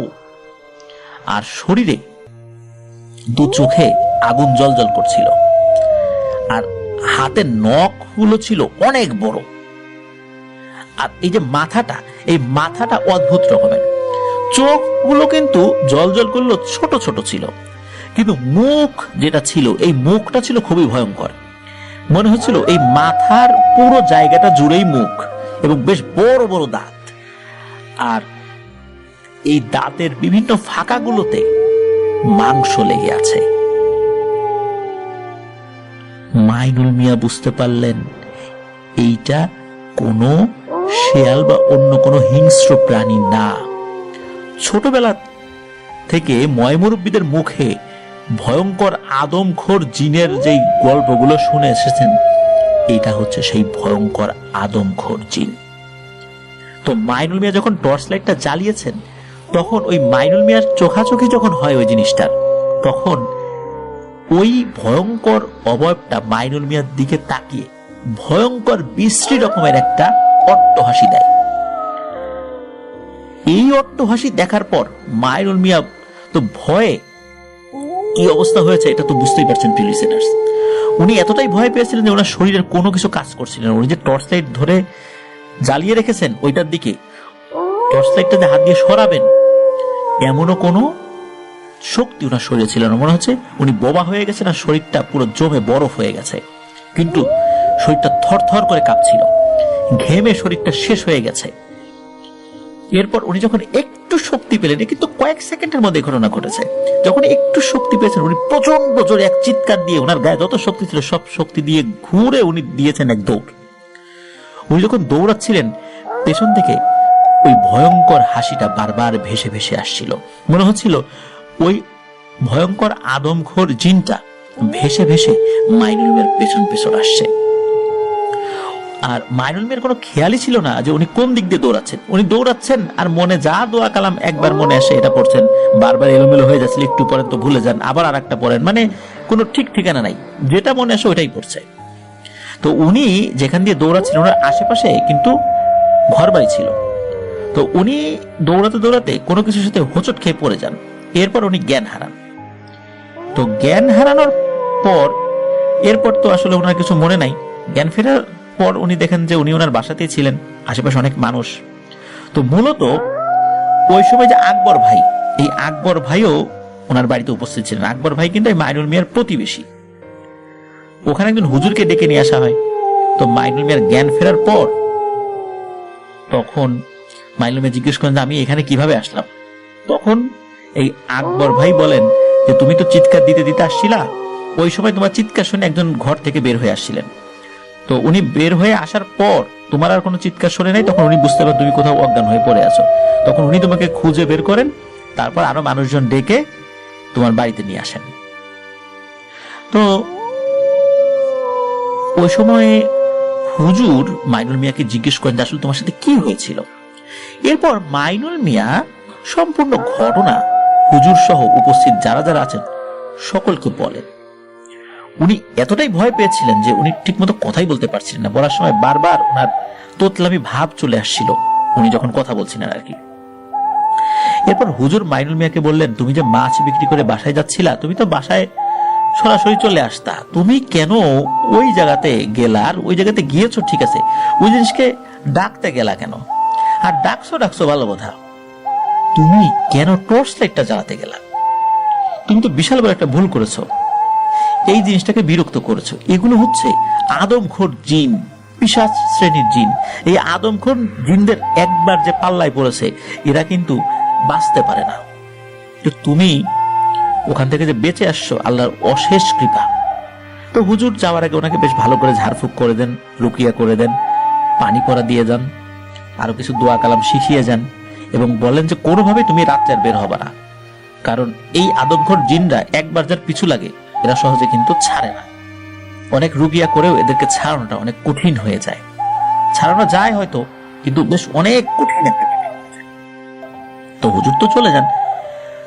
আর শরীরে দু চোখে আগুন জ্বলজ্বল করছিল, আর হাতের নখগুলো ছিল অনেক বড়। আর এই যে মাথাটা, এই মাথাটা অদ্ভুত রকমের, চোখগুলো কিন্তু জ্বলজ্বল করলো ছোট ছোট ছিল, কিন্তু মুখ যেটা ছিল, এই মুখটা ছিল খুবই ভয়ঙ্কর। মনে হচ্ছিল এই মাথার পুরো জায়গাটা জুড়েই মুখ, এবং বেশ বড় বড় দাঁত, আর এই দাঁতের বিভিন্ন ফাঁকাগুলোতে মাংস লেগে আছে। মাইনুল মিয়া বুঝতে পারলেন এইটা কোনো শেয়াল বা অন্য কোনো হিংস্র প্রাণী না। ছোটবেলা থেকে ময়মুরব্বীদের মুখে ভয়ঙ্কর আদমখোর জিনের যেই গল্পগুলো শুনে এসেছেন, এটা হচ্ছে সেই ভয়ঙ্কর আদমখোর জিন। তো মাইনুল মিয়া যখন টর্চ লাইটটা জ্বালিয়েছেন, তখন ওই মাইনুল মিয়ার চোখাচোখি যখন হয় ওই জিনিসটার, তখন ওই ভয়ঙ্কর অবয়বটা মাইনুল মিয়ার দিকে তাকিয়ে ভয়ঙ্কর বিশ্রী রকমের একটা অট্টহাসি দেয়। এই অট্টহাসি দেখার পর মাইনুল মিয়া তো ভয়ে, কি অবস্থা হয়েছে এটা তো বুঝতেই পারছেন প্রিয় লিসেনার্স। উনি এতটাই ভয় পেয়েছিলেন যে ওনার শরীরের কোনো কিছু কাজ করছিলেন না। উনি যে টর্চ লাইট ধরে জ্বালিয়ে রেখেছেন ওইটার দিকে, টর্চ লাইটটা যে হাত দিয়ে সরাবেন এমনও কোনো শক্তি ওনার শরীরে ছিল না। মনে হচ্ছে উনি বোবা হয়ে গেছেন আর শরীরটা পুরো জমে বরফ হয়ে গেছে, কিন্তু শরীরটা থরথর করে কাঁপছিল, ঘেমে শরীরটা শেষ হয়ে গেছে। এরপর উনি যখন একটু শক্তি পেলেন, কিন্তু কয়েক সেকেন্ডের মধ্যে ঘটনা ঘটেছে, যখন একটু শক্তি পেয়েছেন উনি প্রচন্ড জোরে এক চিৎকার দিয়ে, ওনার গায়ে যত শক্তি ছিল সব শক্তি দিয়ে ঘুরে উনি দিয়েছেন এক দৌড়। উনি যখন দৌড়াচ্ছিলেন, পেছন থেকে ওই ভয়ঙ্কর হাসিটা বারবার ভেসে ভেসে আসছিল। মনে হচ্ছিল ওই ভয়ঙ্কর আদমখোর জিনটা ভেসে ভেসে মাইনুল মিয়ার পেছন পেছন আসছে। আর মাইনুল মিয়ার কোনো খেয়ালই ছিল না যে উনি কোন দিক দিয়ে দৌড়াচ্ছেন। উনি দৌড়াচ্ছেন আর মনে যা দোয়া কালাম একবার মনে আসে এটা পড়ছেন, বারবার এলোমেলো হয়ে যাচ্ছিল, একটু পরেন তো ভুলে যান, আবার আর একটা পড়েন, মানে কোনো ঠিক ঠিকানা নাই, যেটা মনে আসে ওইটাই পড়ছে। তো উনি যেখান দিয়ে দৌড়াচ্ছিলেন ওনার আশেপাশে কিন্তু ঘর বাড়ি ছিল। তো উনি দৌড়াতে দৌড়াতে কোনো কিছুর সাথে হোঁচট খেয়ে পড়ে যান। এরপর উনি জ্ঞান হারান। তো জ্ঞান হারানোর পর এরপর তো আসলে ওনার কিছু মনে নাই। জ্ঞান ফেরার পর উনি দেখেন যে উনি ওনার বাসাতেই ছিলেন, আশেপাশে অনেক মানুষ। তো মূলত ওই সময় যে আকবর ভাই, এই আকবর ভাইও ওনার বাড়িতে উপস্থিত ছিলেন। আকবর ভাই কিন্তু মাইনুল মিয়ার প্রতিবেশী। ওখানে একজন হুজুরকে ডেকে নিয়ে আসা হয়। তো মাইনুল মিয়ার জ্ঞান ফেরার পর তখন মাইনুল মিয়া জিজ্ঞেস করেন যে আমি এখানে কিভাবে আসলাম। তখন এই আকবর ভাই বলেন যে তুমি তো চিৎকার দিতে দিতে আসছিলা, ওই সময় তোমার চিৎকার শুনে একজন ঘর থেকে বের হয়ে আসছিলেন। তো উনি বের হয়ে আসার পর তোমার আর কোনো চিৎকার শুনে নাই, তখন উনি বুঝতে পারেন তুমি কোথাও অজ্ঞান হয়ে পড়ে আছো। তখন উনি তোমাকে খুঁজে বের করেন, তারপর আরো মানুষজন ডেকে তোমার বাড়িতে নিয়ে আসেন। তো ওই সময় হুজুর মাইনুল মিয়াকে জিজ্ঞেস করেন যে আসলে তোমার সাথে কি হয়েছিল। এরপর মাইনুল মিয়া সম্পূর্ণ ঘটনা হুজুর সহ উপস্থিত যারা যারা আছেন সকলকে বলেন। উনি এতটাই ভয় পেয়েছিলেন যে উনি ঠিকমতো কথাই বলতে পারছিলেন না। বলার সময় বারবার ওনার তোতলামি ভাব চলে আসছিল উনি যখন কথা বলছিলেন আর কি। এরপর হুজুর মাইনুল মিয়াকে বললেন, তুমি যে মাছ বিক্রি করে বাসায় যাচ্ছিলা, তুমি তো বাসায় সরাসরি চলে আসতা, তুমি কেন ওই জায়গাতে গেলা? আর ওই জায়গাতে গিয়েছো ঠিক আছে, ওই জিনিসকে ডাকতে গেলা কেন? আর ডাকছো ভালো কথা, তুমি কেন টর্চ লাইটটা জ্বালাতে গেলা? তুমি তো বিশাল বড় একটা ভুল করেছো, এই জিনিসটাকে বিরক্ত করেছো। এগুলো হচ্ছে আদমখোর জিন, পিশাচ শ্রেণীর জিন। এই আদমখোর জিনদের একবার যে পাল্লায় পড়েছে, এরা কিন্তু বাঁচতে পারে না। তো তুমি ওখান থেকে যে বেঁচে আসছো, আল্লাহর অশেষ কৃপা। তো হুজুর যাওয়ার আগে ওনাকে বেশ ভালো করে ঝাড়ফুঁক করে দেন, রুকিয়া করে দেন, পানি পরা দিয়ে যান, আরো কিছু দোয়া কালাম শিখিয়ে যান এবং বলেন যে কোনোভাবে তুমি রাত্রে আর বের হবা না, কারণ এই আদমখোর জিনরা একবার যার পিছু লাগে এরা সহজে কিন্তু ছাড়ে না। অনেক রুকিয়া করেও এদেরকে ছাড়ানোটা অনেক কঠিন হয়ে যায়। ছাড়ানো যায় হয়তো, কিন্তু বেশ অনেক কঠিন একটা ব্যাপার। তো হুজুর তো চলে যান।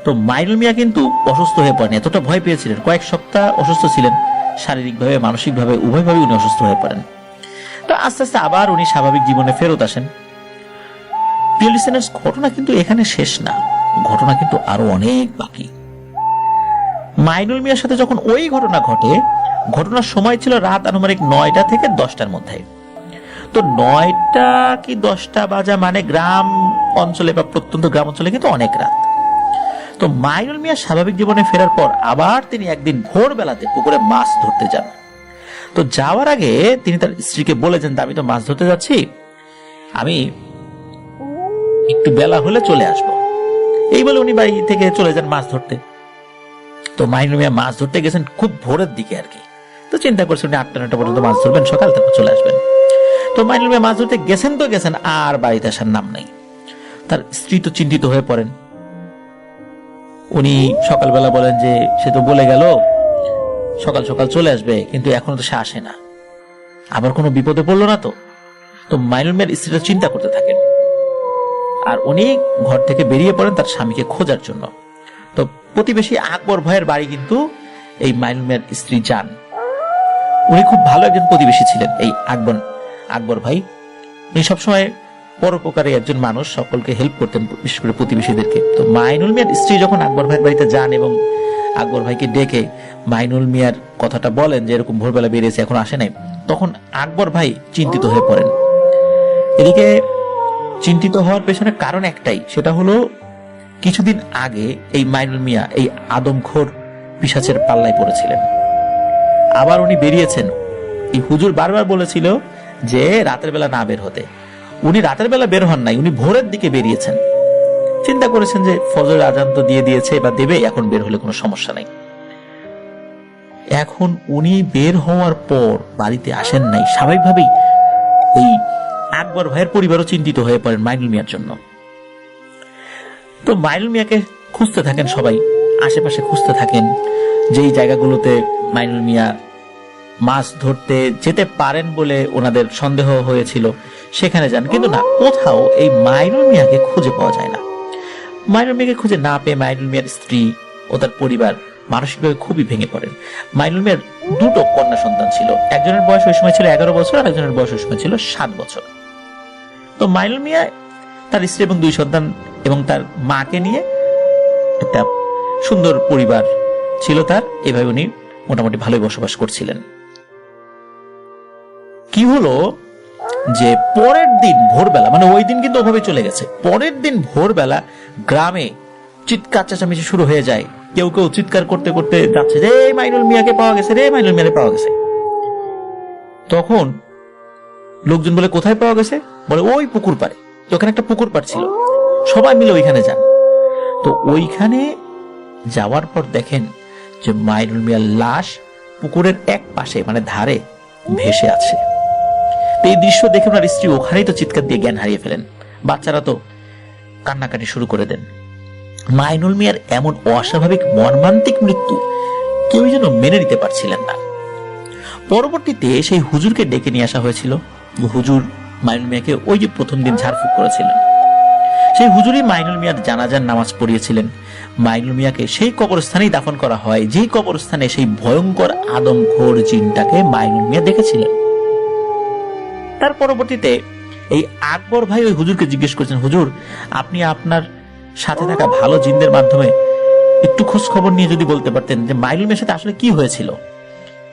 তো মাইনুল মিয়া কিন্তু অসুস্থ হয়ে পড়েন, এতটা ভয় পেয়েছিলেন, কয়েক সপ্তাহ অসুস্থ ছিলেন, শারীরিকভাবে মানসিকভাবে উভয়ভাবে উনি অসুস্থ হয়ে পড়েন। তো আস্তে আস্তে আবার উনি স্বাভাবিক জীবনে ফেরত আসেন। প্রিয় লিসেনার্স, ঘটনা কিন্তু এখানে শেষ না, ঘটনা কিন্তু আরো অনেক বাকি। মাইনুল মিয়ার সাথে যখন ওই ঘটনা ঘটে, ঘটনার সময় ছিল রাত আনুমানিক 9টা থেকে 10টার মধ্যে। তো 9টা কি 10টা বাজা মানে গ্রাম অঞ্চলে বা প্রত্যন্ত গ্রাম অঞ্চলে কিন্তু অনেক রাত। তো মাইনুল মিয়া স্বাভাবিক জীবনে ফেরার পর আবার তিনি একদিন ভোরবেলাতে পুকুরে মাছ ধরতে যান। তো যাওয়ার আগে তিনি তার স্ত্রীকে বলেছেন, আমি তো মাছ ধরতে যাচ্ছি, আমি একটু বেলা হলে চলে আসব। এই বলে উনি বাড়ি থেকে চলে যান মাছ ধরতে। তো মাইনুল মিয়া মাছ ধরতে গেছেন খুব ভোরের দিকে আর কি। তো চিন্তা করছেন উনি 8টা-9টা পর্যন্ত মাছ ধরবেন, সকাল থেকে চলে আসবেন। তো মাইনুল মিয়া মাছ ধরতে গেছেন তো গেছেন, আর বাড়িতে আসার নাম নেই। তার স্ত্রী তো চিন্তিত হয়ে পড়েন। উনি সকালবেলা বলেন যে সে তো বলে গেল সকাল সকাল চলে আসবে, কিন্তু এখনো তো সে আসে না, আবার কোনো বিপদে পড়লো না তো? তো মাইনুল মিয়ার স্ত্রীটা চিন্তা করতে থাকেন, আর উনি ঘর থেকে বেরিয়ে পড়েন তার স্বামীকে খোঁজার জন্য। তো প্রতিবেশী আকবর ভাইয়ের বাড়ি কিন্তু এই মাইনুল মিয়ার স্ত্রী যান। উনি খুব ভালো একজন প্রতিবেশী ছিলেন এই আকবর ভাই। উনি সবসময় পরোপকারী একজন মানুষ, সকলকে হেল্প করতেন, বিশেষ করে প্রতিবেশীদেরকে। তো মাইনুল মিয়ার স্ত্রী যখন আকবর ভাইয়ের বাড়িতে যান এবং আকবর ভাইকে ডেকে মাইনুল মিয়ার কথাটা বলেন যে এরকম ভোরবেলা বেরিয়েছে, এখন আসে নাই, তখন আকবর ভাই চিন্তিত হয়ে পড়েন। এদিকে চিন্তিত হওয়ার পেছনে কারণ একটাই, সেটা হলো কিছুদিন আগে এই মাইনুল মিয়া এই আদমখোর পিশাচের পাল্লায় পড়েছিলেন। আবার উনি বেরিয়েছেন। এই হুজুর বারবার বলেছিল যে রাতের বেলা না বের হতে। উনি রাতের বেলা বের হন নাই, উনি ভোরের দিকে বেরিয়েছেন। চিন্তা করেছেন যে ফজরের আজান তো দিয়ে দিয়েছে বা দেবে, এখন বের হলে কোনো সমস্যা নাই। এখন উনি বের হওয়ার পর বাড়িতে আসেন নাই। স্বাভাবিকভাবেই এই আকবর ভাইয়ের পরিবারও চিন্তিত হয়ে পড়েন মাইনুল মিয়ার জন্য। তো মাইনুল মিয়াকে খুঁজতে থাকেন সবাই, আশেপাশে খুঁজতে থাকেন, যেই জায়গাগুলোতে মাইনুল মিয়া মাছ ধরতে যেতে পারেন বলে ওনাদের সন্দেহ হয়েছিল সেখানে যান, কিন্তু না, কোথাও এই মাইনুল মিয়াকে খুঁজে পাওয়া যায় না। মাইনুল মিয়াকে খুঁজে না পেয়ে মাইনুল মিয়ার স্ত্রী ও তার পরিবার মানসিকভাবে খুবই ভেঙে পড়েন। মাইনুল মিয়ার 2টো কন্যা সন্তান ছিল, একজনের বয়স ওই সময় ছিল 11 বছর আর একজনের বয়স ওই সময় ছিল 7 বছর। তো মাইনুল মিয়া তার স্ত্রী এবং 2 সন্তান এবং তার মাকে নিয়ে একটা সুন্দর পরিবার ছিল তার। এভাবে উনি মোটামুটি ভালোই বসবাস করছিলেন। কি হলো যে পরের দিন ভোরবেলা, মানে ওই দিন কিন্তু ওভাবে চলে গেছে, পরের দিন ভোরবেলা গ্রামে চিৎকার চেঁচামেচি শুরু হয়ে যায়। কেউ কেউ চিৎকার করতে করতে যাচ্ছে, রে মাইনুল মিয়াকে পাওয়া গেছে, রে মাইনুল মিয়াকে পাওয়া গেছে। তখন লোকজন বলে, কোথায় পাওয়া গেছে? বলে ওই পুকুর পাড়ে। ওখানে একটা পুকুর পাড় ছিল, সবাই মিলে ওইখানে যান। তো ওইখানে যাওয়ার পর দেখেন যে মাইনুল মিয়ার লাশ পুকুরের এক পাশে মানে ধারে ভেসে আছে। এই দৃশ্য দেখে ওনার স্ত্রী ওখানেই তো চিৎকার দিয়ে জ্ঞান হারিয়ে ফেলেন, বাচ্চারা তো কান্নাকাটি শুরু করে দেন। মাইনুল মিয়ার এমন অস্বাভাবিক মর্মান্তিক মৃত্যু কেউ যেন মেনে নিতে পারছিলেন না। পরবর্তীতে সেই হুজুরকে ডেকে নিয়ে আসা হয়েছিল। হুজুর মাইনুল মিয়াকে ওই যে প্রথম দিন ঝাড়ফুঁক করেছিলেন সেই হুজুরই মাইনুল মিয়ার জানাজার নামাজ পড়িয়েছিলেন। মাইনুল মিয়াকে সেই কবরস্থানেই দাফন করা হয় যেই কবরস্থানে সেই ভয়ঙ্কর আদমখোর জিনটাকে মাইনুল মিয়া দেখেছিলেন। তার পরবর্তীতে এই আকবর ভাই ওই হুজুরকে জিজ্ঞেস করছেন, হুজুর আপনি আপনার সাথে থাকা ভালো জিনদের মাধ্যমে একটু খোঁজ খবর নিয়ে যদি বলতে পারতেন যে মাইনুল মিয়ার সাথে আসলে কি হয়েছিল,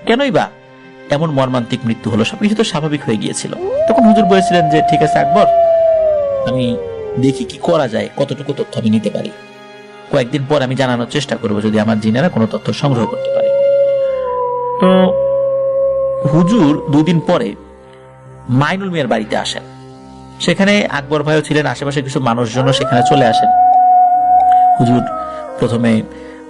কেনই বা এমন মর্মান্তিক মৃত্যু হলো, সবকিছু তো স্বাভাবিক হয়ে গিয়েছিল। তখন হুজুর বলেছিলেন যে ঠিক আছে আকবর, আমি দেখি কি করা যায়, কতটুকু তথ্য আমি নিতে পারি, কয়েকদিন পর আমি জানানোর চেষ্টা করবো যদি আমার জিনেরা কোনো তথ্য সংগ্রহ করতে পারে। তো হুজুর 2 দিন পরে মাইনুল মিয়ার বাড়িতে আসেন। সেখানে আকবর ভাইও ছিলেন, আশেপাশে কিছু মানুষজন সেখানে চলে আসেন। হুজুর প্রথমে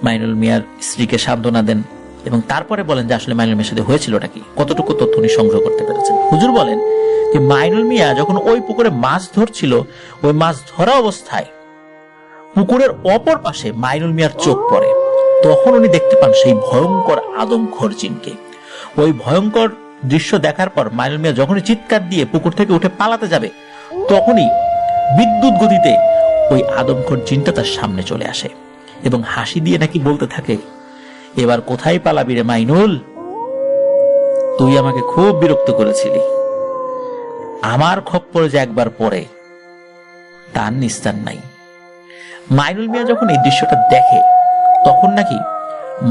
মাইনুল মিয়ার স্ত্রীকে সান্ত্বনা দেন এবং তারপরে বলেন যে আসলে মাইনুল মিয়ার সাথে হয়েছিলটা কি, কতটুকু তথ্য উনি সংগ্রহ করতে পেরেছেন। হুজুর বলেন যে মাইনুল মিয়া যখন ওই পুকুরে মাছ ধরছিল, ওই মাছ ধরা অবস্থায় পুকুরের অপর পাশে মাইনুল মিয়ার চোখ পড়ে। তখন উনি দেখতে পান সেই ভয়ঙ্কর আদমখোর জিনকে। ওই ভয়ঙ্কর দৃশ্য দেখার পর মাইনুল মিয়া যখনই চিৎকার দিয়ে পুকুর থেকে উঠে পালাতে যাবে, তখনই বিদ্যুৎ গতিতে ওই আদমখোর জিনটা তার সামনে চলে আসে এবং হাসি দিয়ে নাকি বলতে থাকে, এবার কোথায় পালাবি রে মাইনুল, তুই আমাকে খুব বিরক্ত করেছিলি, আমার খপ্পরে যে একবার পরে তার নিস্তার নাই। মাইনুল মিয়া যখন এই দৃশ্যটা দেখে, তখন নাকি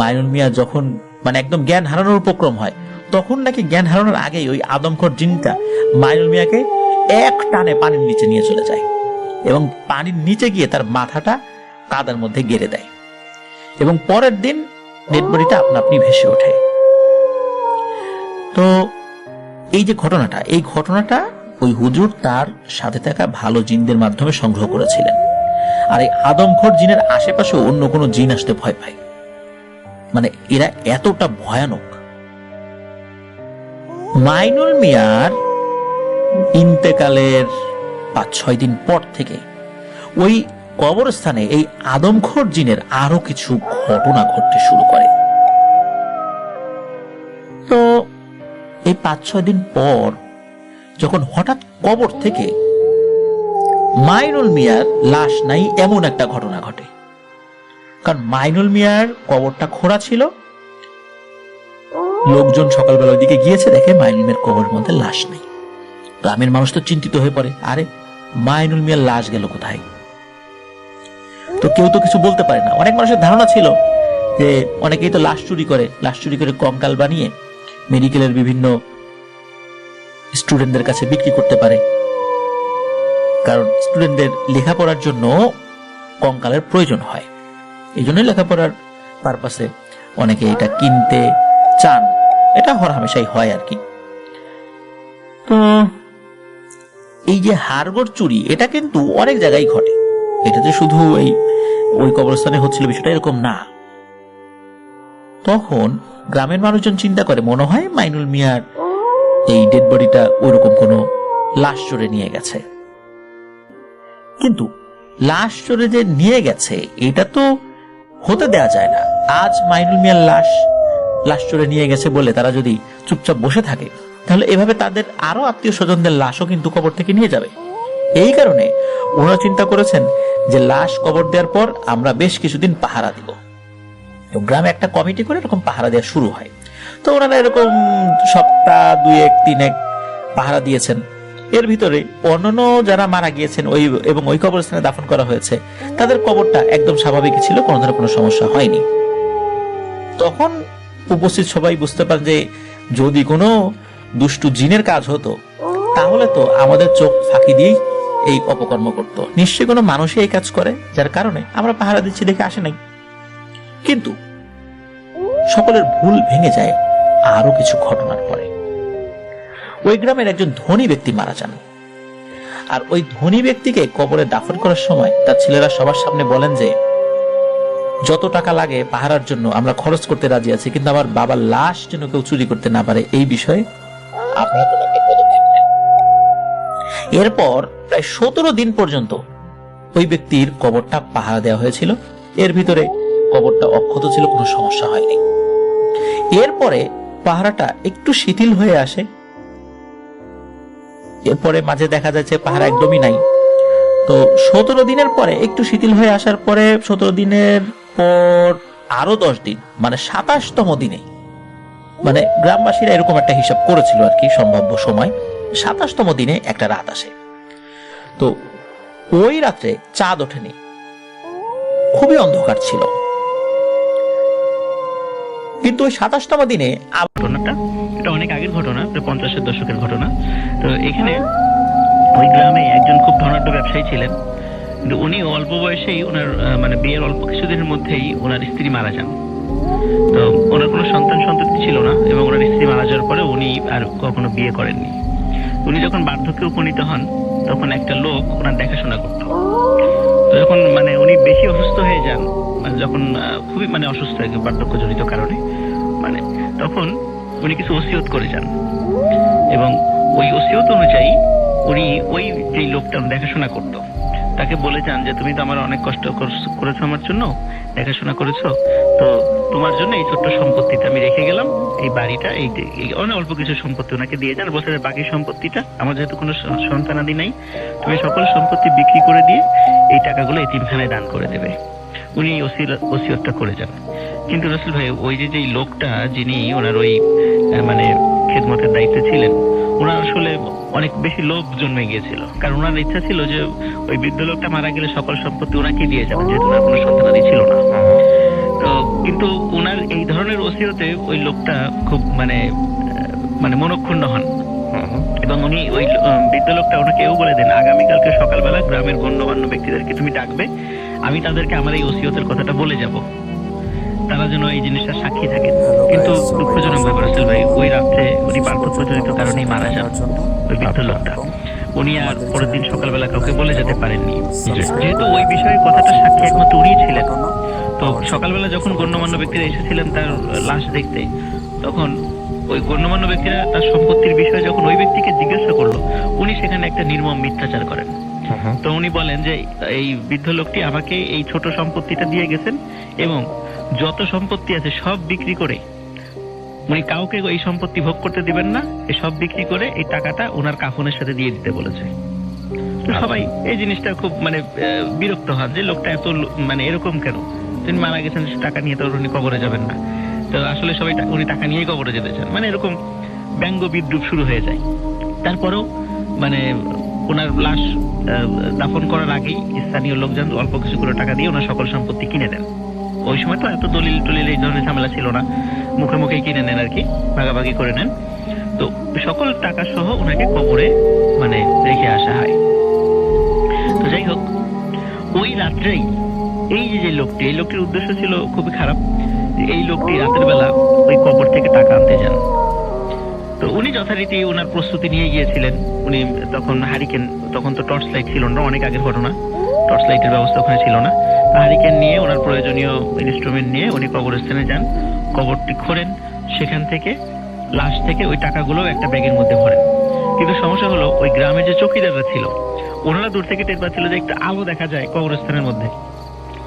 মাইনুল মিয়া যখন মানে একদম জ্ঞান হারানোর উপক্রম হয়, তখন নাকি জ্ঞান হারানোর আগেই ওই আদমখোর জিনটা মাইনুল মিয়াকে এক টানে পানির নিচে নিয়ে চলে যায় এবং পানির নিচে গিয়ে তার মাথাটা কাদার মধ্যে গেড়ে দেয় এবং পরের দিন ডেড বডিটা আপনা আপনি ভেসে ওঠে। তো এই যে ঘটনাটা, এই ঘটনাটা ওই হুজুর তার সাথে থাকা ভালো জিনদের মাধ্যমে সংগ্রহ করেছিলেন। আর এই আদমখোর জিনের আশেপাশে অন্য কোনো জিন আসতে ভয় পায়, মানে এরা এতটা ভয়ানক। মাইনুল মিয়ার ইন্তেকালের 5-6 দিন পর থেকে ওই কবরস্থানে এই আদমখোর জিনের আরো কিছু ঘটনা ঘটতে শুরু করে। তো এই 5-6 দিন পর যখন হঠাৎ কবর থেকে মাইনুল মিয়ার লাশ নাই এমন একটা ঘটনা ঘটে। কারণ মাইনুল মিয়ার কবরটা খোঁড়া ছিল, লোকজন সকালবেলা ওইদিকে গিয়েছে, দেখে মাইনুল মিয়ার কবরের মধ্যে লাশ নেই। গ্রামের মানুষ তো চিন্তিত হয়ে পড়ে, আরে মাইনুল মিয়ার লাশ গেল কোথায়? তো কেউ তো কিছু বলতে পারে না। অনেক মানুষের ধারণা ছিল যে অনেকেই তো লাশ চুরি করে কঙ্কাল বানিয়ে মেডিকেলের বিভিন্ন স্টুডেন্টদের কাছে বিক্রি করতে পারে, কারণ স্টুডেন্টদের লেখাপড়ার জন্য কঙ্কালের প্রয়োজন হয়, এই জন্যই লেখাপড়ার পারপাসে অনেকে এটা কিনতে চান, এটা হরহামেশাই হয় আর কি। তো এই যে হাড়গোড় চুরি, এটা কিন্তু অনেক জায়গায় ঘটে, এটা যে শুধু ওই কবরস্থানে হচ্ছিল বিষয়টা এরকম না। তখন গ্রামের মানুষজন চিন্তা করে মনে হয় মাইনুল মিয়ার এই ডেড বডিটা ওইরকম কোনো লাশ চোরে নিয়ে গেছে। কিন্তু লাশ চোরে যে নিয়ে গেছে এটা তো হতে দেয়া যায় না। আজ মাইনুল মিয়ার লাশ চোরে নিয়ে গেছে বলে তারা যদি চুপচাপ বসে থাকে, তাহলে এভাবে তাদের আরো আত্মীয় স্বজনদের লাশও কিন্তু কবর থেকে নিয়ে যাবে। এই কারণে ওনারা চিন্তা করেছেন যে লাশ কবর দেওয়ার পর আমরা বেশ কিছুদিন পাহারা দিব। গ্রামে একটা কমিটি করে এরকম পাহারা দেওয়া শুরু হয়। তো ওনারা এরকম সপ্তাহ 2-1-3 পাহারা দিয়েছেন। এর ভিতরে অন্যান্য যারা মারা গিয়েছেন এবং ওই কবরস্থানে দাফন করা হয়েছে, তাদের কবরটা একদম স্বাভাবিক ছিল, কোনো ধরনের কোনো সমস্যা হয়নি। তখন উপস্থিত সবাই বুঝতে পারেন যে যদি কোনো দুষ্টু জিনের কাজ হতো তাহলে তো আমাদের চোখ ফাঁকি দিয়েই এই অপকর্ম করত, নিশ্চয়ই কোনো মানুষই এই কাজ করে, যার কারণে আমরা পাহারা দিচ্ছি দেখে আসে নাই। কিন্তু সকলের ভুল ভেঙে যায় আরো কিছু ঘটনার পরে। ওই গ্রামের একজন ধনী ব্যক্তি মারা যান, আর ওই ধনী ব্যক্তিকে কবরে দাফন করার সময় তার ছেলেরা সবার সামনে বলেন যে যত টাকা লাগে পাহারার জন্য আমরা খরচ করতে রাজি আছি, কিন্তু আমার বাবার লাশ যেন কেউ চুরি করতে না পারে এই বিষয়ে আপনারা তোমাকে পদক্ষেপ নেন। এরপর প্রায় 17 দিন পর্যন্ত ওই ব্যক্তির কবরটা পাহারা দেওয়া হয়েছিল। এর ভিতরে কবরটা অক্ষত ছিল, কোনো সমস্যা হয়নি। এরপরে পাহারাটা একটু শিথিল হয়ে আসে, এরপরে মাঝে দেখা যাচ্ছে পাহারা একদমই নাই। তো 17 দিনের পরে একটু শিথিল হয়ে আসার পরে 17 দিনের পর আরো 10 দিন, মানে 27তম দিনে, মানে গ্রামবাসীরা এরকম একটা হিসাব করেছিল আর কি, সম্ভাব্য সময় 27তম দিনে একটা রাত আসে। তো ওই রাত্রে চাঁদ ওঠেনি, খুবই অন্ধকার ছিল। কিন্তু ওই 27তম দিনে ঘটনাটা এটা অনেক আগের ঘটনা, 50-এর দশকের ঘটনা। তো এখানে ওই গ্রামে একজন খুব ধনাঢ্য ব্যবসায়ী ছিলেন, কিন্তু উনি অল্প বয়সেই ওনার মানে বিয়ের অল্প কিছুদিনের মধ্যেই ওনার স্ত্রী মারা যান। তো ওনার কোনো সন্ততি ছিল না, এবং ওনার স্ত্রী মারা যাওয়ার পরে উনি আর কখনো বিয়ে করেননি। উনি যখন বার্ধক্যে উপনীত হন তখন একটা লোক ওনার দেখাশোনা করত। তো যখন মানে উনি বেশি অসুস্থ হয়ে যান, মানে যখন খুবই মানে অসুস্থ হয়ে গেল বার্ধক্যজনিত কারণে, মানে তখন উনি কিছু ওসিয়ত করে যান, এবং ওই ওসিয়ত অনুযায়ী উনি ওই যে লোকটা দেখাশোনা করতো তাকে বলে যান যে তুমি তো আমার অনেক কষ্ট করেছো, আমার জন্য দেখাশোনা করেছো, তো তোমার জন্য এই ছোট্ট সম্পত্তিটা আমি রেখে গেলাম, এই বাড়িটা, এই অনেক অল্প কিছু সম্পত্তি ওনাকে দিয়ে যান। বছরের বাকি সম্পত্তিটা, আমার যেহেতু কোনো সন্তানাদি নাই, তুমি সকল সম্পত্তি বিক্রি করে দিয়ে এই টাকাগুলো এতিমখানায় দান করে দেবে। উনি ওসিয়তটা করে যান। কিন্তু রাসেল ভাই, ওই যে লোকটা যিনি ওনার ওই মানে খেদমতের দায়িত্বে ছিলেন, ওনার আসলে অনেক বেশি লোভ জন্মে গিয়েছিল। কারণ ওনার ইচ্ছা ছিল যে ওই বৃদ্ধ লোকটা মারা গেলে সকল সম্পত্তি ওনাকে দিয়ে যাবেন, যেহেতু ওনার কোনো সন্তানাদি ছিল না। তো কিন্তু ওনার এই ধরনের ওসিয়তে ওই লোকটা খুব মানে মনক্ষুণ্ণ হন, এবং উনি ওই বৃদ্ধ লোকটা ওনাকে এও বলে দেন, আগামীকালকে সকালবেলা গ্রামের গণ্যমান্য ব্যক্তিদেরকে তুমি ডাকবে, আমি তাদেরকে আমার এই ওসিয়তের কথাটা বলে যাব, তারা যেন এই জিনিসটা সাক্ষী থাকেন। কিন্তু দুঃখজনক ব্যাপার রাসেল ভাই, ওই রাত্রে উনি বার্ধক্যজনিত কারণেই মারা যান ওই বৃদ্ধ লোকটা। উনি আর পরের দিন সকালবেলা কাউকে বলে যেতে পারেননি, যেহেতু ওই বিষয়ে কথাটা সাক্ষী একমাত্র উনিই ছিলেন। তো সকালবেলা যখন গণ্যমান্য ব্যক্তিরা এসেছিলেন তার লাশ দেখতে, তখন ওই গণ্যমান্য ব্যক্তিরা তার সম্পত্তির বিষয়ে যখন ওই ব্যক্তিকে জিজ্ঞাসা করলো, উনি সেখানে একটা নির্মম মিথ্যাচার করেন। তো উনি বলেন যে এই বৃদ্ধ লোকটি আমাকে এই ছোট সম্পত্তিটা দিয়ে গেছেন, এবং যত সম্পত্তি আছে সব বিক্রি করে, উনি কাউকে এই সম্পত্তি ভোগ করতে দিবেন না, এই সব বিক্রি করে এই টাকাটা ওনার কাফনের সাথে দিয়ে দিতে বলেছে। তো সবাই এই জিনিসটা খুব মানে বিরক্ত হন যে লোকটা এত মানে এরকম কেন, তিনি মারা গেছেন, টাকা নিয়ে তো উনি কবরে যাবেন না, তো আসলে সবাই উনি টাকা নিয়েই কবরে যেতে চান, মানে এরকম ব্যঙ্গ বিদ্রুপ শুরু হয়ে যায়। তারপরেও মানে ওনার লাশ দাফন করার আগেই স্থানীয় লোকজন অল্প কিছু করে টাকা দিয়ে ওনার সকল সম্পত্তি কিনে দেন। ওই সময় তো এত দলিল টলিল এই ধরনের ঝামেলা ছিল না, মুখে মুখে কিনে নেন আর কি, ভাগাভাগি করে নেন। তো সকল টাকা সহ ওনাকে কবরে মানে রেখে আসা হয়। তো যাই হোক, ওই রাত্রেই এই যে লোকটি, এই লোকটির উদ্দেশ্য ছিল খুবই খারাপ। এই লোকটি রাতের বেলা ওই কবর থেকে টাকা আনতে যান। তো উনি যথারীতি ওনার প্রস্তুতি নিয়ে গিয়েছিলেন। উনি তখন হারিকেন, তখন তো টর্চ লাইট ছিল না, অনেক আগের ঘটনা, টর্চ লাইটের ব্যবস্থা ওখানে ছিল না। হারিকেন নিয়ে, ওনার প্রয়োজনীয় ইনস্ট্রুমেন্ট নিয়ে উনি কবরস্থানে যান, কবরটি খোঁড়েন, সেখান থেকে লাশ থেকে ওই টাকাগুলো একটা ব্যাগের মধ্যে ভরেন। কিন্তু সমস্যা হলো, ওই গ্রামের যে চৌকিদাররা ছিল, ওনারা দূর থেকে টের পাচ্ছিল যে একটা আলো দেখা যায় কবরস্থানের মধ্যে।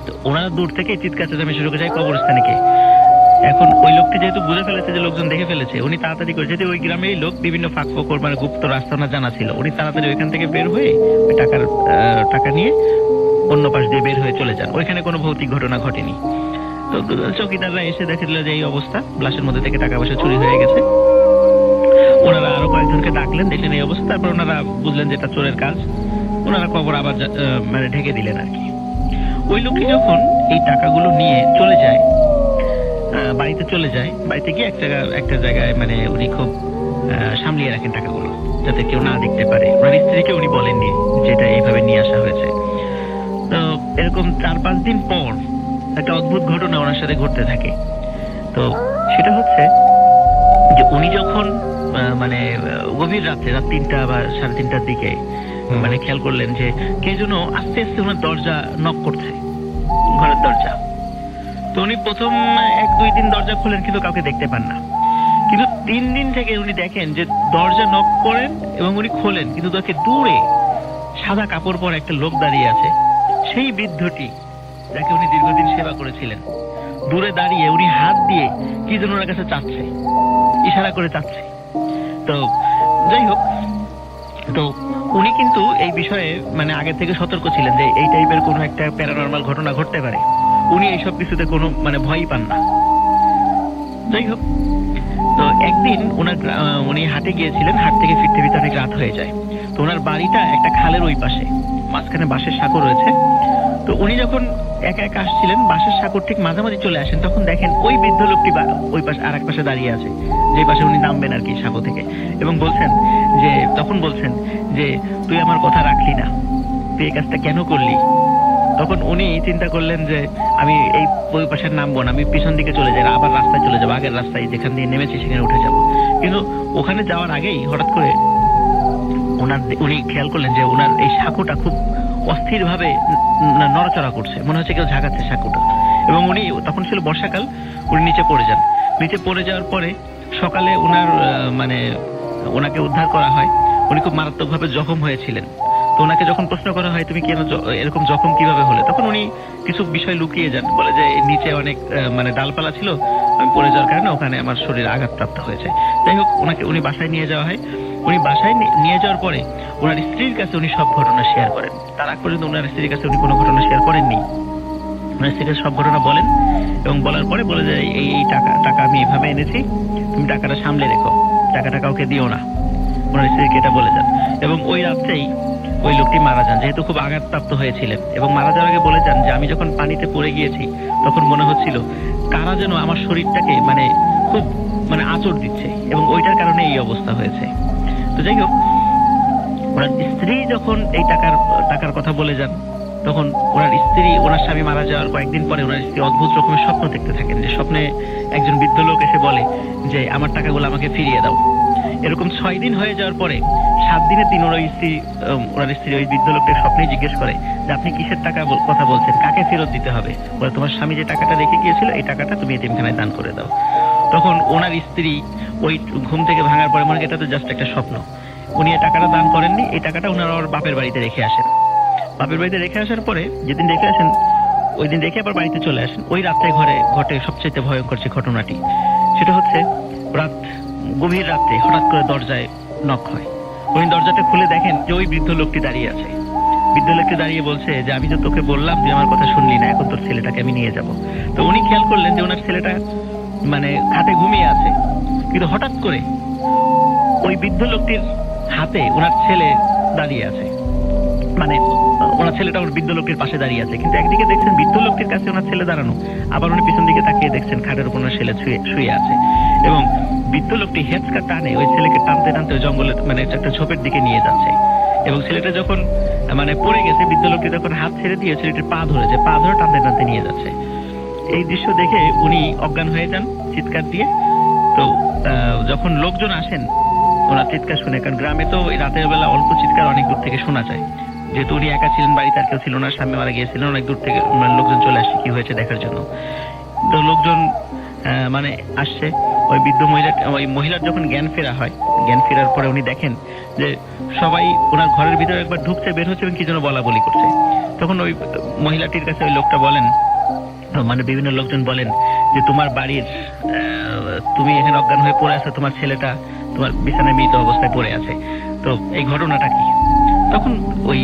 তো ওনারা দূর থেকে চিৎকার চেঁচামেচি শুরু করে যায় কবরস্থানে কে। এখন ওই লোকটি যেহেতু বুঝে ফেলেছে যে লোকজন দেখে ফেলেছে, উনি তাড়াতাড়ি করে, যেহেতু ওই গ্রামের লোক বিভিন্ন ফাঁক ফোকর মানে গুপ্ত রাস্তা ওনার জানা ছিল, উনি তাড়াতাড়ি ওইখান থেকে বের হয়ে ওই টাকা নিয়ে অন্য পাশ দিয়ে বের হয়ে চলে যান। ওইখানে কোনো ভৌতিক ঘটনা ঘটেনি। তো চৌকিদাররা এসে দেখে দিল যে এই অবস্থা, লাশের মধ্যে থেকে টাকা পয়সা চুরি হয়ে গেছে। ওনারা আরো কয়েকজনকে ডাকলেন, দেখলেন এই অবস্থা, তারপর ওনারা বুঝলেন যে এটা চোরের কাজ। ওনারা কবর আবার মানে ঢেকে দিলেন আর কি। ওই লোকটি যখন এই টাকাগুলো নিয়ে চলে যায়, বাড়িতে চলে যায়, বাড়িতে গিয়ে একটা জায়গায় মানে উনি খুব সামলিয়ে রাখেন টাকাগুলো, যাতে কেউ না দেখতে পারে। ওনার স্ত্রীকে উনি বলেননি যেটা এইভাবে নিয়ে আসা হয়েছে। তো এরকম 4-5 দিন পর একটা অদ্ভুত ঘটনা ওনার সাথে ঘটতে থাকে। তো সেটা হচ্ছে যে উনি যখন মানে গভীর রাত্রে, রাত 3টা বা 3:30টার দিকে মানে খেয়াল করলেন যে কে যেন আস্তে আস্তে ওনার দরজা নক করছে, ঘরের দরজা। তো উনি প্রথম 1-2 দিন দরজা খোলেন, কিন্তু কাউকে দেখতে পান না। কিন্তু 3 দিন থেকে উনি দেখেন যে দরজা নক করেন এবং উনি খোলেন, কিন্তু তাকে দূরে সাদা কাপড় পরা একটা লোক দাঁড়িয়ে আছে, সেই বৃদ্ধটি যাকে উনি দীর্ঘদিন সেবা করেছিলেন। দূরে দাঁড়িয়ে উনি হাত দিয়ে কি যেন ওনার কাছে চাচ্ছে, ইশারা করে চাচ্ছে। তো যাই হোক, তো উনি কিন্তু এই বিষয়ে মানে আগে থেকে সতর্ক ছিলেন যে এই টাইপের কোনো একটা প্যারানর্মাল ঘটনা ঘটতে পারে। উনি এইসব কিছুতে কোনো মানে ভয়ই পান না। যাই হোক, তো একদিন উনি হাটে গিয়েছিলেন, হাট থেকে ফিরতে ফিরতে অনেক রাত হয়ে যায়। তো ওনার বাড়িটা একটা খালের ওই পাশে, মাঝখানে বাঁশের সাঁকো রয়েছে। তো উনি যখন একা একা আসছিলেন, বাঁশের সাঁকোর ঠিক মাঝামাঝি চলে আসেন, তখন দেখেন ওই বৃদ্ধ লোকটি ওই পাশে আর এক পাশে দাঁড়িয়ে আছে, যে পাশে উনি নামবেন আর কি সাঁকো থেকে, এবং বলছেন যে তুই আমার কথা রাখলি না, তুই এই কাজটা কেন করলি? তখন উনি চিন্তা করলেন যে আমি এই ওই পাশে নামবো না, আমি পিছন দিকে চলে যাই, আবার রাস্তায় চলে যাবো, আগের রাস্তায় যেখান দিয়ে নেমেছি সেখানে উঠে যাব। কিন্তু ওখানে যাওয়ার আগেই হঠাৎ করে উনি খেয়াল করলেন যে ওনার এই সাঁকোটা খুব অস্থির ভাবে নড়াচড়া করছে, মনে হচ্ছে কেউ ঝাঁকাচ্ছে সাঁকোটা। এবং উনি তখন ছিল বর্ষাকাল, উনি নিচে পড়ে যান। নিচে পড়ে যাওয়ার পরে সকালে ওনাকে উদ্ধার করা হয়। উনি খুব মারাত্মকভাবে জখম হয়েছিলেন। তো ওনাকে যখন প্রশ্ন করা হয় তুমি কেন এরকম জখম কিভাবে হলে, তখন উনি কিছু বিষয় লুকিয়ে যান, বলে যে নিচে অনেক ডালপালা ছিল, আমি পড়ে যাওয়ার কারণে ওখানে আমার শরীর আঘাতপ্রাপ্ত হয়েছে। যাই হোক, উনি বাসায় নিয়ে যাওয়া হয়। উনি বাসায় নিয়ে যাওয়ার পরে ওনার স্ত্রীর কাছে উনি সব ঘটনা শেয়ার করেন। তার আগ পর্যন্ত ওনার স্ত্রীর কাছে উনি কোনো ঘটনা শেয়ার করেননি। ওনার স্ত্রীর কাছে সব ঘটনা বলেন এবং বলার পরে বলে যে এই টাকা আমি এভাবে এনেছি, তুমি টাকাটা সামলে রেখো, টাকাটা কাউকে দিও না। ওনার স্ত্রীকে এটা বলে যান। এবং ওই রাত্রেই ওই লোকটি মারা যান, যেহেতু খুব আঘাতপ্রাপ্ত হয়েছিলেন। এবং মারা যাওয়ার আগে বলে যান যে আমি যখন পানিতে পড়ে গিয়েছি তখন মনে হচ্ছিল কারা যেন আমার শরীরটাকে খুব আঁচড় দিচ্ছে, এবং ওইটার কারণে এই অবস্থা হয়েছে। তো যাই হোক, ওনার স্ত্রী যখন এই টাকার কথা বলে যান, তখন ওনার স্বামী মারা যাওয়ার কয়েকদিন পরে ওনার স্ত্রী অদ্ভুত রকমের স্বপ্ন দেখতে থাকেন, যে স্বপ্নে একজন বৃদ্ধ লোক এসে বলে যে আমার টাকাগুলো আমাকে ফিরিয়ে দাও। এরকম 6 দিন হয়ে যাওয়ার পরে 7 দিনের দিন ওনার স্ত্রী ওই বৃদ্ধ লোকটার স্বপ্নে জিজ্ঞেস করে যে আপনি কিসের টাকা কথা বলছেন, কাকে ফেরত দিতে হবে? বলে তোমার স্বামী যে টাকাটা রেখে গিয়েছিল এই টাকাটা তুমি এতিমখানায় দান করে দাও। তখন ওনার স্ত্রী ওই ঘুম থেকে ভাঙার পরে মনে হয় এটা তো জাস্ট একটা স্বপ্ন, উনি এই টাকাটা দান করেননি। এই টাকাটা ওনার বাপের বাড়িতে রেখে আসেন। বাপের বাড়িতে রেখে আসার পরে যেদিন রেখে আসেন, ওই দিন রেখে আবার বাড়িতে চলে আসেন। ওই রাত্রে ঘটে সবচেয়ে ভয়ঙ্কর যে ঘটনাটি, সেটা হচ্ছে গভীর রাত্রে হঠাৎ করে দরজায় নক হয়। উনি দরজাটা খুলে দেখেন যে ওই বৃদ্ধ লোকটি দাঁড়িয়ে আছে। বৃদ্ধ লোকটি দাঁড়িয়ে বলছে যে আমি তো তোকে বললাম, তুই আমার কথা শুনলি না, এখন তোর ছেলেটাকে আমি নিয়ে যাব। তো উনি খেয়াল করলেন যে ওনার ছেলেটা খাটে ঘুমিয়ে আছে, কিন্তু হঠাৎ করে ওই বৃদ্ধ লোকটির হাতে ওনার ছেলে দাঁড়িয়ে আছে, ওনার ছেলেটা ওর বৃদ্ধ লোকটির পাশে দাঁড়িয়ে আছে। কিন্তু একদিকে দেখছেন বৃদ্ধ লোকটির কাছে ওনার ছেলে দাঁড়ানো, আবার উনি পিছন দিকে তাকিয়ে দেখছেন খাটের উপর ওনার ছেলে শুয়ে আছে। এবং বৃদ্ধ লোকটি হেঁচকা টানে ওই ছেলেকে টানতে টানতে জঙ্গলে একটা ঝোপের দিকে নিয়ে যাচ্ছে। এবং ছেলেটা যখন পড়ে গেছে, বৃদ্ধ লোকটি যখন হাত ছেড়ে দিয়ে ছেলেটির পা ধরে টানতে টানতে নিয়ে যাচ্ছে। এই দৃশ্য দেখে উনি অজ্ঞান হয়ে যান চিৎকার দিয়ে। তো যখন লোকজন আসেন ওনার চিৎকার শুনে, কারণ গ্রামে তো রাতের বেলা অল্প চিৎকার অনেক দূর থেকে শোনা যায়, যেহেতু উনি একা ছিলেন, বাড়িতে আর কেউ ছিল না, স্বামী মারা গিয়েছিলেন, অনেক দূর থেকে লোকজন চলে আসছে কি হয়েছে দেখার জন্য। তো লোকজন আসছে। ওই মহিলার যখন জ্ঞান ফেরা হয়, জ্ঞান ফেরার পরে উনি দেখেন যে সবাই ওনার ঘরের ভিতরে একবার ঢুকছে, বের হচ্ছে এবং কি যেন বলা বলি করছে। তখন ওই মহিলাটির কাছে ওই লোকটা বলেন, বিভিন্ন লোকজন বলেন যে তোমার বাড়ির তুমি এখানে অজ্ঞান হয়ে পড়ে আছো, তোমার ছেলেটা তোমার বিছানায় মৃত অবস্থায় পড়ে আছে, তো এই ঘটনাটা কি? তখন ওই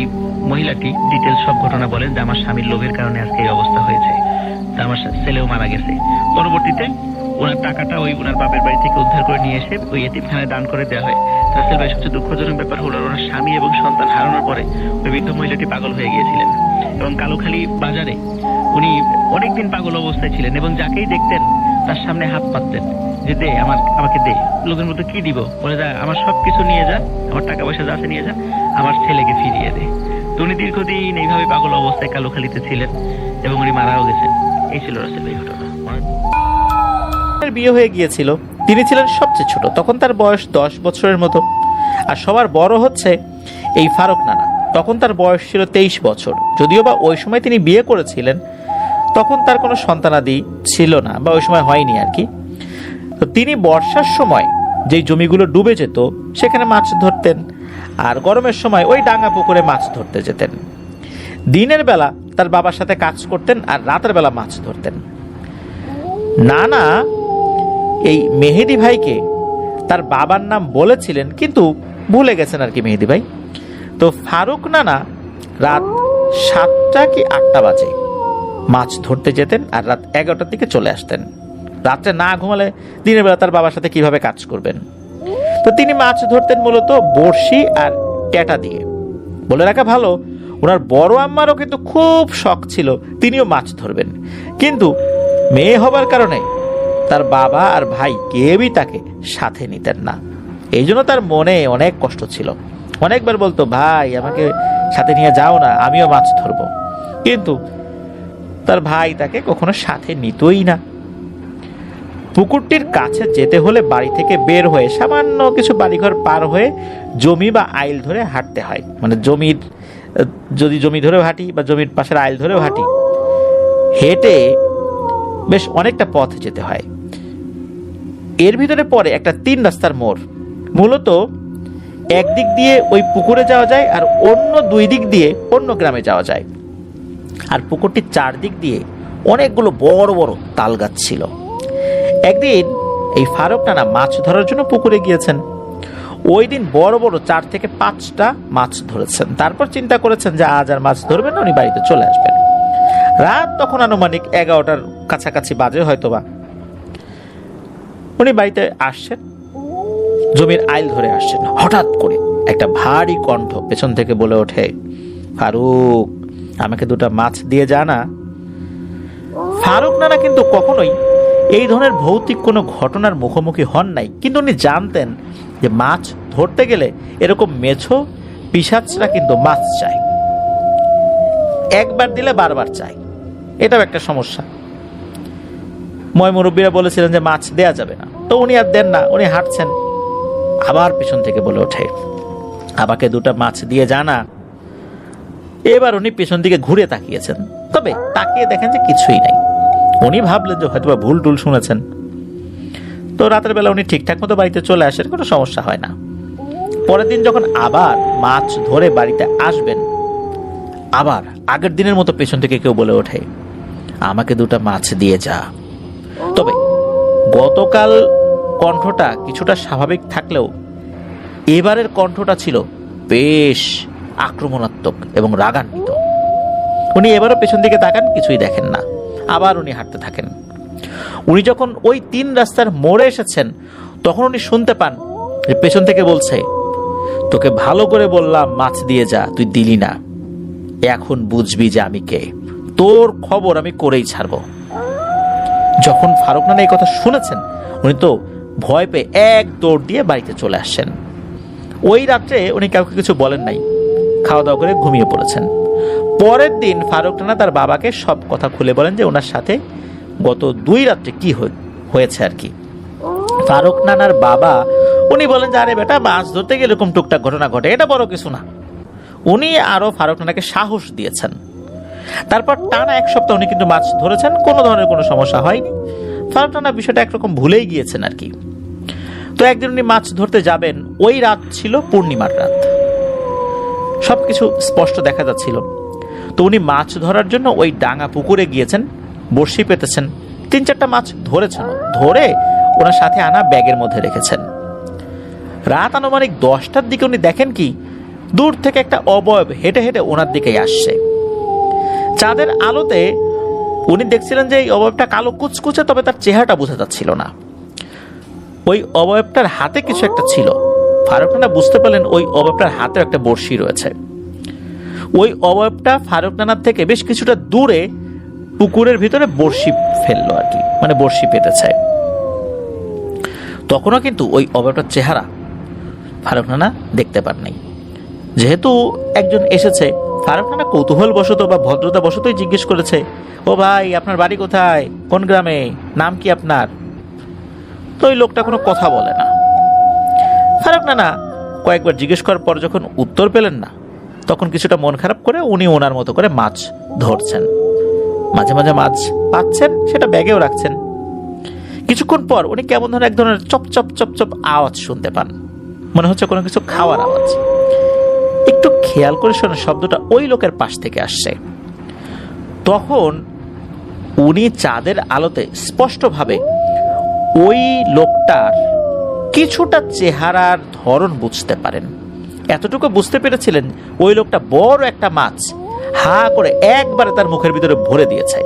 মহিলাটি ডিটেলস সব ঘটনা বলেন যে আমার স্বামীর লোভের কারণে আজকে এই অবস্থা হয়েছে, আমার ছেলেও মারা গেছে। পরবর্তীতে ওনার টাকাটা ওনার বাপের বাড়ি থেকে উদ্ধার করে নিয়ে এসে ওই এতিমখানায় দান করে দেওয়া হয়। রাসেল ভাই, সবচেয়ে দুঃখজনক ব্যাপার হলো ওনার স্বামী এবং সন্তান হারানোর পরে ওই বৃদ্ধ মহিলাটি পাগল হয়ে গিয়েছিলেন এবং কালুখালী বাজারে উনি অনেকদিন পাগল অবস্থায় ছিলেন এবং যাকেই দেখতেন তার সামনে হাত পাততেন যে দে আমাকে দে। লোকের মতো কি দিব? বলে যা আমার সবকিছু নিয়ে যা, আমার টাকা পয়সা যা আছে নিয়ে যা, আমার ছেলেকে ফিরিয়ে দে। তো উনি দীর্ঘদিন এইভাবে পাগল অবস্থায় কালুখালীতে ছিলেন এবং উনি মারাও গেছেন। এই ছিল রাসেল ভাই ঘটনা। বিয়ে হয়ে গিয়েছিল, তিনি ছিলেন সবচেয়ে ছোট, তখন তার বয়স 10 বছরের মতো। আর সবার বড় হচ্ছে এই ফারুক নানা, তখন তার বয়স ছিল 23 বছর। যদিও বা ওই সময় তিনি বিয়ে করেছিলেন, তখন তার কোনো সন্তানাদি ছিল না বা ওই সময় হয়নি আর কি। তো তিনি বর্ষার সময় যেই জমিগুলো ডুবে যেত সেখানে মাছ ধরতেন, আর গরমের সময় ওই ডাঙ্গা পুকুরে মাছ ধরতে যেতেন। দিনের বেলা তার বাবার সাথে কাজ করতেন আর রাতের বেলা মাছ ধরতেন। নানা এই মেহেদি ভাইকে তার বাবার নাম বলেছিলেন, কিন্তু ভুলে গেছেন আর কি মেহেদি ভাই। তো ফারুক নানা রাত 7টা কি 8টা বাজে মাছ ধরতে যেতেন, আর রাত 11টার দিকে চলে আসতেন। রাত্রে না ঘুমালে দিনের বেলা তার বাবার সাথে কিভাবে কাজ করবেন। তো তিনি মাছ ধরতেন মূলত বড়শি আর ট্যাটা দিয়ে। বলে রাখা ভালো, ওনার বড় আম্মারও কিন্তু খুব শখ ছিল তিনিও মাছ ধরবেন, কিন্তু মেয়ে হবার কারণে তার বাবা আর ভাই কেউই তাকে সাথে নিতেন না। এই জন্য তার মনে অনেক কষ্ট ছিল। অনেকবার বলতো, ভাই আমাকে সাথে নিয়ে যাও না, আমিও মাছ ধরবো। কিন্তু তার ভাই তাকে কখনো সাথে নিতই না। পুকুরটির কাছে যেতে হলে বাড়ি থেকে বের হয়ে সামান্য কিছু বাড়িঘর পার হয়ে জমি বা আইল ধরে হাঁটতে হয়। মানে জমির, যদি জমি ধরেও হাঁটি বা জমির পাশের আইল ধরেও হাঁটি, হেঁটে বেশ অনেকটা পথ যেতে হয়। এর ভিতরে পড়ে একটা 3 রাস্তার মোড়। মূলত একদিক দিয়ে ওই পুকুরে যাওয়া যায়, আর অন্য 2 দিক দিয়ে অন্য গ্রামে যাওয়া যায়। আর পুকুরটির 4 দিক দিয়ে অনেকগুলো বড় বড় তাল গাছ ছিল। একদিন এই ফারুক নানা মাছ ধরার জন্য পুকুরে গিয়েছেন। ওই দিন বড় বড় 4 থেকে 5টা মাছ ধরেছেন। তারপর চিন্তা করেছেন যে আজ আর মাছ ধরবেন না, উনি বাড়িতে চলে আসবেন। রাত তখন আনুমানিক 11টার কাছাকাছি বাজে হয়তোবা। উনি বাড়িতে আসছেন, জমির আইল ধরে আসছেন। হঠাৎ করে একটা ভারী কণ্ঠ পেছন থেকে বলে ওঠে, ফারুক, আমাকে 2টা মাছ দিয়ে যা না। ফারুক নানা কিন্তু কখনোই এই ধরনের ভৌতিক কোনো ঘটনার মুখোমুখি হন নাই, কিন্তু উনি জানতেন যে মাছ ধরতে গেলে এরকম মেছো পিশাচরা কিন্তু মাছ চায়, একবার দিলে বারবার চায়। এটাও একটা সমস্যা। ময় মুরব্বীরা বলেছিলেন যে মাছ দেয়া যাবে না, তো উনি আর দেন না। উনি হাঁটছেন, আবার পেছন থেকে বলে ওঠে, আমাকে 2টা মাছ দিয়ে জানা। এবার উনি পেছন দিকে ঘুরে তাকিয়েছেন, তবে তাকিয়ে দেখেন যে কিছুই নাই। উনি ভাবলেন যে হয়তো ভুল টুল শুনেছেন। তো রাতের বেলা উনি ঠিকঠাক মতো বাড়িতে চলে আসেন, কোনো সমস্যা হয় না। পরের দিন যখন আবার মাছ ধরে বাড়িতে আসবেন, আবার আগের দিনের মতো পেছন থেকে কেউ বলে ওঠে, আমাকে 2টা মাছ দিয়ে যা। তবে গতকাল কণ্ঠটা কিছুটা স্বাভাবিক থাকলেও এবারের কণ্ঠটা ছিল বেশ আক্রমণাত্মক এবং রাগান্বিত। উনি এবারও পেছন দিকে তাকান, কিছুই দেখেন না। আবার উনি হাঁটতে থাকেন। উনি যখন ওই 3 রাস্তার মোড়ে এসেছেন, তখন উনি শুনতে পান যে পেছন থেকে বলছে, তোকে ভালো করে বললাম মাছ দিয়ে যা, তুই দিলি না। এখন বুঝবি যে আমি কে, তোর খবর আমি করেই ছাড়বো। যখন ফারুক নানা এই কথা শুনেছেন, উনি তো ভয় পেয়ে এক দৌড় দিয়ে বাড়িতে চলে আসছেন। ওই রাত্রে উনি কাউকে কিছু বলেন নাই, খাওয়া দাওয়া করে ঘুমিয়ে পড়েছেন। পরের দিন ফারুক নানা তার বাবাকে সব কথা খুলে বলেন যে ওনার সাথে গত 2 রাত্রে কি হয়েছে আর কি। ফারুক নানার বাবা উনি বলেন যে আরে বেটা, মাছ ধরতে গেলে এরকম টুকটাক ঘটনা ঘটে, এটা বড় কিছু না। উনি আরো ফারুক নানাকে সাহস দিয়েছেন। তারপর টানা 1 সপ্তাহ উনি কিন্তু মাছ ধরেছেন, কোনো ধরনের কোনো সমস্যা হয়নি। ফারুক নানা বিষয়টা একরকম ভুলেই গিয়েছেন আর কি। তো একদিন উনি মাছ ধরতে যাবেন, ওই রাত ছিল পূর্ণিমার রাত, সবকিছু স্পষ্ট দেখা যাচ্ছিল। তো উনি মাছ ধরার জন্য ওই ডাঙা পুকুরে গিয়েছেন, বড়শি পেতেছেন, 3-4টা মাছ ধরেছেন। ধরে ওনার সাথে আনা ব্যাগের মধ্যে রেখেছেন। রাত আনুমানিক 10টার দিকে উনি দেখেন কি দূর থেকে একটা অবয়ব হেঁটে হেঁটে ওনার দিকেই আসছে। চাঁদের আলোতে উনি দেখছিলেন যে এই অবয়বটা কালো কুচকুচে, তবে তার চেহারাটা বোঝা যাচ্ছিল না। ওই অবয়বটার হাতে কিছু একটা ছিল। ফারুক নানা বুঝতে পারলেন ওই অবয়বটার হাতে একটা বড়শি রয়েছে। ওই অবয়বটা ফারুক নানার থেকে বেশ কিছুটা দূরে পুকুরের ভিতরে বড়শি ফেললো আর কি, মানে বড়শি পেতেছে। তখনও কিন্তু ওই অবয়বটার চেহারা ফারুক নানা দেখতে পান নাই। যেহেতু একজন এসেছে, ফারুক নানা কৌতূহল বশত বা ভদ্রতা বশতই জিজ্ঞেস করেছে, ও ভাই, আপনার বাড়ি কোথায়, কোন গ্রামে, নাম কি আপনার? তো ওই লোকটা কোনো কথা বলে না। ফারুক নানা কয়েকবার জিজ্ঞেস করার পর যখন উত্তর পেলেন না, তখন কিছুটা মন খারাপ করে উনি ওনার মতো করে মাছ ধরছেন। মাঝে মাঝে মাছ পাচ্ছেন, সেটা ব্যাগেও রাখছেন। কিছুক্ষণ পর উনি কেমন ধরনের এক ধরনের চপ চপ চপ চপ আওয়াজ শুনতে পান, মনে হচ্ছে কোনো কিছু খাওয়ার আওয়াজ। একটু খেয়াল করে শোনেন, শব্দটা ওই লোকের পাশ থেকে আসছে। তখন উনি চাঁদের আলোতে স্পষ্টভাবে ওই লোকটার কিছুটা চেহারার ধরন বুঝতে পারেন। এতটুকু বুঝতে পেরেছিলেন ওই লোকটা বড় একটা মাছ হা করে একবারে তার মুখের ভিতরে ভরে দিয়েছে।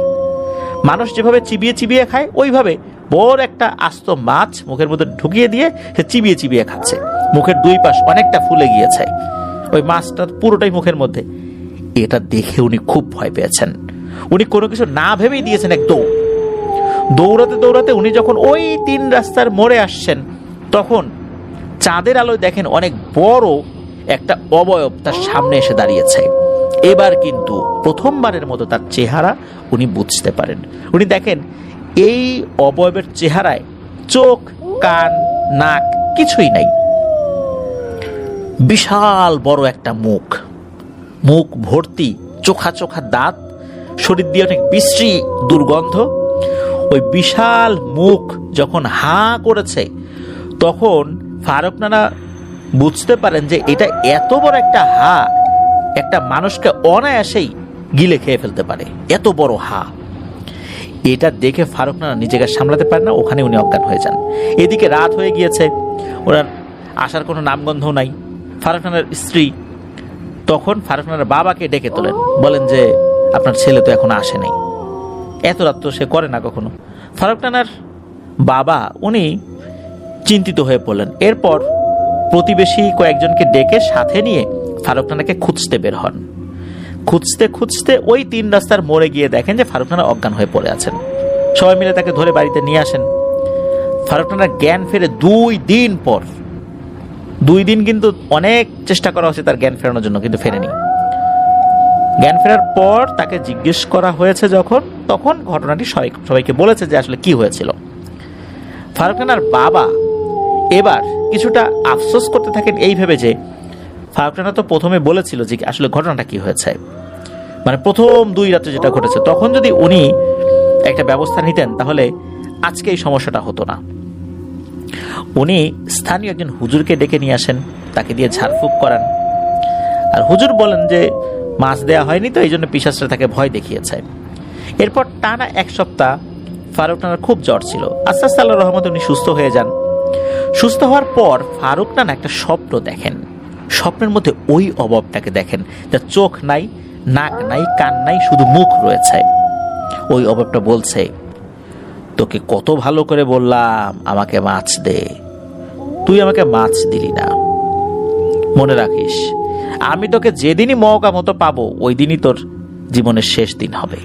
মানুষ যেভাবে চিবিয়ে চিবিয়ে খায় ওইভাবে বড় একটা আস্ত মাছ মুখের মধ্যে ঢুকিয়ে দিয়ে সে চিবিয়ে চিবিয়ে খাচ্ছে। মুখের দুই পাশ অনেকটা ফুলে গিয়েছে, ওই মাছটা পুরোটাই মুখের মধ্যে। এটা দেখে উনি খুব ভয় পেয়েছেন। উনি কোনো কিছু না ভেবেই দিয়েছেন এক দৌড়। দৌড়াতে দৌড়াতে উনি যখন ওই 3 রাস্তার মোড়ে আসছেন, তখন চাঁদের আলোয় দেখেন অনেক বড় একটা অবয়ব তার সামনে এসে দাঁড়িয়েছে। এবার কিন্তু প্রথমবারের মতো তার চেহারা উনি বুঝতে পারেন। উনি দেখেন এই অবয়বের চেহারায় চোখ, কান, নাক কিছুই নাই। বিশাল বড় একটা মুখ, মুখ ভর্তি চোখা চোখা দাঁত, শরীর দিয়ে অনেক বিশ্রী দুর্গন্ধ। ওই বিশাল মুখ যখন হা করেছে, তখন ফারুক নানা বুঝতে পারেন যে এটা এত বড় একটা হা একটা মানুষকে অনায়াসেই গিলে খেয়ে ফেলতে পারে, এত বড় হা। এটা দেখে ফারুক নানা নিজেকে সামলাতে পারেন না, ওখানে উনি অজ্ঞান হয়ে যান। এদিকে রাত হয়ে গিয়েছে, ওনার আসার কোনো নামগন্ধ নাই। ফারুক নানার স্ত্রী তখন ফারুক নানার বাবাকে ডেকে তোলেন, বলেন যে আপনার ছেলে তো এখনো আসে নাই। এত রাত তো সে করে না কখনো। ফারুক নানার বাবা উনি চিন্তিত হয়ে পড়লেন। এরপর প্রতিবেশী কয়েকজনকে ডেকে সাথে নিয়ে ফারুক নানাকে খুঁজতে বের হন। খুঁজতে খুঁজতে ওই 3 রাস্তার মোড়ে গিয়ে দেখেন যে ফারুক নানা অজ্ঞান হয়ে পড়ে আছেন। সবাই মিলে তাকে ধরে বাড়িতে নিয়ে আসেন। ফারুক নানার জ্ঞান ফেরে 2 দিন পর। 2 দিন কিন্তু অনেক চেষ্টা করা হয়েছে তার জ্ঞান ফেরানোর জন্য, কিন্তু ফেরেনি। জ্ঞান ফেরার পর তাকে জিজ্ঞেস করা হয়েছে যখন, তখন ঘটনাটি সবাইকে বলেছে যে আসলে কি হয়েছিল। ফারুক নানার বাবা এবার কিছুটা আফসোস করতে থাকেন এই ভেবে যে ফারুক নানা তো প্রথমে বলেছিল যে আসলে ঘটনাটা কি হয়েছে, মানে প্রথম 2 রাতে যেটা ঘটেছে, তখন যদি উনি একটা ব্যবস্থা নিতেন তাহলে আজকে এই সমস্যাটা হতো না। উনি স্থানীয় একজন হুজুরকে ডেকে নিয়ে আসেন, তাকে দিয়ে ঝাড়ফুঁক করান। আর হুজুর বলেন যে মাছ দেয়া হয়নি তো এই জন্য পিশাচরা তাকে ভয় দেখিয়েছে। এরপর টানা 1 সপ্তাহ ফারুক নানার খুব জ্বর ছিল। আস্তে আস্তে আল্লাহর রহমতে উনি সুস্থ হয়ে যান। সুস্থ হওয়ার পর ফারুক নানা একটা স্বপ্ন দেখেন। স্বপ্নের মধ্যে ওই অবয়বটাকে দেখেন, যার চোখ নাই, নাক নাই, কান নাই, শুধু মুখ রয়েছে। ওই অবয়বটা বলছে, তোকে কত ভালো করে বললাম আমাকে মাছ দে, তুই আমাকে মাছ দিলি না। মনে রাখিস, আমি তোকে যেদিনই মৌকা মতো পাবো ওই দিনই তোর জীবনের শেষ দিন হবে।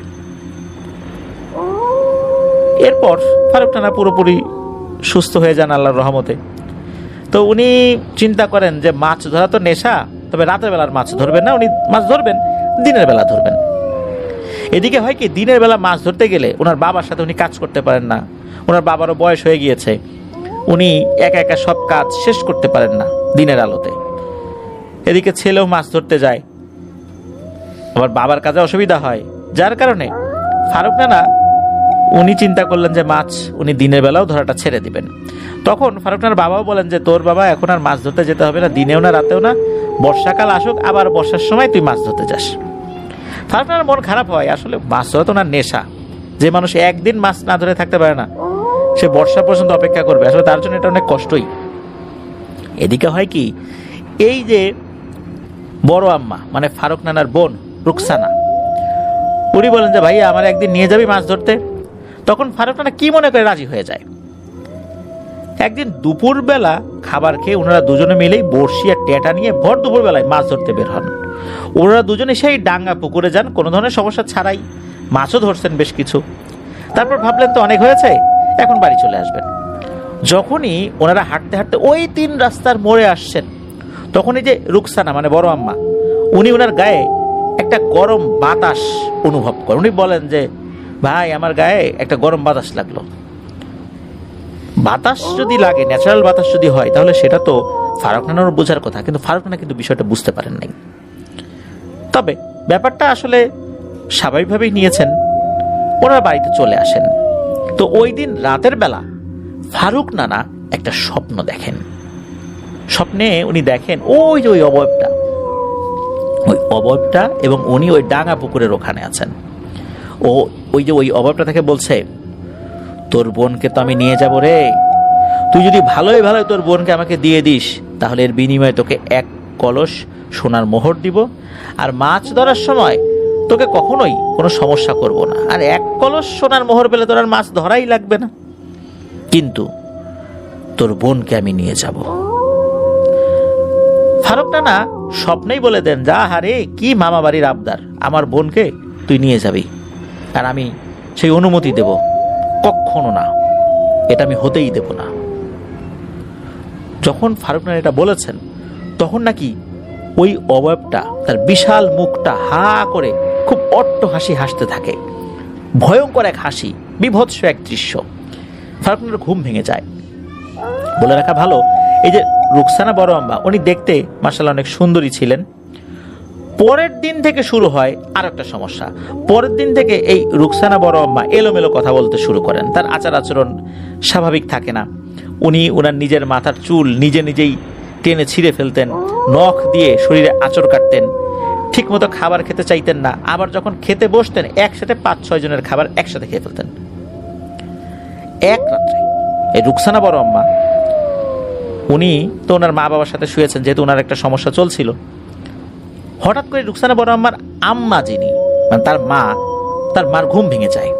এরপর ফারুক নানা পুরোপুরি সুস্থ হয়ে যান আল্লাহর রহমতে। তো উনি চিন্তা করেন যে মাছ ধরা তো নেশা, তবে রাতের বেলার মাছ ধরবেন না, উনি মাছ ধরবেন দিনের বেলা ধরবেন। এদিকে হয় কি, দিনের বেলা মাছ ধরতে গেলে ওনার বাবার সাথে উনি কাজ করতে পারেন না। ওনার বাবারও বয়স হয়ে গিয়েছে, উনি একা একা সব কাজ শেষ করতে পারেন না দিনের আলোতে। এদিকে ছেলেও মাছ ধরতে যায়, আবার বাবার কাজে অসুবিধা হয়, যার কারণে ফারুক নানা উনি চিন্তা করলেন যে মাছ উনি দিনের বেলাও ধরাটা ছেড়ে দিবেন। তখন ফারুক নানার বাবাও বলেন যে তোর বাবা এখন আর মাছ ধরতে যেতে হবে না, দিনেও না রাতেও না, বর্ষাকাল আসুক আবার বর্ষার সময় তুই মাছ ধরতে যাস। ফারুক নানার মন খারাপ হয়, আসলে মাছ ধরা তো ওনার নেশা। যে মানুষ একদিন মাছ না ধরে থাকতে পারে না, সে বর্ষা পর্যন্ত অপেক্ষা করবে, আসলে তার জন্য এটা অনেক কষ্টই। এদিকে হয় কি, এই যে বড় আম্মা মানে ফারুক নানার বোন রুকসানা, উনি বলেন যে ভাই আমার একদিন নিয়ে যাবি মাছ ধরতে। তখন ফারুক নানা কি মনে করে রাজি হয়ে যায়। একদিন দুপুরবেলা খাবার খেয়ে ওনারা দুজনে মিলেই বড়শি আর টেটা নিয়ে ভর দুপুরবেলায় মাছ ধরতে বের হন। ওনারা দুজনে সেই ডাঙ্গা পুকুরে যান, কোনো ধরনের সমস্যা ছাড়াই। মাছও ধরছেন বেশ কিছু। তারপর ভাবলেন তো অনেক হয়েছে, এখন বাড়ি চলে আসবেন। যখনই ওনারা হাঁটতে হাঁটতে ওই 3 রাস্তার মোড়ে আসছেন, তখনই যে রুকসানা মানে বড় আম্মা, উনি ওনার গায়ে একটা গরম বাতাস অনুভব করেন। উনি বলেন যে ভাই আমার গায়ে একটা গরম বাতাস লাগলো। বাতাস যদি লাগে, ন্যাচারাল বাতাস যদি হয়, তাহলে সেটা তো ফারুক নানার বোঝার কথা, কিন্তু ফারুক নানা কিন্তু বিষয়টা বুঝতে পারেন নাই। তবে ব্যাপারটা আসলে স্বাভাবিকভাবেই নিয়েছেন। ওনারা বাড়িতে চলে আসেন। তো ওই দিন রাতের বেলা ফারুক নানা একটা স্বপ্ন দেখেন। স্বপ্নে উনি দেখেন ওই যে ওই অবয়বটা এবং উনি ওই ডাঙা পুকুরের ওখানে আছেন। ওই যে ওই অবয়বটা থেকে বলছে, তোর বোনকে তো আমি নিয়ে যাব রে, তুই যদি ভালোই ভালোই তোর বোনকে আমাকে দিয়ে দিস, তাহলে এর বিনিময়ে তোকে 1 কলস সোনার মোহর দিব, আর মাছ ধরার সময় তোকে কখনোই কোনো সমস্যা করব না, আর 1 কলস সোনার মোহর পেলে তোর আর মাছ ধরাই লাগবে না, কিন্তু তোর বোনকে আমি নিয়ে যাব। ফারুক নানা স্বপ্নেই বলে দেন, যা হারে কি মামা বাড়ির আবদার, আমার বোনকে তুই নিয়ে যাবি, আর আমি সেই অনুমতি দেব, কখনো না, এটা আমি হতেই দেব না। যখন ফারুক নানা এটা বলেছেন তখন নাকি ওই অবয়বটা, তার বিশাল মুখটা হা করে খুব অট্ট হাসি হাসতে থাকে, ভয়ঙ্কর এক হাসি, বিভৎস এক দৃশ্য। ফারুক নানার ঘুম ভেঙে যায়। বলে রাখা ভালো, এই যে রুকসানা বড় আম্মা, উনি দেখতে মাশাআল্লাহ অনেক সুন্দরী ছিলেন। পরের দিন থেকে শুরু হয় আর একটা সমস্যা। পরের দিন থেকে এই রুকসানা বড় আম্মা এলোমেলো কথা বলতে শুরু করেন, তার আচার আচরণ স্বাভাবিক থাকে না। উনি ওনার নিজের মাথার চুল নিজেই টেনে ছিঁড়ে ফেলতেন, নখ দিয়ে শরীরে আঁচড় কাটতেন, ঠিকমতো খাবার খেতে চাইতেন না, আবার যখন খেতে বসতেন একসাথে 5-6 জনের খাবার একসাথে খেয়ে ফেলতেন। এক রাত্রে এই রুকসানা বড় আম্মা, উনি তো ওনার মা বাবার সাথে শুয়েছেন, যেহেতু ওনার একটা সমস্যা চলছিল। হঠাৎ করে রুকসানা বড় আম্মার আম্মা, যিনি মানে তার মার ঘুম ভেঙে যায়।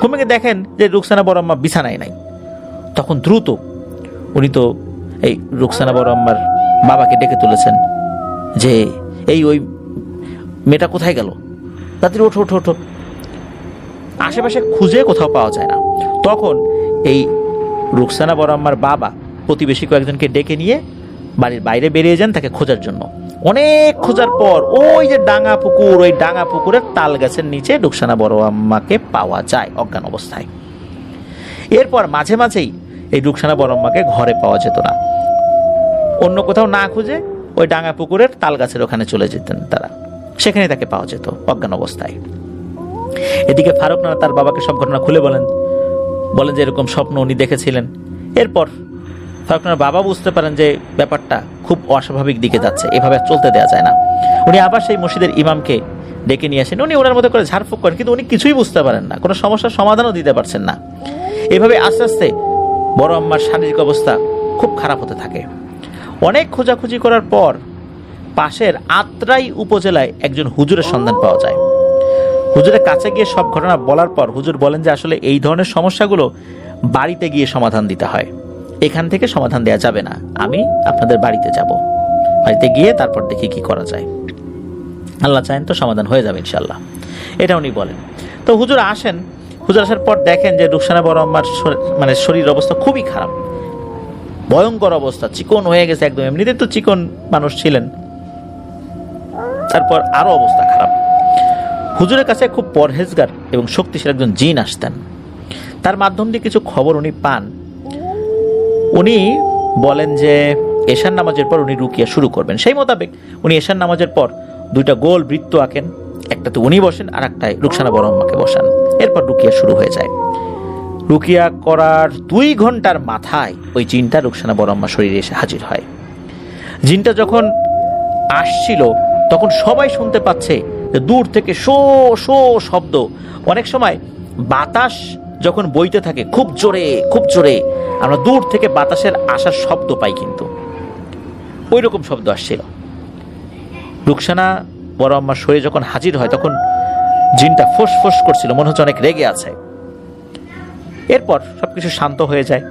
ঘুম ভেঙে দেখেন যে রুকসানা বড় আম্মা বিছানায় নাই। তখন দ্রুত উনি তো এই রুকসানা বড় আম্মার বাবাকে ডেকে তুলেছেন যে ওই মেয়েটা কোথায় গেল, তাড়াতাড়ি ওঠো ওঠো ওঠো। আশেপাশে খুঁজে কোথাও পাওয়া যায় না। তখন এই রুকসানা বড় আম্মার বাবা প্রতিবেশী কয়েকজনকে ডেকে নিয়ে বাড়ির বাইরে বেরিয়ে যান তাকে খোঁজার জন্য। অনেক খোঁজার পর ওই যে ডাঙা পুকুর, ওই ডাঙা পুকুরের তাল গাছের নিচে রুকসানা বড় আম্মাকে পাওয়া যায় অজ্ঞান অবস্থায়। এরপর মাঝে মাঝেই এই রুকসানা বড় আম্মাকে ঘরে পাওয়া যেত না, অন্য কোথাও না খুঁজে ওই ডাঙা পুকুরের তাল গাছের ওখানে চলে যেতেন তারা, সেখানে তাকে পাওয়া যেত অজ্ঞান অবস্থায়। এদিকে ফারুক নানা তার বাবাকে সব ঘটনা খুলে বলেন যে এরকম স্বপ্ন উনি দেখেছিলেন। এরপর ফারুক নানার বাবা বুঝতে পারেন যে ব্যাপারটা খুব অস্বাভাবিক দিকে যাচ্ছে, এভাবে চলতে দেওয়া যায় না। উনি আবার সেই মসজিদের ইমামকে ডেকে নিয়ে আসেন। উনি ওনার মতো করে ঝাড়ফুঁক করেন, কিন্তু উনি কিছুই বুঝতে পারেন না, কোনো সমস্যার সমাধানও দিতে পারছেন না। এভাবে আস্তে আস্তে বড় আম্মার শারীরিক অবস্থা খুব খারাপ হতে থাকে। অনেক খোঁজাখুঁজি করার পর পাশের আত্রাই উপজেলায় একজন হুজুরের সন্ধান পাওয়া যায়। হুজুরের কাছে গিয়ে সব ঘটনা বলার পর হুজুর বলেন যে আসলে এই ধরনের সমস্যাগুলো বাড়িতে গিয়ে সমাধান দিতে হয়, এখান থেকে সমাধান দেওয়া যাবে না, আমি আপনাদের বাড়িতে যাব, বাড়িতে গিয়ে তারপর দেখি কি করা যায়, আল্লাহ চাহেন তো সমাধান হয়ে যাবে ইনশাল্লাহ, এটা উনি বলেন। তো হুজুর আসেন। হুজুর আসার পর দেখেন যে রুকসানা বড় আম্মার মানে শরীর অবস্থা খুবই খারাপ, ভয়ঙ্কর অবস্থা, চিকন হয়ে গেছে একদম, এমনিতে তো চিকন মানুষ ছিলেন, তারপর আরো অবস্থা খারাপ। হুজুরের কাছে খুব পরহেজগার এবং শক্তিশালী একজন জিন আসতেন, তার মাধ্যম দিয়ে কিছু খবর উনি পান। উনি বলেন যে এশার নামাজের পর উনি রুকিয়া শুরু করবেন। সেই মোতাবেক উনি এশার নামাজের পর 2টা গোল বৃত্ত আঁকেন, একটাতে উনি বসেন আর একটায় রুকসানা বড় আম্মাকে বসান। এরপর রুকিয়া শুরু হয়ে যায়। রুকিয়া করার 2 ঘন্টার মাথায় ওই জিনটা রুকসানা বড় আম্মার শরীরে এসে হাজির হয়। জিনটা যখন আসছিল তখন সবাই শুনতে পাচ্ছে যে দূর থেকে শো শো শব্দ। অনেক সময় বাতাস যখন বইতে থাকে খুব জোরে আমরা দূর থেকে বাতাসের আসার শব্দ পাই, কিন্তু ওই রকম শব্দ আসছিল। রুকসানা বড় আম্মার শরীরে যখন হাজির হয় তখন জিনটা ফোঁস করছিল, মনে হচ্ছে অনেক রেগে আছে। এরপর সবকিছু শান্ত হয়ে যায়।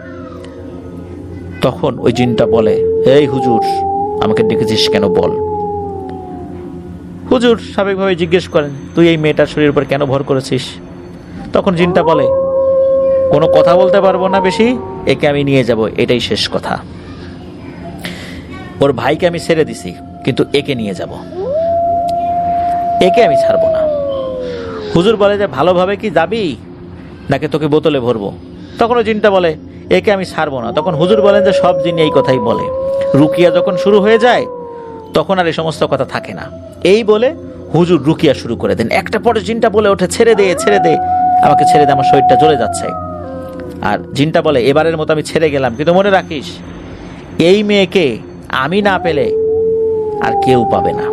তখন ওই জিনটা বলে, এই হুজুর, আমাকে ডেকেছিস কেন বল। হুজুর স্বাভাবিকভাবে জিজ্ঞেস করেন, তুই এই মেয়েটার শরীরের উপর কেন ভর করেছিস? তখন জিনটা বলে, কোনো কথা বলতে পারবো না বেশি, একে আমি নিয়ে যাব, এটাই শেষ কথা। ওর ভাইকে আমি ছেড়ে দিছি, কিন্তু একে নিয়ে যাব, একে আমি ছাড়বো না। হুজুর বলে যে ভালোভাবে কি যাবি নাকি তোকে বোতলে ভরবো? তখন ওই জিনটা বলে, একে আমি ছাড়বো না। তখন হুজুর বলেন যে সব জিন এই কথাই বলে, রুকিয়া যখন শুরু হয়ে যায় তখন আর এই সমস্ত কথা থাকে না। এই বলে হুজুর রুকিয়া শুরু করে দেন। একটা পরে জিনটা বলে ওঠে, ছেড়ে দে, আমাকে ছেড়ে দে, আমার শরীরটা জ্বলে যাচ্ছে। আর জিনটা বলে, এবারের মতো আমি ছেড়ে গেলাম, কিন্তু মনে রাখিস এই মেয়েকে আমি না পেলে আর কেউ পাবে না।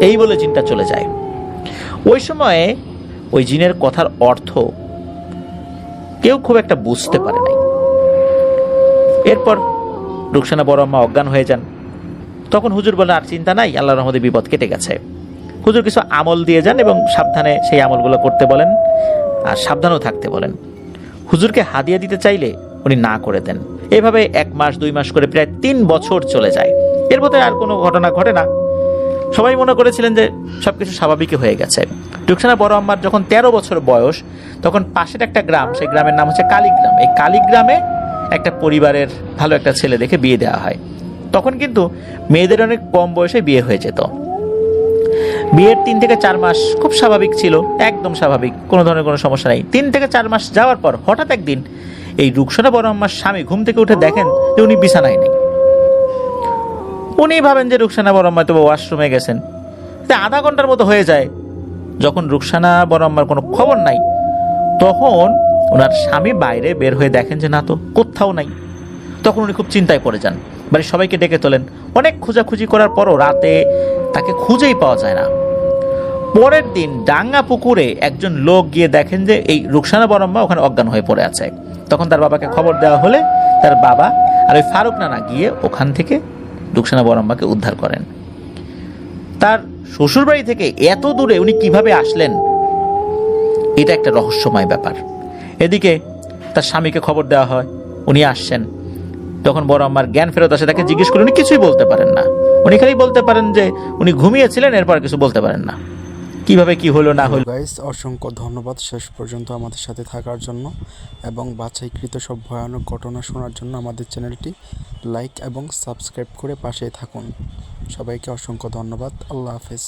এই বলে জিনটা চলে যায়। ওই সময়ে ওই জিনের কথার অর্থ কেউ খুব একটা বুঝতে পারে নাই। এরপর রুকসানা বড় আম্মা অজ্ঞান হয়ে যান। তখন হুজুর বলেন, আর চিন্তা নাই, আল্লাহর রহমতে বিপদ কেটে গেছে। হুজুর কিছু আমল দিয়ে যান এবং সাবধানে সেই আমলগুলো করতে বলেন আর সাবধানেও থাকতে বলেন। হুজুরকে হাদিয়া দিতে চাইলে উনি না করে দেন। এভাবে 1 মাস 2 মাস করে প্রায় 3 বছর চলে যায়। এর মধ্যে আর কোনো ঘটনা ঘটে না। সবাই মনে করেছিলেন যে সবকিছু স্বাভাবিকই হয়ে গেছে। রুকসানা বড় আম্মার যখন 13 বছর বয়স, তখন পাশের একটা গ্রাম, সেই গ্রামের নাম হচ্ছে কালীগ্রাম। এই কালীগ্রামে একটা পরিবারের ভালো একটা ছেলে দেখে বিয়ে দেওয়া হয়। তখন কিন্তু মেয়েদের অনেক কম বয়সে বিয়ে হয়ে যেত। বিয়ের 3 থেকে 4 মাস খুব স্বাভাবিক ছিল, একদম স্বাভাবিক, কোনো ধরনের কোনো সমস্যা নেই। 3 থেকে 4 মাস যাওয়ার পর হঠাৎ একদিন এই রুকসানা বড় আম্মার স্বামী ঘুম থেকে উঠে দেখেন যে উনি বিছানায় নেই। উনি ভাবেন যে রুকসানা বড় আম্মা তো ওয়াশরুমে গেছেন। আধা ঘন্টার মতো হয়ে যায়, যখন রুকসানা বড় আম্মার কোনো খবর নাই, তখন ওনার স্বামী বাইরে বের হয়ে দেখেন যে না তো, কোথাও নাই। তখন উনি খুব চিন্তায় পড়ে যান, বাড়ির সবাইকে ডেকে তোলেন। অনেক খোঁজাখুঁজি করার পরও রাতে তাকে খুঁজেই পাওয়া যায় না। পরের দিন ডাঙ্গা পুকুরে একজন লোক গিয়ে দেখেন যে এই রুকসানা বড় আম্মা ওখানে অজ্ঞান হয়ে পড়ে আছে। তখন তার বাবাকে খবর দেওয়া হলে তার বাবা আর ওই ফারুক নানা গিয়ে ওখান থেকে রুকসানা বড় আম্মাকে উদ্ধার করেন। তার শ্বশুরবাড়ি থেকে এত দূরে উনি কিভাবে আসলেন, এটা একটা রহস্যময় ব্যাপার। এদিকে তার স্বামীকে খবর দেওয়া হয়, উনি আসছেন। তখন বড় আম্মার জ্ঞান ফেরত আসে, তাকে জিজ্ঞেস করে উনি কিছুই বলতে পারেন না। উনি খালি বলতে পারেন যে উনি ঘুমিয়েছিলেন, এরপর কিছু বলতে পারেন না। কিভাবে কি হলো না হলো। গাইস, অসংখ্য ধন্যবাদ শেষ পর্যন্ত আমাদের সাথে থাকার জন্য এবং বাছাইকৃত সব ভয়ানক ঘটনা শোনার জন্য আমাদের চ্যানেলটি লাইক এবং সাবস্ক্রাইব করে পাশেই থাকুন। সবাইকে অসংখ্য ধন্যবাদ। আল্লাহ হাফেজ।